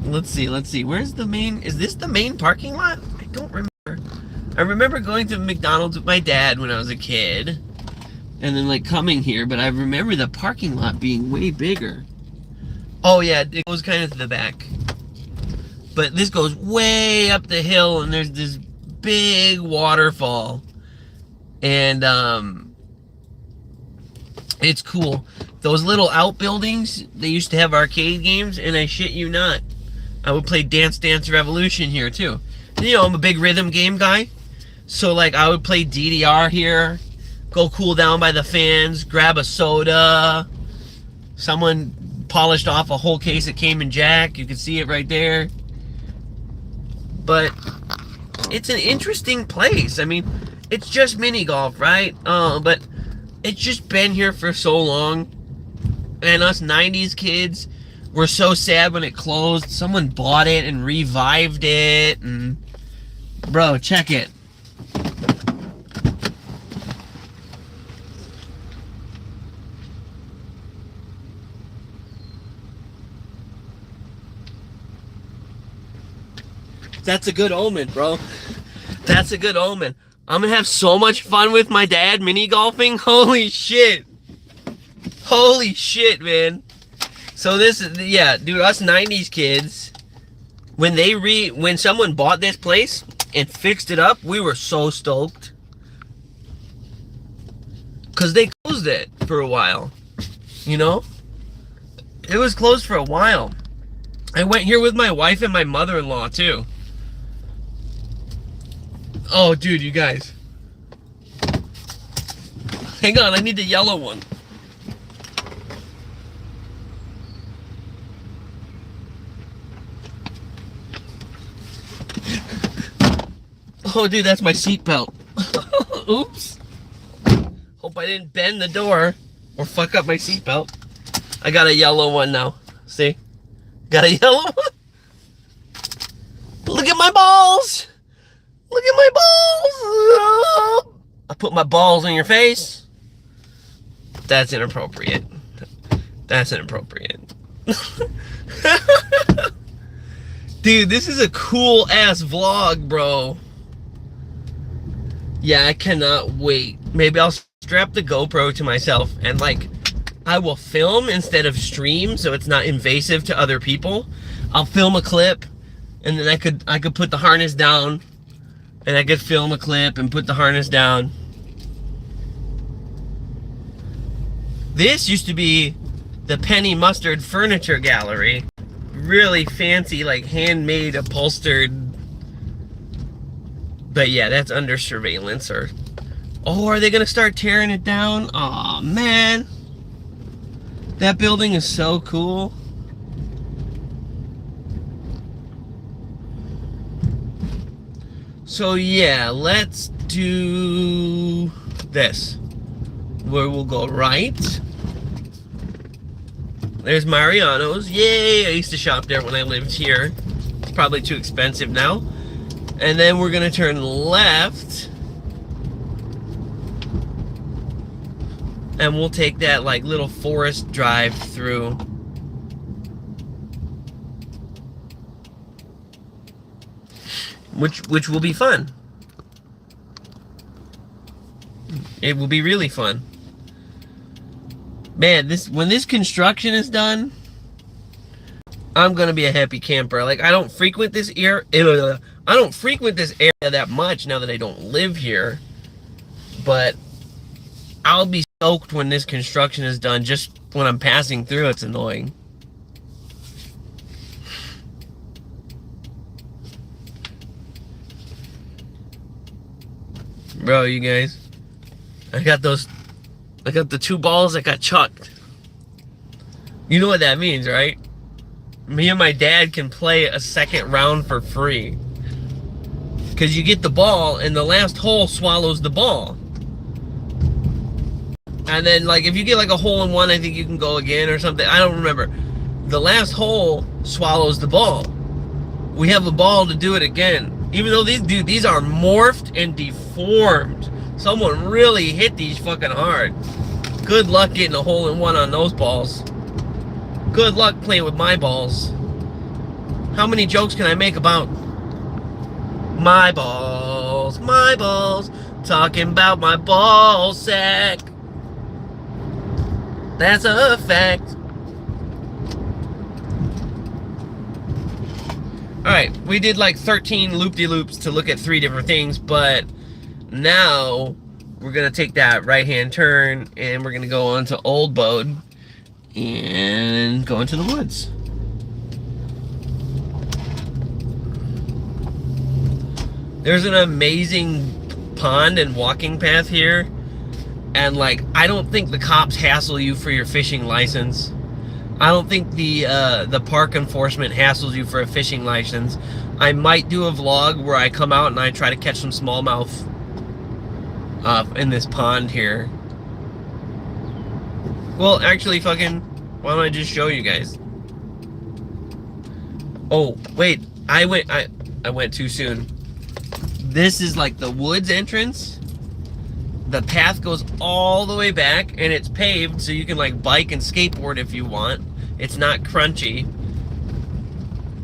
Let's see. Where's the main... Is this the main parking lot? I don't remember. I remember going to McDonald's with my dad when I was a kid. And then, like, coming here. But I remember the parking lot being way bigger. Oh, yeah. It goes kind of to the back. But this goes way up the hill. And there's this big waterfall. And, it's cool. Those little outbuildings, they used to have arcade games. And I shit you not, I would play Dance Dance Revolution here, too. You know, I'm a big rhythm game guy. So, like, I would play DDR here, go cool down by the fans, grab a soda. Someone polished off a whole case of Cayman Jack. You can see it right there. But it's an interesting place. I mean, it's just mini golf, right? But it's just been here for so long. And us 90s kids were so sad when it closed. Someone bought it and revived it. And, bro, check it. That's a good omen, bro. That's a good omen. I'm gonna have so much fun with my dad mini golfing. Holy shit. Holy shit, man. So this is, yeah, dude, us 90s kids, when someone bought this place and fixed it up, we were so stoked. Cause they closed it for a while. You know? It was closed for a while. I went here with my wife and my mother-in-law too. Oh, dude, you guys. Hang on, I need the yellow one. Oh, dude, that's my seatbelt. Oops. Hope I didn't bend the door or fuck up my seatbelt. I got a yellow one now. See? Got a yellow one? Look at my balls! Look at my balls! I put my balls in your face. That's inappropriate. That's inappropriate. Dude, this is a cool ass vlog, bro. Yeah, I cannot wait. Maybe I'll strap the GoPro to myself and, like, I will film instead of stream so it's not invasive to other people. I'll film a clip and then I could put the harness down. And I could film a clip and put the harness down. This used to be the Penny Mustard Furniture Gallery. Really fancy, like handmade, upholstered. But yeah, that's under surveillance or Oh, are they gonna start tearing it down? Aw, man. That building is so cool. So yeah, let's do this. Where we'll go right. There's Mariano's. Yay! I used to shop there when I lived here. It's probably too expensive now. And then we're gonna turn left. And we'll take that like little forest drive through. Which will be fun. It will be really fun. Man, when this construction is done, I'm gonna be a happy camper. Like, I don't frequent this area that much now that I don't live here. But I'll be stoked when this construction is done. Just when I'm passing through, it's annoying. Bro, you guys, I got the 2 balls that got chucked. You know what that means, right? Me and my dad can play a second round for free. Because you get the ball, and the last hole swallows the ball. And then, like, if you get, like, a hole-in-one, I think you can go again or something. I don't remember. The last hole swallows the ball. We have a ball to do it again. Even though these are morphed and deformed. Someone really hit these fucking hard. Good luck getting a hole-in-one on those balls. Good luck playing with my balls. How many jokes can I make about my balls, talking about my ball sack? That's a fact. Alright, we did like 13 loop-de-loops to look at 3 different things, but now we're going to take that right-hand turn and we're going to go on to Old Bode and go into the woods. There's an amazing pond and walking path here, and like, I don't think the cops hassle you for your fishing license. I don't think the park enforcement hassles you for a fishing license. I might do a vlog where I come out and I try to catch some smallmouth in this pond here. Well, actually, fucking, why don't I just show you guys? Oh, wait, I went too soon. This is like the woods entrance. The path goes all the way back, and it's paved, so you can like bike and skateboard if you want. It's not crunchy.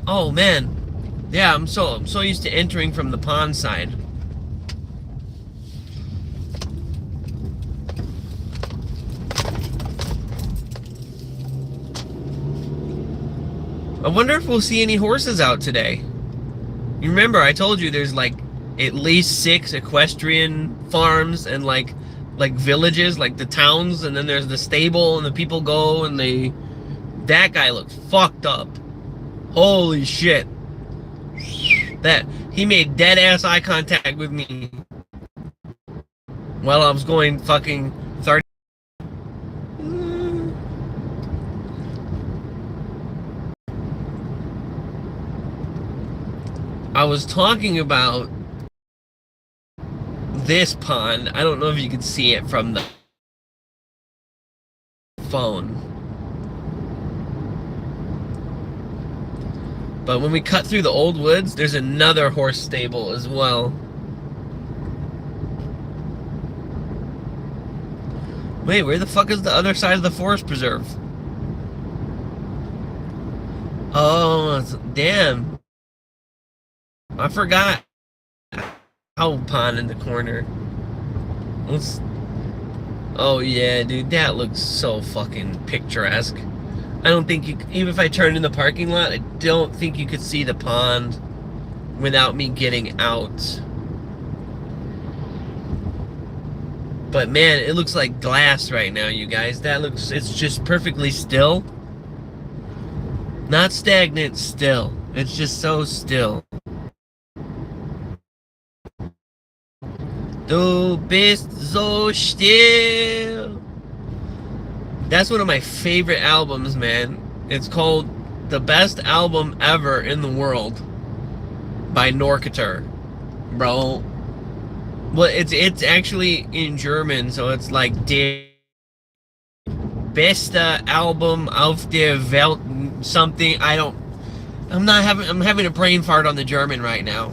Oh man, yeah, I'm so used to entering from the pond side. I wonder if we'll see any horses out today. You remember I told you there's like at least 6 equestrian farms and like villages, like the towns, and then there's the stable and the people go and they... That guy looks fucked up. Holy shit. That he made dead ass eye contact with me while I was going fucking 30. I was talking about this pond. I don't know if you can see it from the phone. But when we cut through the old woods, there's another horse stable as well. Wait, where the fuck is the other side of the forest preserve? Oh, damn. I forgot. Owl pond in the corner. Oh yeah, dude, that looks so fucking picturesque. I don't think you, even if I turned in the parking lot, I don't think you could see the pond without me getting out. But man, it looks like glass right now, you guys. It's just perfectly still. Not stagnant, still. It's just so still. Du bist so still. That's one of my favorite albums, man. It's called The Best Album Ever in the World by Norcatur. Bro. Well, it's actually in German, so it's like Der beste Album auf der Welt something. I'm having a brain fart on the German right now.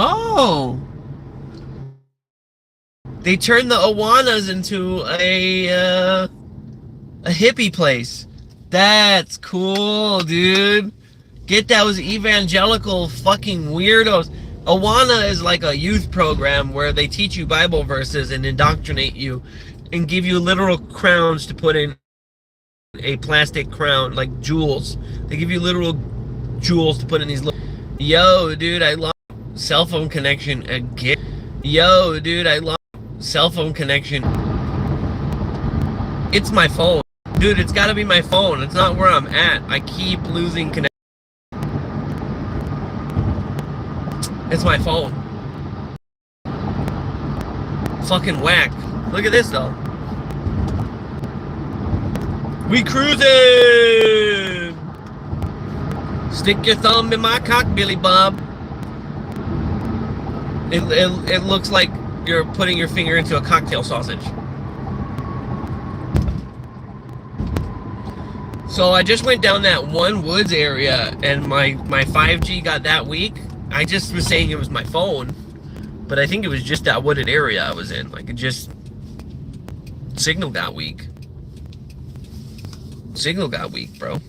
Oh, they turned the Awanas into a hippie place. That's cool, dude. Get those evangelical fucking weirdos. Awana is like a youth program where they teach you Bible verses and indoctrinate you and give you literal crowns to put in a plastic crown, like jewels. They give you literal jewels to put in these little... Yo, dude, I lost cell phone connection again. Yo, dude, I lost cell phone connection. It's my phone. Dude, it's gotta be my phone. It's not where I'm at. I keep losing connection. It's my phone. Fucking whack. Look at this though. We cruising! Stick your thumb in my cock, Billy Bob. It looks like you're putting your finger into a cocktail sausage. So I just went down that one woods area and my 5G got that weak. I just was saying it was my phone, but I think it was just that wooded area I was in. Like, it just... Signal got weak. Signal got weak, bro.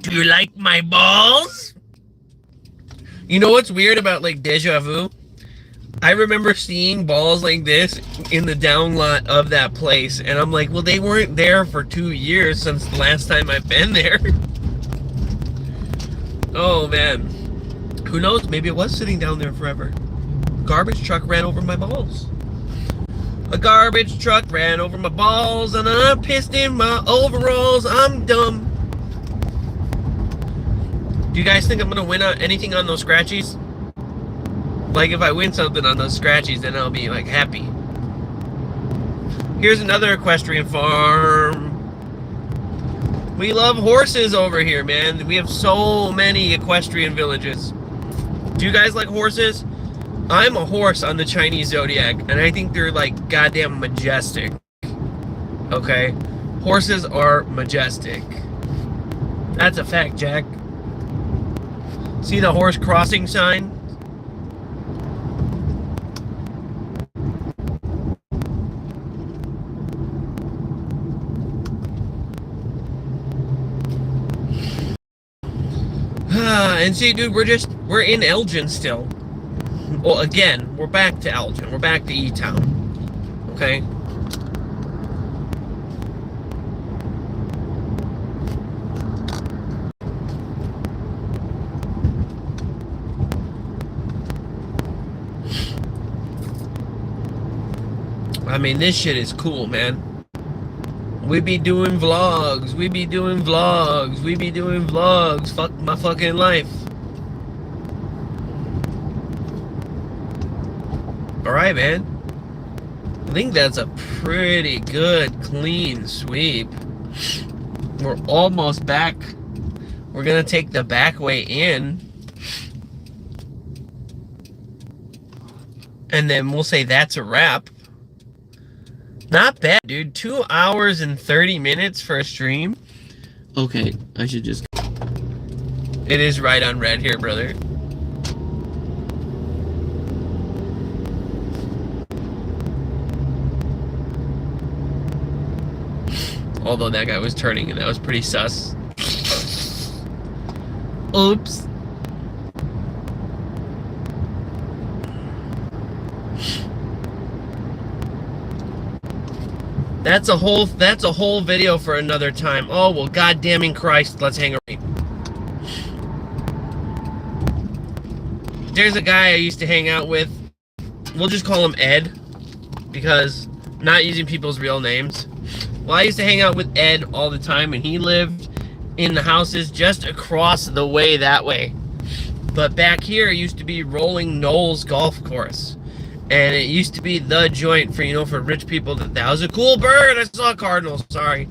Do you like my balls? You know what's weird about, like, deja vu? I remember seeing balls like this in the down lot of that place, and I'm like, well, they weren't there for 2 years since the last time I've been there. Oh, man. Who knows? Maybe it was sitting down there forever. Garbage truck ran over my balls. A garbage truck ran over my balls, and I'm pissed in my overalls. I'm dumb. Do you guys think I'm going to win anything on those scratchies? Like, if I win something on those scratchies, then I'll be, like, happy. Here's another equestrian farm. We love horses over here, man. We have so many equestrian villages. Do you guys like horses? I'm a horse on the Chinese zodiac, and I think they're, like, goddamn majestic. Okay? Horses are majestic. That's a fact, Jack. See the horse crossing sign? And see, dude, we're in Elgin still. Well, again, we're back to Elgin. We're back to E-Town. Okay? I mean, this shit is cool, man. We be doing vlogs. We be doing vlogs. We be doing vlogs. Fuck my fucking life. Alright, man. I think that's a pretty good, clean sweep. We're almost back. We're gonna take the back way in. And then we'll say that's a wrap. Not bad, dude. 2 hours and 30 minutes for a stream. Okay, I should just... It is right on red here, brother. Although that guy was turning and that was pretty sus. Oops. That's a whole video for another time. Oh, well, goddamming Christ, let's hang around. There's a guy I used to hang out with we'll just call him Ed, because I'm not using people's real names. Well, I used to hang out with Ed all the time, and he lived in the houses just across the way that way. But back here used to be Rolling Knolls Golf Course. And it used to be the joint for, you know, for rich people. That was a cool bird. I saw a cardinal. Sorry.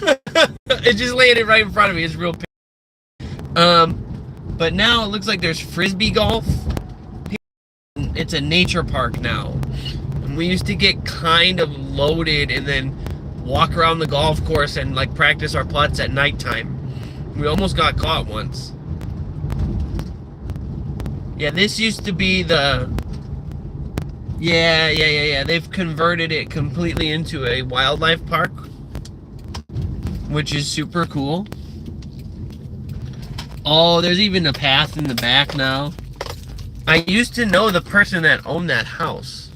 It just landed right in front of me. It's real. But now it looks like there's frisbee golf. It's a nature park now. And we used to get kind of loaded and then walk around the golf course and like practice our putts at nighttime. We almost got caught once. Yeah, this used to be the... Yeah. They've converted it completely into a wildlife park, which is super cool. Oh, there's even a path in the back now. I used to know the person that owned that house.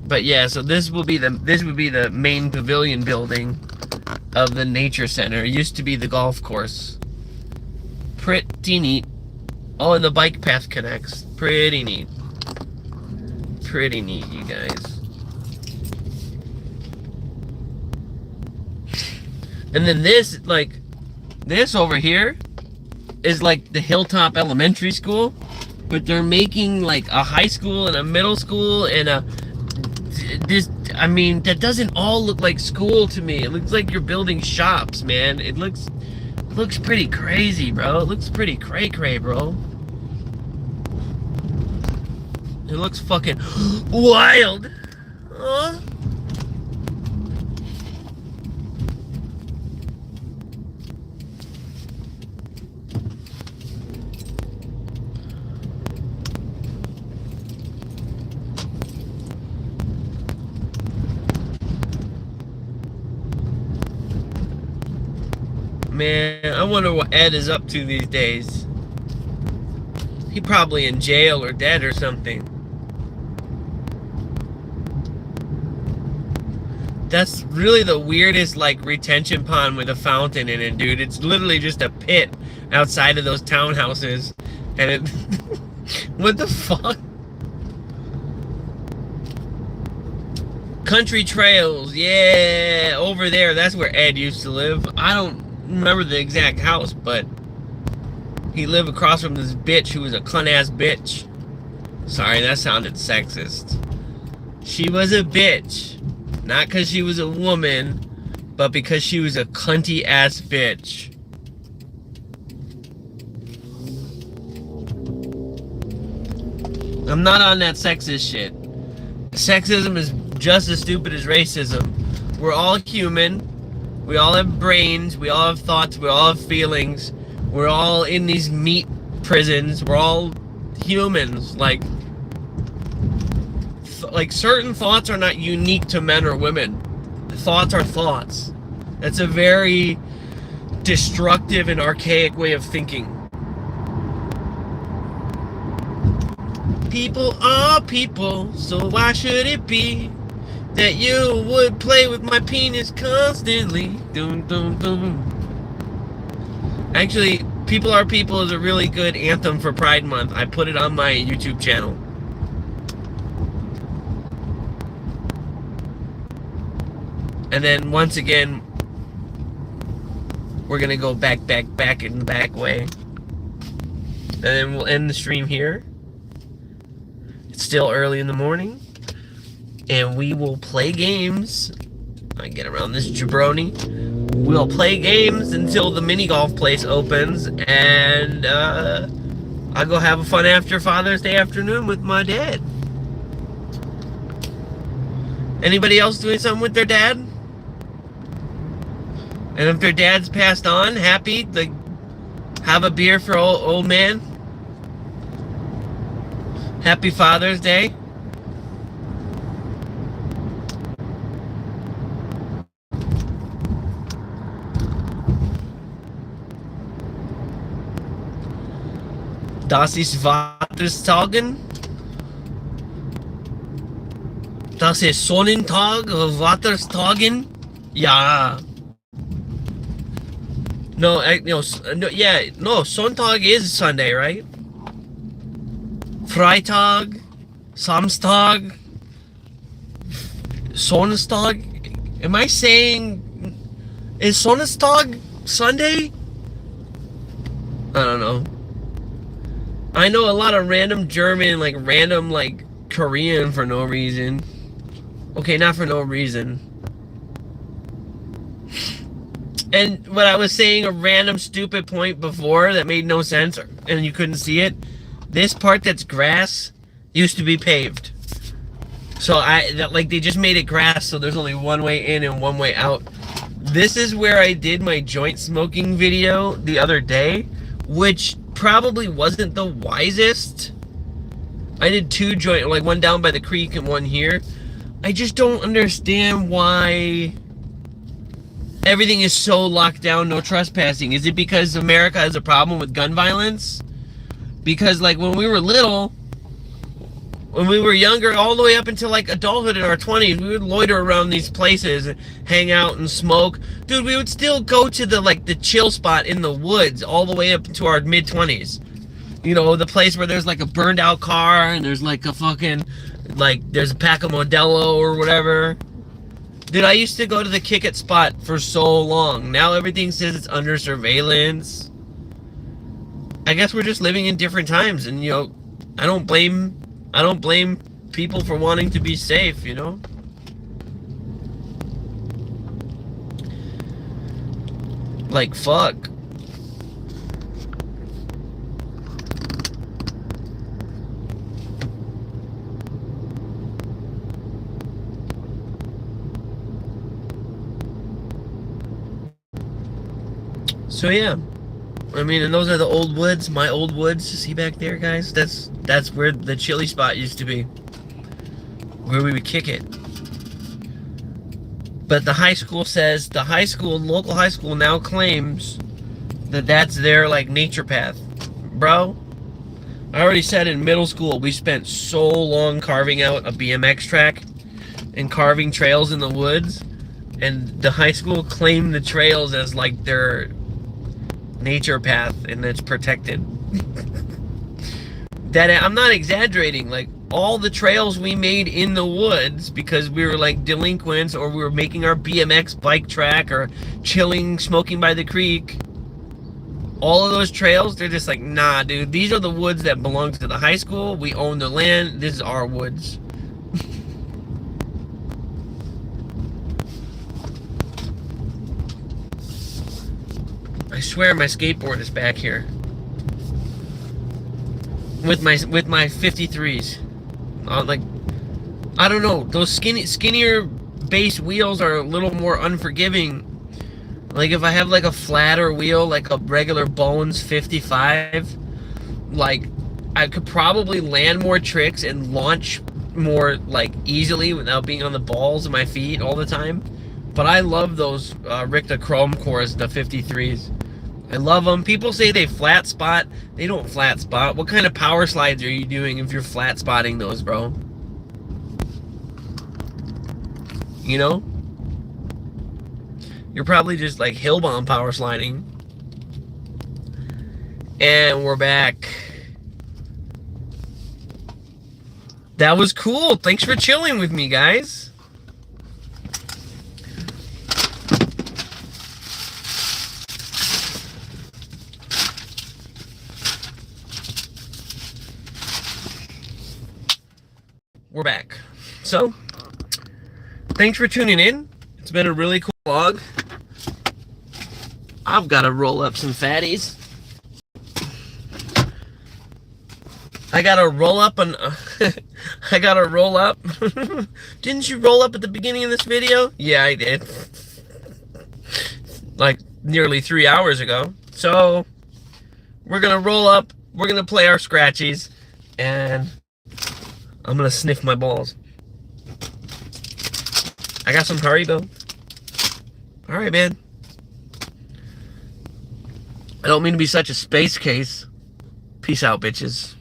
But yeah, so this would be the main pavilion building of the nature center. It used to be the golf course. Pretty neat. Oh, and the bike path connects. Pretty neat. Pretty neat, you guys. And then this, like, this over here is like the Hilltop Elementary School, but they're making like a high school and a middle school and a... This, I mean, that doesn't all look like school to me. It looks like you're building shops, man. It looks pretty crazy, bro. It looks pretty cray-cray, bro. It looks fucking wild. Huh? Man, I wonder what Ed is up to these days. He probably in jail or dead or something. That's really the weirdest, like, retention pond with a fountain in it, dude. It's literally just a pit outside of those townhouses. And it... What the fuck? Country Trails, yeah, over there. That's where Ed used to live. I don't remember the exact house, but he lived across from this bitch who was a cunt-ass bitch. Sorry, that sounded sexist. She was a bitch. Not because she was a woman, but because she was a cunty-ass bitch. I'm not on that sexist shit. Sexism is just as stupid as racism. We're all human. We all have brains. We all have thoughts. We all have feelings. We're all in these meat prisons. We're all humans. Like certain thoughts are not unique to men or women. Thoughts are thoughts. That's a very destructive and archaic way of thinking. People are people, so why should it be that you would play with my penis constantly? Dum, dum, dum. Actually, People Are People is a really good anthem for Pride Month. I put it on my YouTube channel. And then once again, we're gonna go back in the back way. And then we'll end the stream here. It's still early in the morning. And we will play games. I get around this jabroni. We'll play games until the mini golf place opens. And I'll go have a fun after Father's Day afternoon with my dad. Anybody else doing something with their dad? And if their dad's passed on, happy, like, have a beer for old man. Happy Father's Day. Das ist Vaterstagen. Das ist Sonnentag, Vaterstagen. Ja. No, Sonntag is Sunday, right? Freitag, Samstag, Sonntag. Am I saying, is Sonntag Sunday? I don't know. I know a lot of random German, like random like Korean for no reason. Okay, not for no reason. And what I was saying, a random stupid point before that made no sense and you couldn't see it. This part that's grass used to be paved. So they just made it grass, so there's only one way in and one way out. This is where I did my joint smoking video the other day, which probably wasn't the wisest. I did two joint, like one down by the creek and one here. I just don't understand why everything is so locked down, no trespassing. Is it because America has a problem with gun violence? Because like when we were little, when we were younger, all the way up until like adulthood in our 20s, we would loiter around these places and hang out and smoke. Dude, we would still go to the chill spot in the woods all the way up into our mid-20s. You know, the place where there's like a burned out car and there's like a fucking, like there's a pack of Modelo or whatever. Dude, I used to go to the kick it spot for so long. Now everything says it's under surveillance. I guess we're just living in different times, and you know, I don't blame people for wanting to be safe, you know? Like, fuck. So yeah, I mean, and those are the old woods, my old woods. See back there, guys? That's where the chili spot used to be, where we would kick it. But the high school says, the local high school now claims that that's their like nature path. Bro, I already said in middle school we spent so long carving out a BMX track and carving trails in the woods, and the high school claimed the trails as like their nature path, and it's protected. That I'm not exaggerating. Like all the trails we made in the woods because we were like delinquents, or we were making our BMX bike track, or chilling, smoking by the creek. All of those trails, they're just like, nah, dude. These are the woods that belong to the high school. We own the land. This is our woods. I swear my skateboard is back here with my 53s. Like, I don't know, those skinnier base wheels are a little more unforgiving. Like if I have like a flatter wheel, like a regular Bones 55, like I could probably land more tricks and launch more like easily without being on the balls of my feet all the time. But I love those Ricta Chrome cores, the 53s. I love them. People say they flat spot. They don't flat spot. What kind of power slides are you doing if you're flat spotting those, bro? You know? You're probably just like hill bomb power sliding. And we're back. That was cool. Thanks for chilling with me, guys. We're back. So, thanks for tuning in. It's been a really cool vlog. I've got to roll up some fatties. I got to roll up and I got to roll up. Didn't you roll up at the beginning of this video? Yeah, I did. Like nearly 3 hours ago. So, we're going to roll up. We're going to play our scratchies. And I'm gonna sniff my balls. I got some Haribo. Alright, man. I don't mean to be such a space case. Peace out, bitches.